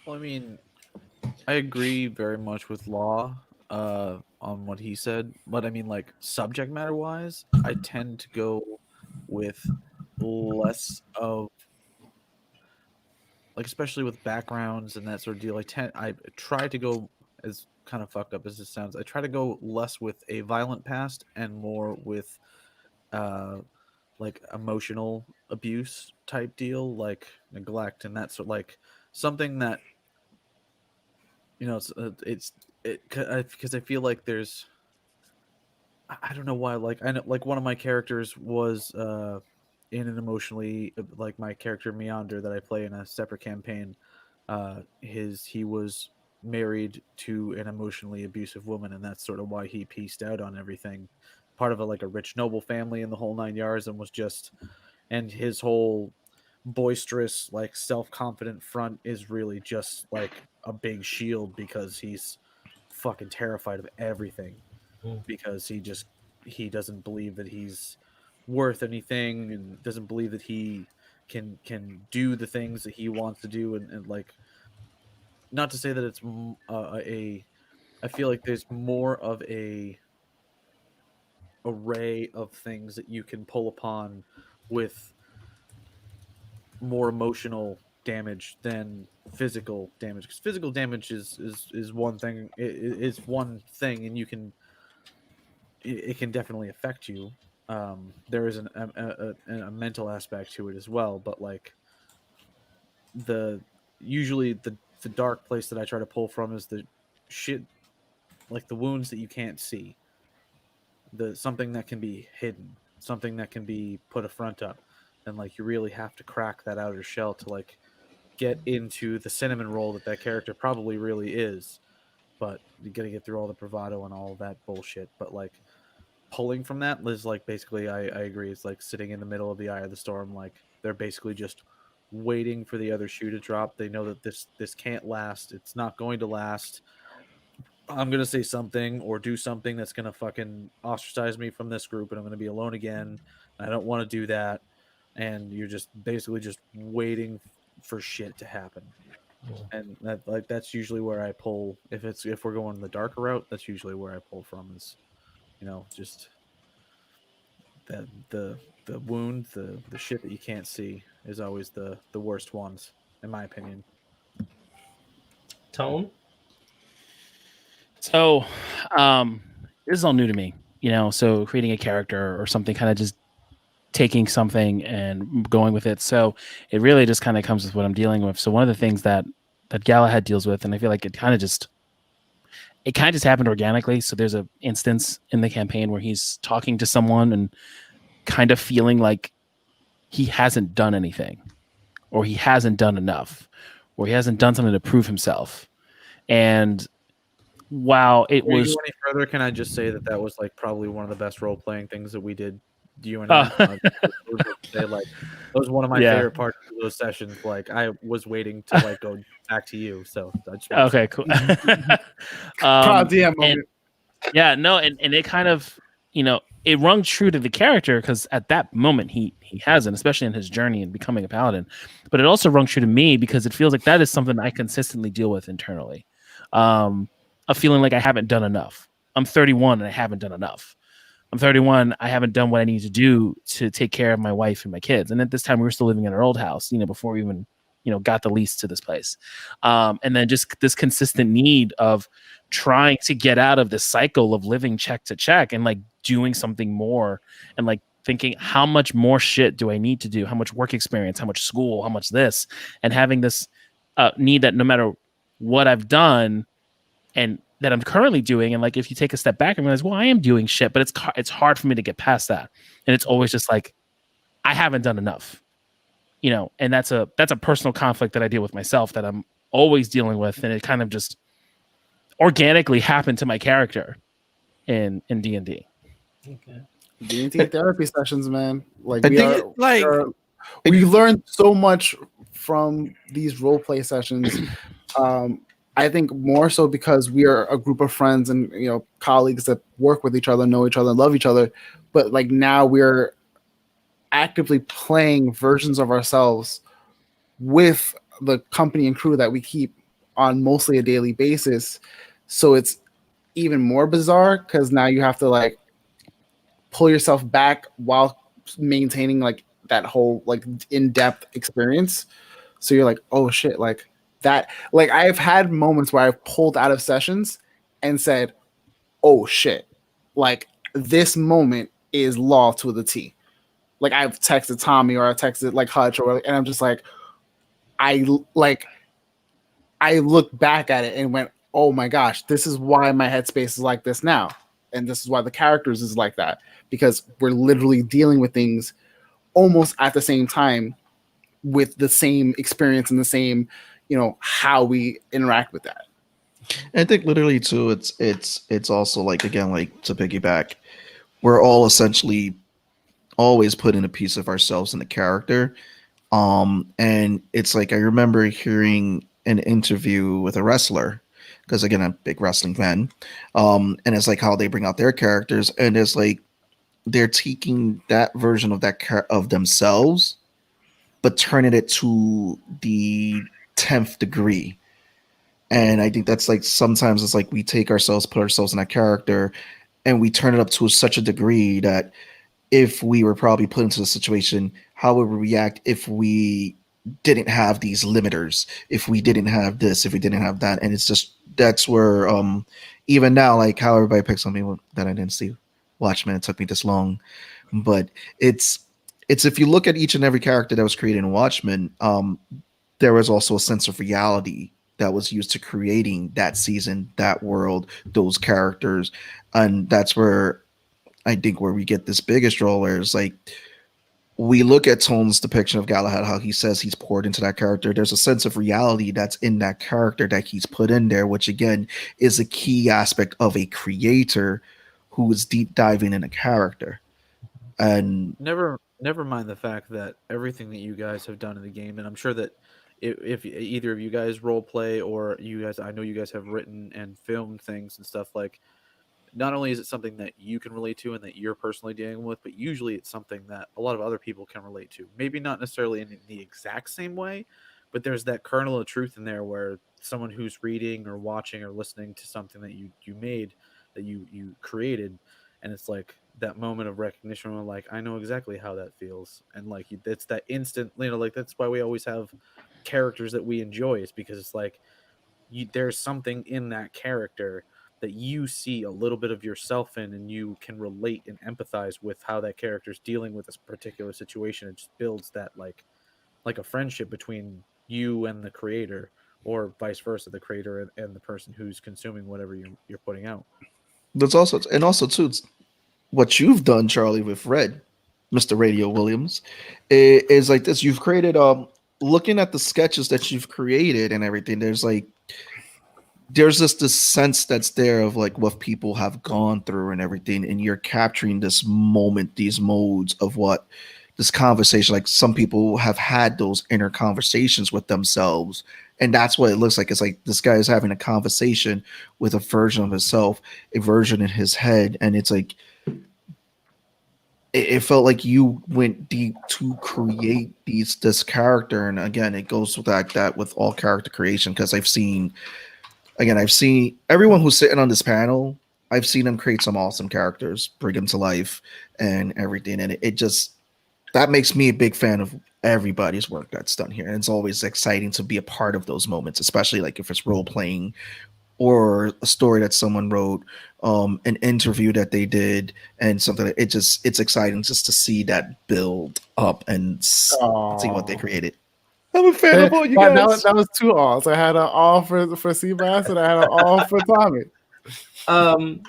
Speaker 6: Well, I mean, I agree very much with Law on what he said, but I mean, like, subject matter wise, I tend to go with less of, like, especially with backgrounds and that sort of deal. I try to go, as kind of fucked up as this sounds, I try to go less with a violent past and more with like emotional abuse type deal, like neglect and that sort, like something that, you know, because I feel like there's, I don't know why, like I know, like one of my characters was in an emotionally, like my character Meander that I play in a separate campaign, he was married to an emotionally abusive woman, and that's sort of why he pieced out on everything, part of a rich noble family in the whole 9 yards, and was just, and his whole boisterous, like self-confident front is really just like a big shield because he's fucking terrified of everything, because he doesn't believe that he's worth anything, and doesn't believe that he can do the things that he wants to do, and like, not to say that it's I feel like there's more of a array of things that you can pull upon with more emotional damage than physical damage, because physical damage is one thing, is one thing, and it can definitely affect you. There is a mental aspect to it as well, but like usually the dark place that I try to pull from is the shit, like the wounds that you can't see, something that can be hidden, something that can be put a front up, and like you really have to crack that outer shell to like get into the cinnamon roll that character probably really is. But you gotta get through all the bravado and all that bullshit. But like pulling from that is like, basically, I agree, it's like sitting in the middle of the eye of the storm. Like they're basically just waiting for the other shoe to drop. They know that this can't last. It's not going to last. I'm gonna say something or do something that's gonna fucking ostracize me from this group, and I'm gonna be alone again. I don't want to do that. And you're just basically just waiting for shit to happen. And that's usually where I pull. If we're going the darker route, that's usually where I pull from, is, you know, just that the wound, the shit that you can't see is always the worst ones, in my opinion.
Speaker 4: Tone.
Speaker 3: So, this is all new to me, you know. So creating a character or something, kind of just taking something and going with it. So it really just kind of comes with what I'm dealing with. So one of the things that Galahad deals with, and I feel like it kind of just happened organically. So there's an instance in the campaign where he's talking to someone and kind of feeling like he hasn't done anything, or he hasn't done enough, or he hasn't done something to prove himself. And wow, it
Speaker 6: Before
Speaker 3: was.
Speaker 6: you go any further, can I just say that was like probably one of the best role playing things that we did. You and I, that was one of my favorite parts of those sessions. Like I was waiting to like go back to you. So I just
Speaker 3: okay, cool. And it kind of, you know, it rung true to the character, because at that moment he hasn't, especially in his journey in becoming a paladin. But it also rung true to me because it feels like that is something I consistently deal with internally. A feeling like I haven't done enough. I'm 31 and I haven't done enough. I'm 31. I haven't done what I need to do to take care of my wife and my kids. And at this time, we were still living in our old house, you know, before we even, you know, got the lease to this place. And then just this consistent need of trying to get out of this cycle of living check to check and like doing something more, and like thinking, how much more shit do I need to do? How much work experience, how much school, how much this, and having this need that no matter what I've done and that I'm currently doing, and like if you take a step back and realize, well, I am doing shit, but it's hard for me to get past that, and it's always just like I haven't done enough, you know. And that's a personal conflict that I deal with myself, that I'm always dealing with, and it kind of just organically happened to my character in D&D.
Speaker 4: Okay.
Speaker 1: D&T therapy sessions, man. Like
Speaker 2: I
Speaker 1: we
Speaker 2: think
Speaker 1: are, we learned so much from these role play sessions. I think more so because we are a group of friends and colleagues that work with each other, know each other, love each other. But like now we're actively playing versions of ourselves with the company and crew that we keep on mostly a daily basis. So it's even more bizarre because now you have to like pull yourself back while maintaining like that whole like in-depth experience. So you're like, oh shit, like that. Like I've had moments where I've pulled out of sessions and said, oh shit, like this moment is law to the T. Like I've texted Tommy or I texted like Hutch and I'm just like, I looked back at it and went, oh my gosh, this is why my headspace is like this now. And this is why the characters is like that, because we're literally dealing with things almost at the same time with the same experience and the same, how we interact with that.
Speaker 2: I think literally too, it's also like, again, like to piggyback, we're all essentially always putting a piece of ourselves in the character. And it's like, I remember hearing an interview with a wrestler, because again, I'm a big wrestling fan. And it's like how they bring out their characters, and it's like they're taking that version of of themselves, but turning it to the 10th degree. And I think that's like, sometimes it's like we take ourselves, put ourselves in that character, and we turn it up to such a degree that if we were probably put into a situation, how would we react if we didn't have these limiters, if we didn't have this, if we didn't have that? And it's just, that's where even now, like how everybody picks on me that I didn't see Watchmen, it took me this long. But it's if you look at each and every character that was created in Watchmen, there was also a sense of reality that was used to creating that season, that world, those characters. And that's where I think where we get this biggest role, where it's like we look at Tone's depiction of Galahad, how he says he's poured into that character. There's a sense of reality that's in that character that he's put in there, which again is a key aspect of a creator who is deep diving in a character. And
Speaker 6: never mind the fact that everything that you guys have done in the game, and I'm sure that if either of you guys role play or you guys, I know you guys have written and filmed things and stuff, like not only is it something that you can relate to and that you're personally dealing with, but usually it's something that a lot of other people can relate to. Maybe not necessarily in the exact same way, but there's that kernel of truth in there where someone who's reading or watching or listening to something that you made, that you created, and it's like that moment of recognition where like, I know exactly how that feels. And like, it's that instant, like that's why we always have characters that we enjoy, is because it's like there's something in that character that you see a little bit of yourself in, and you can relate and empathize with how that character is dealing with this particular situation. It just builds that like a friendship between you and the creator, or vice versa, the creator and the person who's consuming whatever you're putting out.
Speaker 2: there's also too, it's what you've done, Charlie, with Red, Mr. Radio Williams, is like this. You've created looking at the sketches that you've created and everything, there's just this sense that's there of like what people have gone through and everything, and you're capturing this moment, these modes of what this conversation, like some people have had those inner conversations with themselves, and that's what it looks like. It's like this guy is having a conversation with a version of himself, a version in his head, and it's like it felt like you went deep to create this character. And again, it goes with that with all character creation, because I've seen everyone who's sitting on this panel, I've seen them create some awesome characters, bring them to life and everything. And it just, that makes me a big fan of everybody's work that's done here. And it's always exciting to be a part of those moments, especially like if it's role playing or a story that someone wrote, an interview that they did, and something that it's exciting just to see that build up and see what they created. I'm a fan of all you guys.
Speaker 1: That was two alls. I had an all for Seabass and I had an all for Tommy.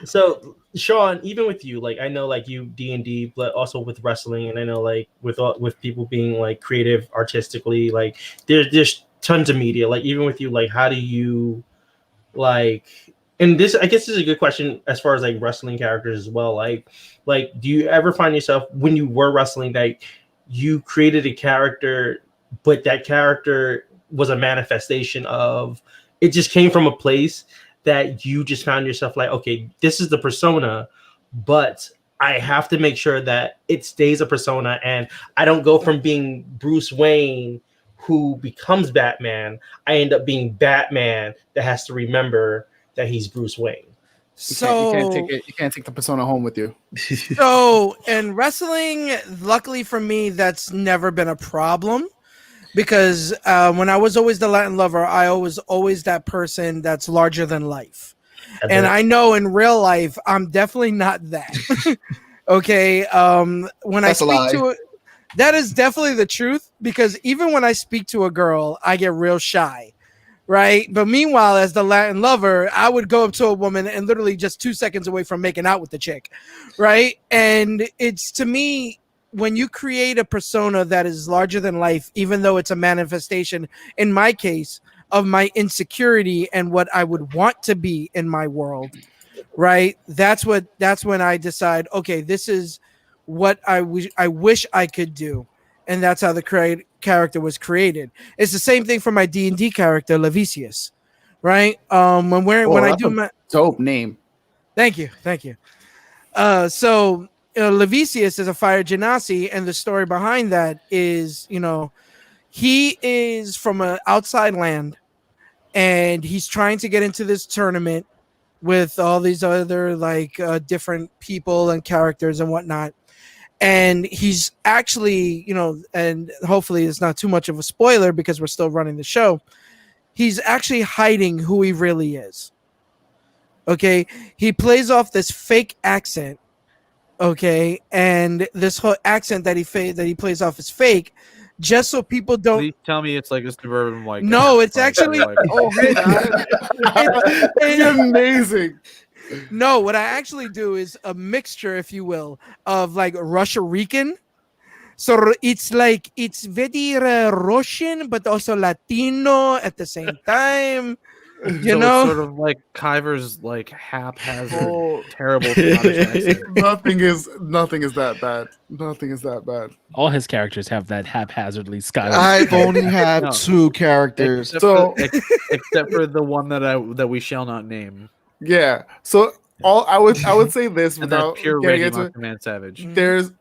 Speaker 4: So Sean, even with you, like I know like you D&D, but also with wrestling, and I know like with people being like creative artistically, like there's tons of media. Like even with you, like how do you like and this, I guess, this is a good question as far as like wrestling characters as well. Like, do you ever find yourself when you were wrestling that you created a character, but that character was a manifestation of, it just came from a place that you just found yourself like, okay, this is the persona, but I have to make sure that it stays a persona and I don't go from being Bruce Wayne who becomes Batman. I end up being Batman that has to remember that he's Bruce Wayne.
Speaker 5: So
Speaker 1: you can't take the persona home with you.
Speaker 5: So in wrestling, luckily for me, that's never been a problem. Because when I was always the Latin lover, I was always that person that's larger than life. And I know in real life, I'm definitely not that. Okay. When I speak to it, that is definitely the truth. Because even when I speak to a girl, I get real shy. Right. But meanwhile, as the Latin lover, I would go up to a woman and literally just 2 seconds away from making out with the chick. Right. And it's, to me, when you create a persona that is larger than life, even though it's a manifestation, in my case, of my insecurity and what I would want to be in my world, right? That's when I decide, okay, this is what I wish I could do. And that's how the character was created. It's the same thing for my D&D character, Levicius, right? When I do my
Speaker 1: dope name.
Speaker 5: Thank you. So Levicius is a fire genasi, and the story behind that is, he is from an outside land, and he's trying to get into this tournament with all these other different people and characters and whatnot. And he's actually, and hopefully it's not too much of a spoiler because we're still running the show. He's actually hiding who he really is. Okay, he plays off this fake accent. Okay, and this whole accent that he plays off is fake, just so people don't.
Speaker 6: Please tell me it's like a suburban white guy.
Speaker 5: No, it's actually.
Speaker 1: It's amazing.
Speaker 5: No, what I actually do is a mixture, if you will, of like Russian Rican. So it's very Russian, but also Latino at the same time. You know,
Speaker 6: it's sort of like Kyver's like haphazard, terrible Scottish accent.
Speaker 1: Nothing is that bad. Nothing is that bad.
Speaker 3: All his characters have that haphazardly Scottish.
Speaker 2: I've only had two characters,
Speaker 6: except for the one that we shall not name.
Speaker 1: Yeah. So I would say this
Speaker 6: And
Speaker 1: without
Speaker 6: that's pure
Speaker 1: getting
Speaker 6: Reggie
Speaker 1: into
Speaker 6: Man Savage.
Speaker 1: there's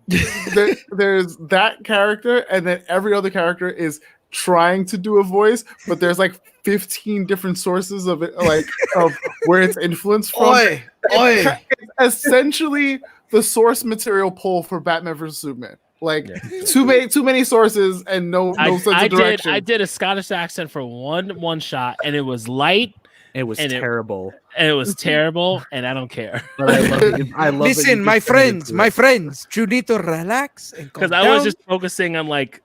Speaker 1: that character, and then every other character is trying to do a voice, but there's like 15 different sources of it, like of where it's influenced from. It's essentially the source material poll for Batman vs Superman. Like too many sources and no sense of direction.
Speaker 3: I did a Scottish accent for one shot, and it was light.
Speaker 6: It was terrible.
Speaker 3: And it was terrible, and I don't care.
Speaker 6: But I love
Speaker 5: Listen, my friends, you need to relax
Speaker 3: because I was just focusing on like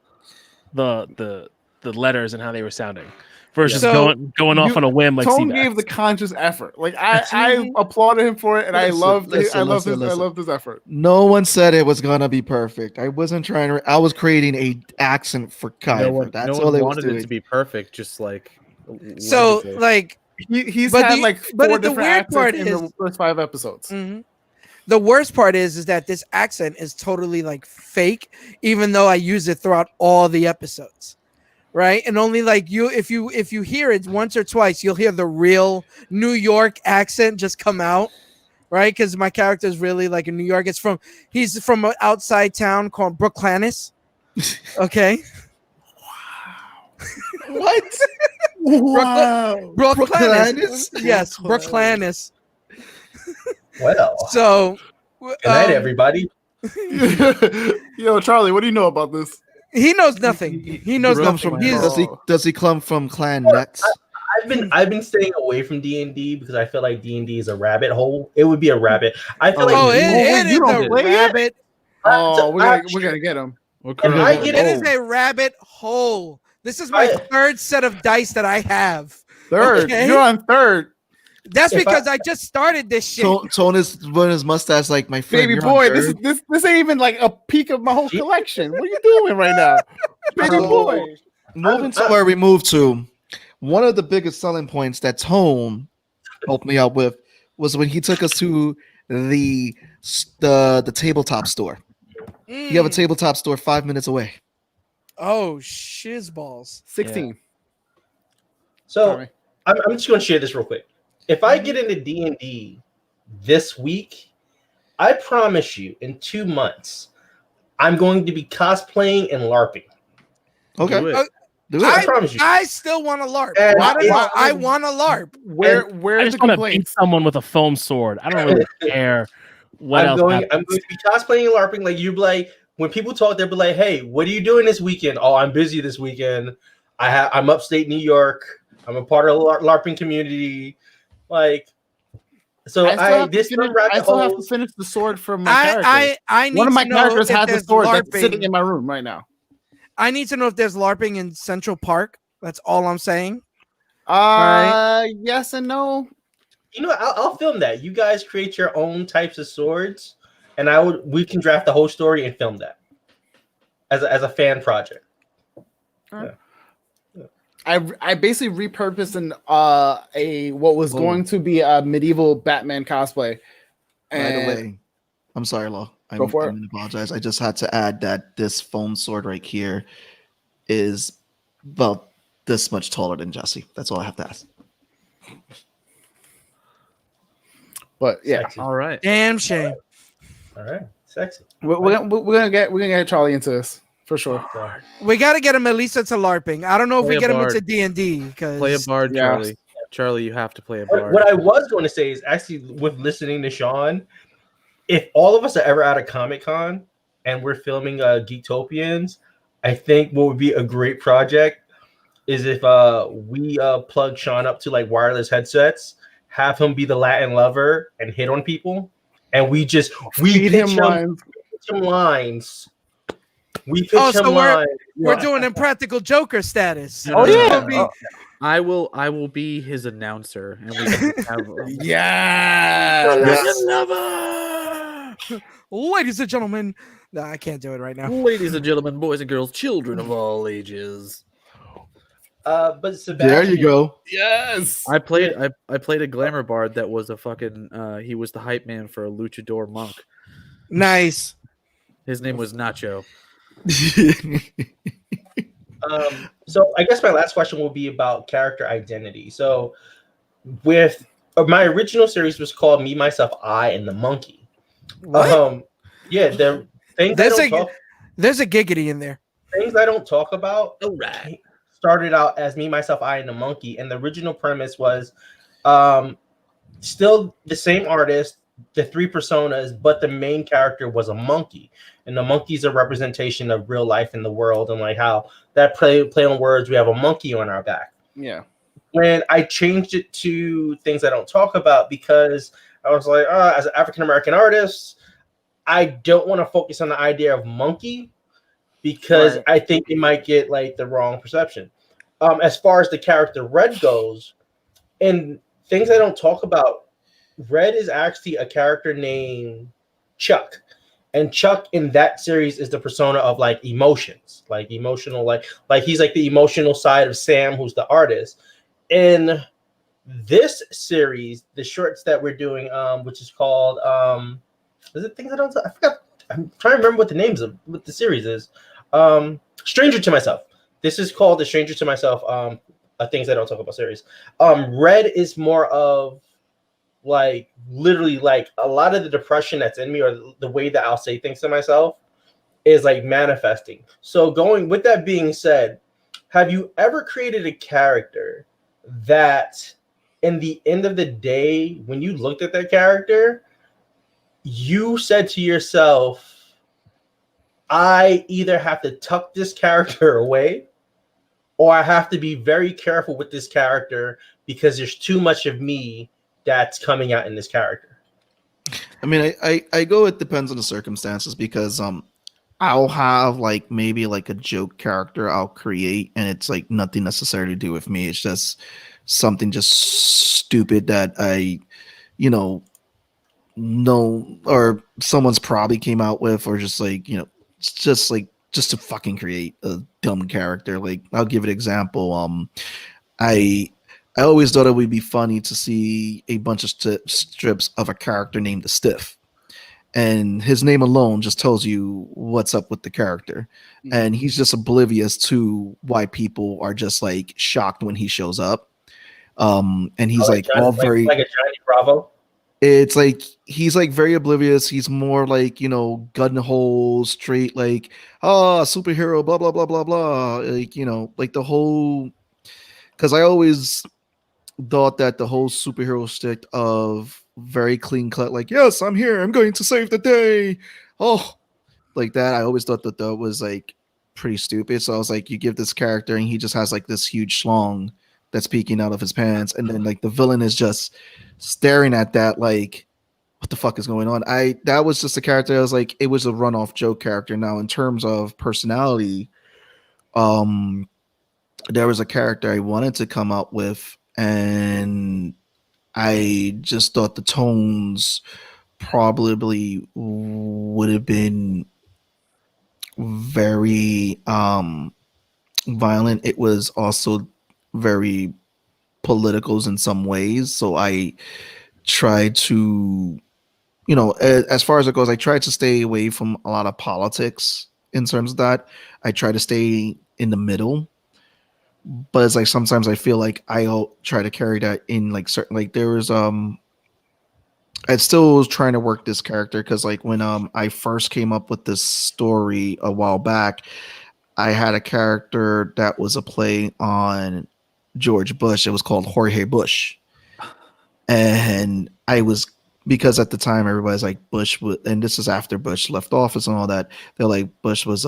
Speaker 3: the letters and how they were sounding versus going off on a whim. Like
Speaker 1: Tone gave the conscious effort. Like I applauded him for it, and I loved his effort.
Speaker 2: No one said it was gonna be perfect. I wasn't trying to. I was creating a accent for Kyver. That's all they
Speaker 6: wanted
Speaker 2: was doing.
Speaker 6: it to be perfect. Just like
Speaker 5: so, like
Speaker 1: he's had like 4 different accents in the first 5 episodes.
Speaker 5: Mm-hmm. The worst part is that this accent is totally like fake, even though I use it throughout all the episodes. Right, and only like if you hear it once or twice, you'll hear the real New York accent just come out, right? Because my character is really like in New York. He's from an outside town called Brooklannis. Okay.
Speaker 2: Wow. What? Wow.
Speaker 5: Brooklannis. Yes, Brooklannis.
Speaker 4: Well.
Speaker 5: So.
Speaker 4: Good night, everybody.
Speaker 1: Yo, Charlie, what do you know about this?
Speaker 5: He knows nothing. He knows nothing.
Speaker 2: Does he come from Clan Nuts?
Speaker 4: I've been staying away from D&D because I feel like D&D is a rabbit hole. It would be a rabbit. I feel
Speaker 5: it is a rabbit.
Speaker 1: We're gonna get him.
Speaker 5: It is a rabbit hole. This is my third set of dice that I have.
Speaker 1: Third, okay? You're on third.
Speaker 5: That's because I just started this shit.
Speaker 2: Tone is running his mustache like my friend.
Speaker 1: Baby boy, this ain't even like a peak of my whole collection. What are you doing right now? Baby boy.
Speaker 2: Moving to where we moved to, one of the biggest selling points that Tone helped me out with was when he took us to the tabletop store. You have a tabletop store 5 minutes away.
Speaker 5: Oh, shizballs.
Speaker 1: 16.
Speaker 4: So
Speaker 1: Sorry.
Speaker 4: I'm just going to share this real quick. If I get into D&D this week, I promise you, in 2 months, I'm going to be cosplaying and LARPing.
Speaker 2: Okay.
Speaker 6: Do it.
Speaker 2: Do it.
Speaker 4: I promise you.
Speaker 5: I still want to LARP.
Speaker 4: And
Speaker 5: I don't know.
Speaker 4: it's-
Speaker 5: I want to LARP.
Speaker 1: Where's
Speaker 3: I
Speaker 1: the
Speaker 3: just want to
Speaker 1: complaint?
Speaker 3: beat someone with a foam sword. I don't really care what
Speaker 4: I'm
Speaker 3: else.
Speaker 4: going
Speaker 3: happens.
Speaker 4: to be cosplaying and LARPing. Like you be like, when people talk, they'll be like, "Hey, what are you doing this weekend?" "Oh, I'm busy this weekend. I'm upstate New York. I'm a part of the LARPing community." Like, so
Speaker 1: I still have to
Speaker 4: this
Speaker 1: finish-
Speaker 4: time rabbit
Speaker 1: I still have to
Speaker 4: holes.
Speaker 1: finish the sword from my character.
Speaker 5: I need
Speaker 1: One of my
Speaker 5: to know
Speaker 1: characters
Speaker 5: if
Speaker 1: has the
Speaker 5: there's
Speaker 1: sword that's sitting
Speaker 5: LARPing.
Speaker 1: in my room right now.
Speaker 5: I need to know if there's LARPing in Central Park. That's all I'm saying. Right.
Speaker 1: Yes and no.
Speaker 4: You know, I'll film that. You guys create your own types of swords, and we can draft the whole story and film that as a fan project.
Speaker 1: I basically repurposed what was going to be a medieval Batman cosplay.
Speaker 2: By the way, I'm sorry, Lo. I apologize. I just had to add that this foam sword right here is about this much taller than Jesse. That's all I have to ask.
Speaker 1: But yeah,
Speaker 4: Sexy.
Speaker 6: All right.
Speaker 5: Damn shame.
Speaker 4: All right, sexy.
Speaker 1: we're gonna get Charlie into this for sure.
Speaker 5: We got to get him at least into LARPing. I don't know if
Speaker 6: Play
Speaker 5: we
Speaker 6: a
Speaker 5: get him
Speaker 6: bard.
Speaker 5: into D&D because
Speaker 6: Play a bard,
Speaker 1: Yeah.
Speaker 6: Charlie. Charlie, you have to play a bard.
Speaker 4: What I was going to say is actually with listening to Sean, if all of us are ever at a Comic-Con and we're filming Geektopians, I think what would be a great project is if we plug Sean up to like wireless headsets, have him be the Latin lover and hit on people, and we
Speaker 1: Feed him lines.
Speaker 4: pitch him lines. We pitch
Speaker 5: Oh, so
Speaker 4: him lines.
Speaker 5: we're doing Impractical Joker status.
Speaker 6: Oh,
Speaker 5: It's
Speaker 1: yeah.
Speaker 5: gonna be-
Speaker 6: I will be his announcer, and we can have.
Speaker 5: Ladies and gentlemen, no, I can't do it right now.
Speaker 6: Ladies and gentlemen, boys and girls, children of all ages.
Speaker 4: But Sebastian,
Speaker 2: There you go.
Speaker 1: Yes.
Speaker 6: I played a glamour bard that was a fucking he was the hype man for a luchador monk.
Speaker 5: Nice.
Speaker 6: His name was Nacho.
Speaker 4: So I guess my last question will be about character identity. So with my original series was called Me, Myself, I, and the Monkey. Yeah, the things
Speaker 5: There's a giggity in there.
Speaker 4: things I don't talk about.
Speaker 6: All right.
Speaker 4: Started out as Me, Myself, I, and the Monkey, and the original premise was still the same artist, the three personas, but the main character was a monkey, and the monkey's a representation of real life in the world, and like how that play on words, we have a monkey on our back.
Speaker 1: Yeah.
Speaker 4: When I changed it to things I don't talk about, because I was like, as an African American artist, I don't want to focus on the idea of monkey because
Speaker 1: Right.
Speaker 4: I think it might get like the wrong perception. As far as the character Red goes, and things I don't talk about, Red is actually a character named Chuck. And Chuck in that series is the persona of like emotions, like emotional, like he's like the emotional side of Sam, who's the artist. In this series, the shorts that we're doing, which is called is it things I don't I forgot. I'm trying to remember what the names of what the series is. Stranger to Myself. This is called the Stranger to Myself things I don't talk about series. Red is more of like literally like a lot of the depression that's in me, or the way that I'll say things to myself, is like manifesting. So going with that being said, have you ever created a character that in the end of the day, when you looked at that character, you said to yourself, I either have to tuck this character away, or I have to be very careful with this character because there's too much of me that's coming out in this character?
Speaker 2: I mean, I go, it depends on the circumstances, because I'll have like maybe like a joke character I'll create, and it's like nothing necessarily to do with me. It's just something just stupid that I, know, or someone's probably came out with, or just like, just to fucking create a dumb character. Like, I'll give an example. I always thought it would be funny to see a bunch of strips of a character named the Stiff. And his name alone just tells you what's up with the character. And he's just oblivious to why people are just like shocked when he shows up. And he's like all very
Speaker 4: like a Johnny Bravo.
Speaker 2: It's like he's like very oblivious. He's more like, gun hole straight, like, superhero, blah blah blah blah blah. Like, like the whole, because I always thought that the whole superhero stick of very clean cut, like, yes, I'm here, I'm going to save the day. Oh, like that. I always thought that was like pretty stupid. So I was like, you give this character and he just has like this huge schlong that's peeking out of his pants, and then like the villain is just staring at that like, what the fuck is going on? That was just a character. I was like, it was a runoff joke character. Now in terms of personality, there was a character I wanted to come up with, and I just thought the tones probably would have been very violent. It was also very politicals in some ways. So I tried to, as far as it goes, I tried to stay away from a lot of politics in terms of that. I try to stay in the middle. But it's like sometimes I feel like I'll try to carry that in like certain, like there was I still was trying to work this character because like when I first came up with this story a while back, I had a character that was a play on George Bush. It was called Jorge Bush. And I was, because at the time everybody's like Bush was, and this is after Bush left office and all that, they're like Bush was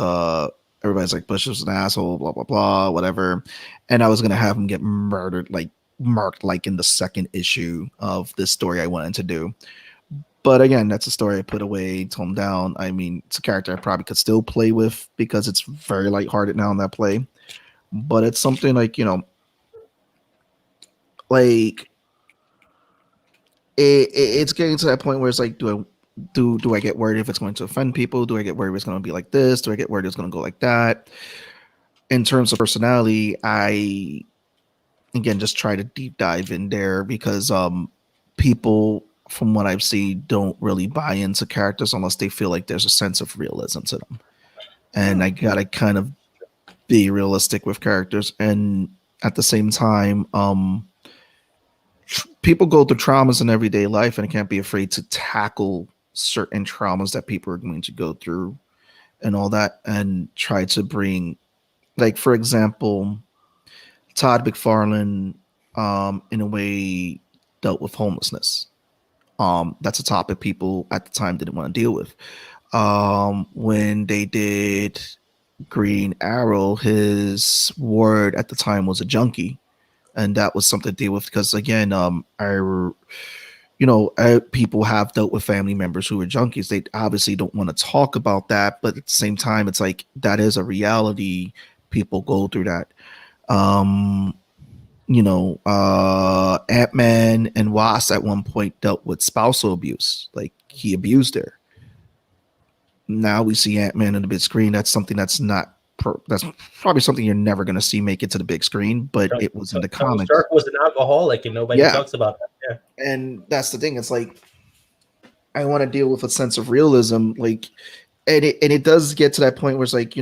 Speaker 2: everybody's like Bush was an asshole, blah blah blah, whatever. And I was gonna have him get murdered, like marked like in the second issue of this story I wanted to do. But again, that's a story I put away, toned down. I mean, it's a character I probably could still play with because it's very lighthearted now in that play. But it's something like, like it's getting to that point where it's like, do I get worried if it's going to offend people? Do I get worried if it's going to be like this? Do I get worried it's going to go like that? In terms of personality, I again just try to deep dive in there because people, from what I've seen, don't really buy into characters unless they feel like there's a sense of realism to them. And I gotta kind of be realistic with characters, and at the same time, people go through traumas in everyday life, and I can't be afraid to tackle certain traumas that people are going to go through and all that, and try to bring, like, for example, Todd McFarlane in a way dealt with homelessness. That's a topic people at the time didn't want to deal with. When they did Green Arrow, his ward at the time was a junkie, and that was something to deal with because, again, people have dealt with family members who are junkies. They obviously don't want to talk about that, but at the same time, it's like that is a reality. People go through that. Ant-Man and Wasp at one point dealt with spousal abuse. Like, he abused her. Now we see Ant-Man on the big screen. That's something that's not. That's probably something you're never going to see make it to the big screen, but it was in the comics.
Speaker 4: Stark was an alcoholic, and nobody talks about that. Yeah,
Speaker 2: and that's the thing. It's like I want to deal with a sense of realism, like, and it does get to that point where it's like,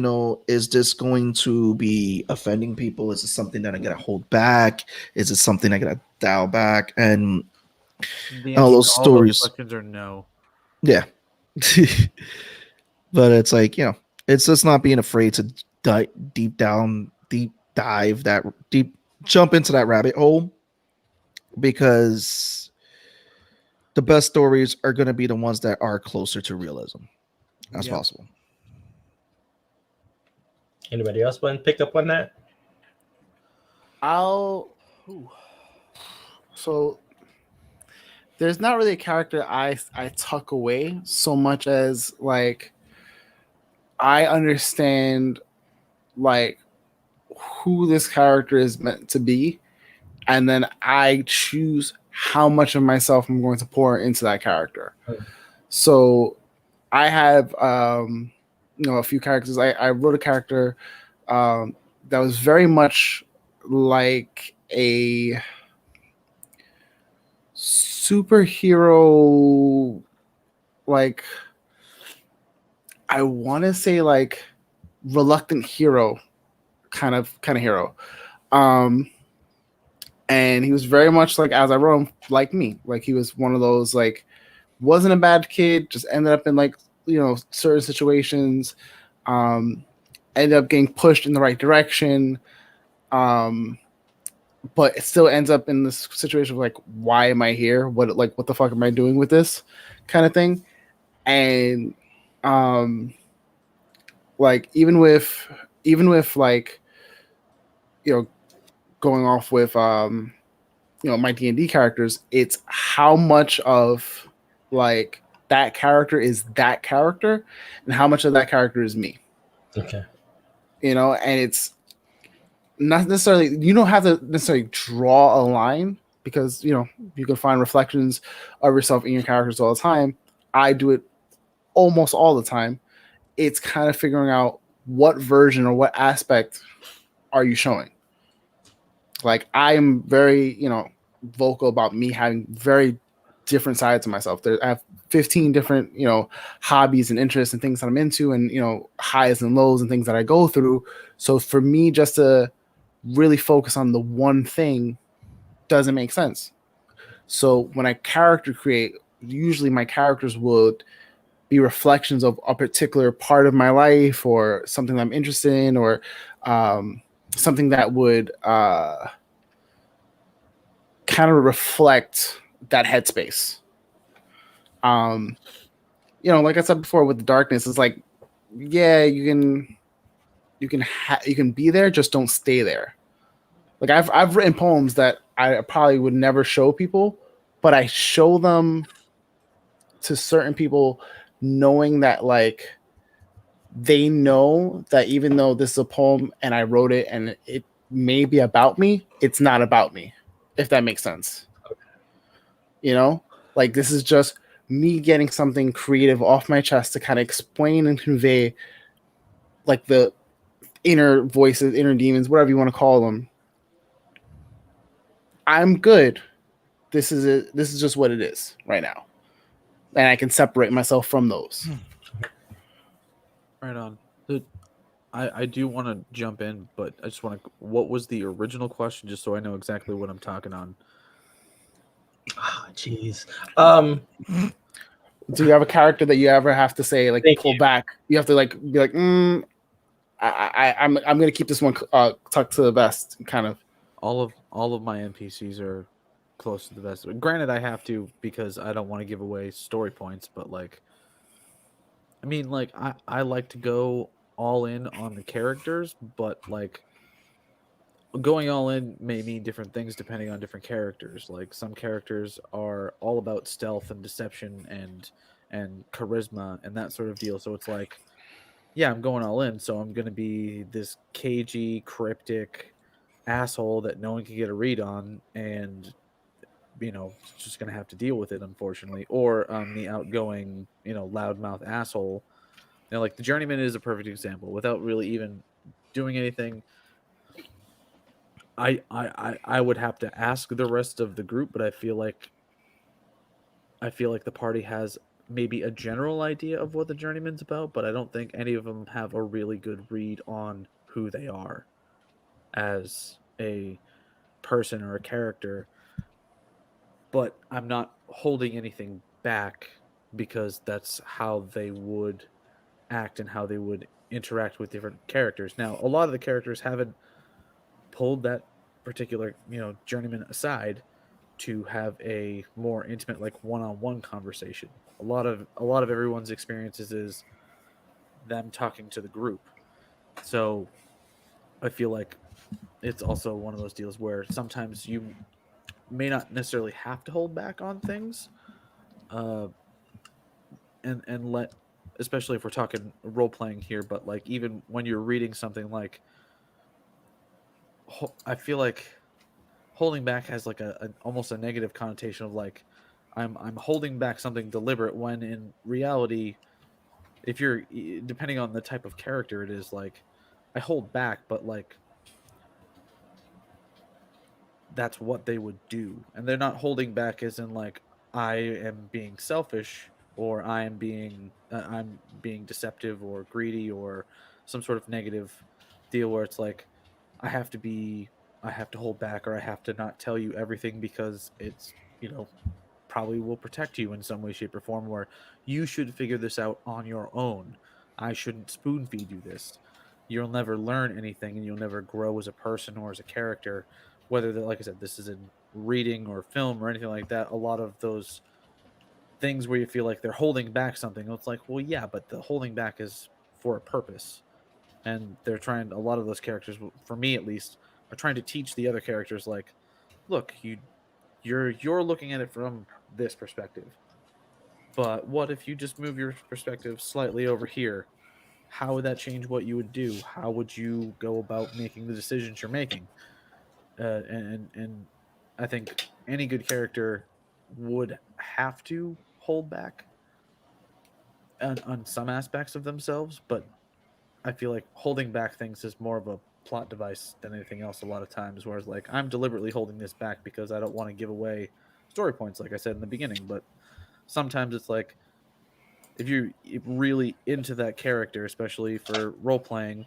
Speaker 2: is this going to be offending people? Is it something that I gotta hold back? Is it something I gotta dial back? And all those stories.
Speaker 6: Questions are no.
Speaker 2: Yeah. But it's like, it's just not being afraid to jump into that rabbit hole, because the best stories are going to be the ones that are closer to realism as possible.
Speaker 4: Anybody else want to pick up on that?
Speaker 1: So there's not really a character I tuck away so much as, like, I understand, like, who this character is meant to be, and then I choose how much of myself I'm going to pour into that character. So I have a few characters. I wrote a character that was very much like a superhero, like, I want to say like reluctant hero kind of hero. And he was very much like, as I wrote him, like me. Like, he was one of those, like, wasn't a bad kid, just ended up in, like, certain situations, ended up getting pushed in the right direction, but it still ends up in this situation of, like, why am I here? What the fuck am I doing with this kind of thing? And like, even with like, going off with my D&D characters, it's how much of, like, that character is that character and how much of that character is me.
Speaker 4: Okay.
Speaker 1: And it's not necessarily, you don't have to necessarily draw a line, because you can find reflections of yourself in your characters all the time. I do it almost all the time. It's kind of figuring out what version or what aspect are you showing. Like, I am very, vocal about me having very different sides of myself. I have 15 different, hobbies and interests and things that I'm into, and, highs and lows and things that I go through. So for me, just to really focus on the one thing doesn't make sense. So when I character create, usually my characters would be reflections of a particular part of my life, or something that I'm interested in, or something that would kind of reflect that headspace. Like I said before with the darkness, it's like, yeah, you can be there, just don't stay there. Like, I've written poems that I probably would never show people, but I show them to certain people, knowing that, like, they know that even though this is a poem and I wrote it and it may be about me, it's not about me, if that makes sense. Like, this is just me getting something creative off my chest to kind of explain and convey, like, the inner voices, inner demons, whatever you want to call them. I'm good. This is it. This is just what it is right now. And I can separate myself from those.
Speaker 6: Right on. I do want to jump in, but I just want to. What was the original question, just so I know exactly what I'm talking on?
Speaker 4: Jeez.
Speaker 1: Do you have a character that you ever have to say, like, pull back? You have to, like, be like, I'm gonna keep this one tucked to the vest, kind of.
Speaker 6: All of my NPCs are close to the vest. Granted, I have to, because I don't want to give away story points, but, like, I mean, like, I like to go all in on the characters, but, like, going all in may mean different things depending on different characters. Like, some characters are all about stealth and deception and charisma and that sort of deal. So it's like, yeah, I'm going all in, so I'm going to be this cagey, cryptic asshole that no one can get a read on, and just going to have to deal with it, unfortunately. Or the outgoing, loudmouth asshole. Like, the Journeyman is a perfect example. Without really even doing anything, I would have to ask the rest of the group, but I feel like the party has maybe a general idea of what the Journeyman's about, but I don't think any of them have a really good read on who they are as a person or a character. But I'm not holding anything back, because that's how they would act and how they would interact with different characters. Now, a lot of the characters haven't pulled that particular, Journeyman aside to have a more intimate, like, one-on-one conversation. A lot of everyone's experiences is them talking to the group. So I feel like it's also one of those deals where sometimes you may not necessarily have to hold back on things, and let, especially if we're talking role playing here, but, like, even when you're reading something, like, I feel like holding back has, like, almost a negative connotation of, like, I'm holding back something deliberate, when in reality, if you're, depending on the type of character it is, like, I hold back, but, like, that's what they would do, and they're not holding back as in, like, I am being selfish, or I'm being deceptive or greedy or some sort of negative deal where it's like I have to hold back, or I have to not tell you everything because it's, probably will protect you in some way, shape, or form, where you should figure this out on your own. I shouldn't spoon feed you this. You'll never learn anything, and you'll never grow as a person or as a character. Whether that, like I said, this is in reading or film or anything like that, a lot of those things where you feel like they're holding back something, it's like, well, yeah, but the holding back is for a purpose. And they're trying, a lot of those characters, for me at least, are trying to teach the other characters, like, look, you're looking at it from this perspective. But what if you just move your perspective slightly over here? How would that change what you would do? How would you go about making the decisions you're making? And I think any good character would have to hold back on some aspects of themselves, but I feel like holding back things is more of a plot device than anything else a lot of times, whereas like I'm deliberately holding this back because I don't want to give away story points, like I said in the beginning. But sometimes it's like, if you're really into that character, especially for role playing,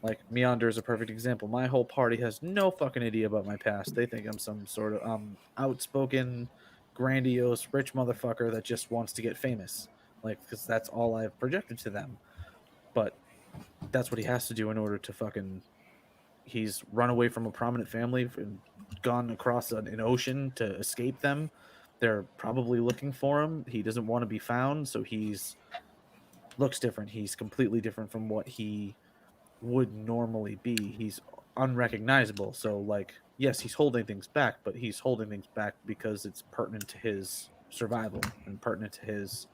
Speaker 6: like Meander is a perfect example. My whole party has no fucking idea about my past. They think I'm some sort of outspoken, grandiose, rich motherfucker that just wants to get famous, like, because that's all I've projected to them. But that's what he has to do in order to fucking. He's run away from a prominent family and gone across an ocean to escape them. They're probably looking for him. He doesn't want to be found, so looks different. He's completely different from what he would normally be. He's unrecognizable. So, like, yes, he's holding things back, but he's holding things back because it's pertinent to his survival and pertinent to his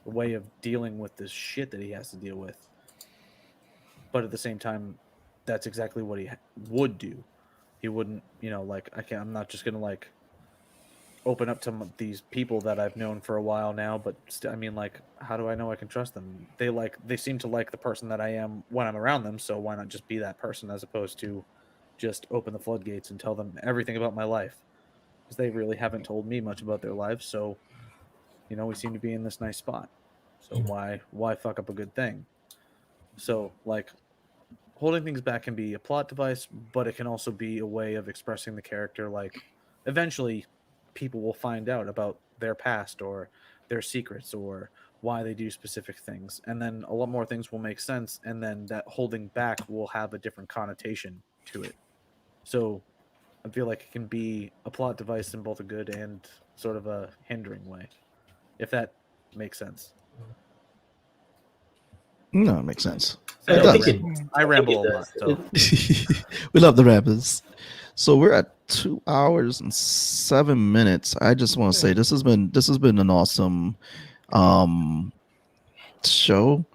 Speaker 6: way of dealing with this shit that he has to deal with. But at the same time, that's exactly what he would do. He wouldn't, like, I'm not just gonna like open up to these people that I've known for a while now, but I mean, like, how do I know I can trust them? They seem to like the person that I am when I'm around them, so why not just be that person as opposed to just open the floodgates and tell them everything about my life? Because they really haven't told me much about their lives, so we seem to be in this nice spot. So why fuck up a good thing? So, like, holding things back can be a plot device, but it can also be a way of expressing the character. Like, eventually people will find out about their past or their secrets or why they do specific things, and then a lot more things will make sense, and then that holding back will have a different connotation to it. So I feel like it can be a plot device in both a good and sort of a hindering way, if that makes sense.
Speaker 2: No, it makes sense.
Speaker 6: I ramble a lot. So.
Speaker 2: We love the rappers. So we're at 2 hours and 7 minutes. I just want to say this has been an awesome show.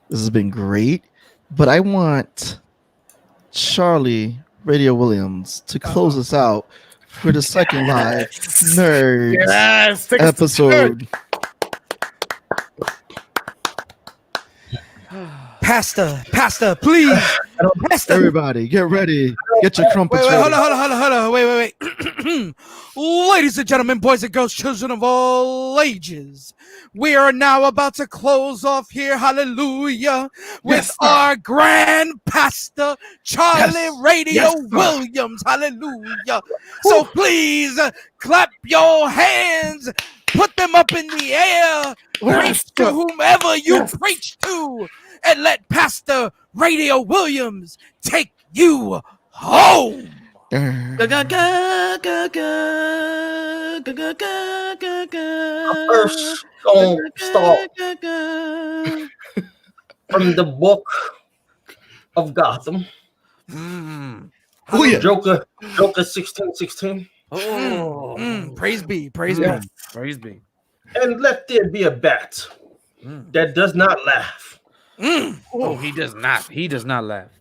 Speaker 2: This has been great. But I want Charlie Radio Williams to close us out for the second live Nerds episode.
Speaker 5: Pastor, please. Pastor.
Speaker 2: Everybody, get ready. Get your trumpets
Speaker 5: Wait,
Speaker 2: ready.
Speaker 5: hold on. Wait. Ladies and gentlemen, boys and girls, children of all ages, we are now about to close off here, hallelujah, with our grand pastor, Charlie Radio Williams, hallelujah. So please clap your hands, put them up in the air, preach to whomever you preach to, and let Pastor Radio Williams take you home.
Speaker 4: First, start from the book of Gotham.
Speaker 2: Oh yeah,
Speaker 4: Joker 1616.
Speaker 5: Praise be.
Speaker 4: And let there be a bat that does not laugh.
Speaker 6: Oh, he does not. He does not laugh.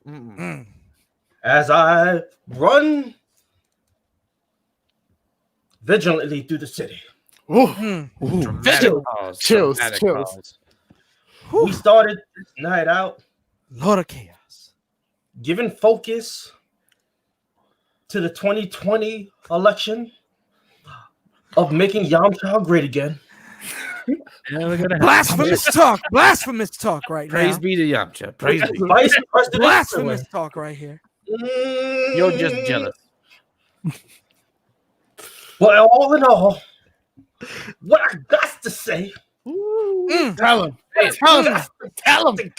Speaker 4: As I run vigilantly through the city.
Speaker 1: Chills.
Speaker 4: We started this night out,
Speaker 5: Lord of Chaos,
Speaker 4: giving focus to the 2020 election. of making Yamcha great again.
Speaker 5: Blasphemous talk right
Speaker 6: Praise
Speaker 5: now.
Speaker 6: be to Yamcha. Praise be.
Speaker 4: Vice President
Speaker 5: Blasphemous talk right here.
Speaker 6: You're just jealous.
Speaker 4: Well, all in all, what I got to say.
Speaker 1: Tell him. Tell him. Tell him.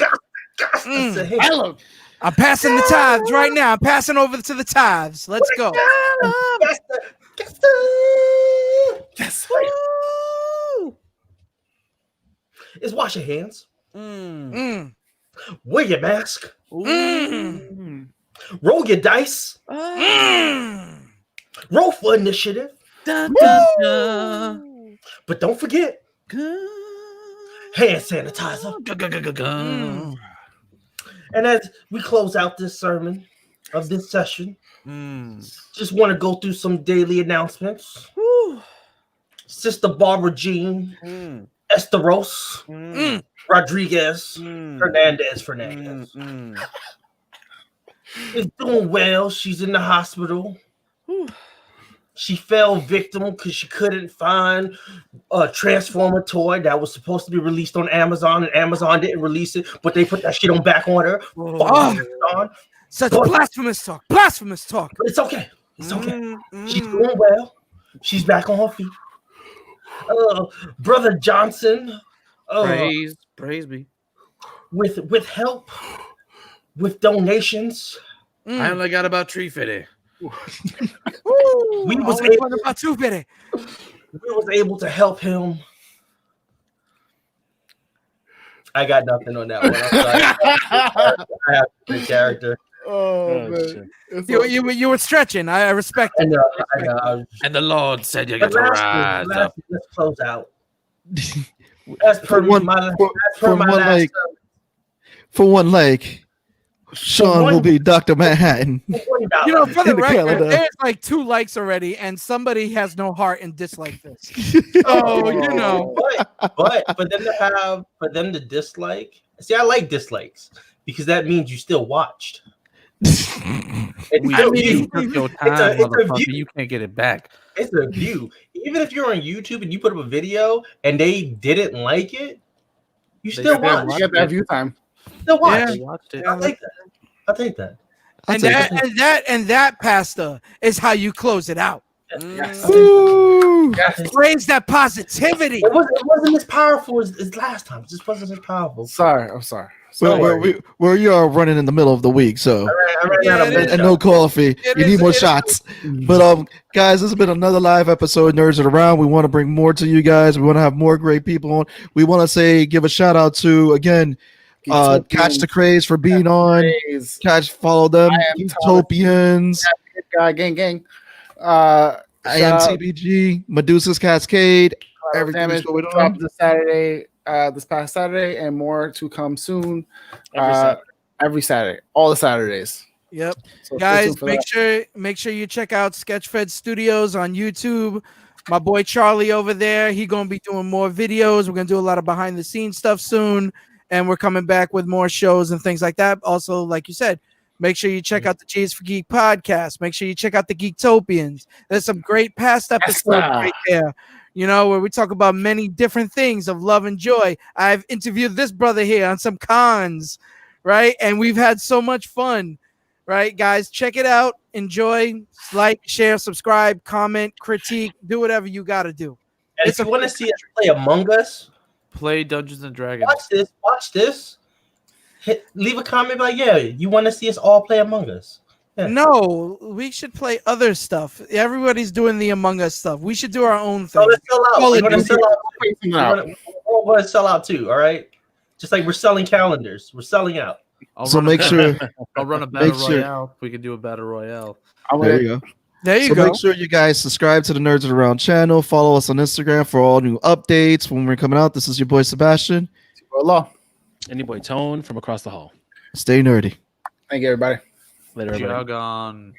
Speaker 5: I'm passing the tithes right now. I'm passing over to the tithes. Let's go.
Speaker 4: Guess what? Is wash your hands. Wear your mask. Roll your dice. Roll for initiative.
Speaker 6: Dun, dun, dun.
Speaker 4: But don't forget hand sanitizer. And as we close out this sermon of this session, just want to go through some daily announcements. Sister Barbara Jean, Esteros, Rodriguez, Fernandez is doing well. She's in the hospital. She fell victim because she couldn't find a Transformer toy that was supposed to be released on Amazon, and Amazon didn't release it, but they put that shit on back order.
Speaker 5: Such blasphemous talk. Blasphemous talk.
Speaker 4: But it's okay. It's okay. She's doing well. She's back on her feet. Brother Johnson,
Speaker 6: praise be.
Speaker 4: With help, with donations.
Speaker 6: I only got about 350.
Speaker 4: We was able to help him. I got nothing on that one. I'm sorry. I have the character.
Speaker 1: Oh man,
Speaker 5: you were stretching. I respect it.
Speaker 4: I know.
Speaker 6: And the Lord said you got to rise up.
Speaker 4: Let's close out. As per my last
Speaker 2: for one leg, Sean will be Dr. Manhattan.
Speaker 5: You know, for the record, there's like 2 likes already, and somebody has no heart and dislike this. So you know,
Speaker 4: but for them to dislike. See, I like dislikes because that means you still watched.
Speaker 6: You took your time, motherfucker. You can't get it back.
Speaker 4: It's a view. Even if you're on YouTube and you put up a video and they didn't like it, you still watch.
Speaker 1: You get that view time.
Speaker 4: Still watch.
Speaker 6: Yeah, watched it.
Speaker 4: I'll take that.
Speaker 5: And that, Pastor, is how you close it out.
Speaker 4: Yes.
Speaker 5: Raise that positivity.
Speaker 4: It wasn't as powerful as last time. It just wasn't as powerful.
Speaker 1: I'm sorry.
Speaker 2: We are running in the middle of the week, so and no coffee. You need more shots. But guys, this has been another live episode of Nerds It Around. We want to bring more to you guys. We want to have more great people on. We want to give a shout out to again Catch the Craze for being on. Follow them. Geektopians.
Speaker 1: Gang.
Speaker 2: IAMTBG, Medusa's Cascade. Everything's going on.
Speaker 1: This past Saturday, and more to come soon. Every Saturday, all the Saturdays.
Speaker 5: Yep.
Speaker 1: So
Speaker 5: guys, make sure you check out Sketchfed Studios on YouTube. My boy Charlie over there, he gonna be doing more videos. We're gonna do a lot of behind the scenes stuff soon, and we're coming back with more shows and things like that. Also, like you said, make sure you check out the G's for Geek podcast. Make sure you check out the Geektopians. There's some great past episodes right there. You know, where we talk about many different things of love and joy. I've interviewed this brother here on some cons, right? And we've had so much fun, right? Guys, check it out. Enjoy, like, share, subscribe, comment, critique, do whatever you got to do.
Speaker 4: And if you want to see us play Among Us,
Speaker 6: play Dungeons and Dragons.
Speaker 4: Watch this. Leave a comment like, yeah, you want to see us all play Among Us. Yeah.
Speaker 5: No, we should play other stuff. Everybody's doing the Among Us stuff. We should do our own thing.
Speaker 4: So let's sell out. We're going to sell out too, all right? Just like we're selling calendars. We're selling out.
Speaker 2: So make sure.
Speaker 6: I'll run a battle royale. We can do a battle royale.
Speaker 2: There you go.
Speaker 5: There you go.
Speaker 2: Make sure you guys subscribe to the Nerds It Around channel. Follow us on Instagram for all new updates when we're coming out. This is your boy Sebastian.
Speaker 3: And your boy Tone from across the hall.
Speaker 2: Stay nerdy.
Speaker 1: Thank you, everybody.
Speaker 3: Later, everybody.
Speaker 6: Jog on.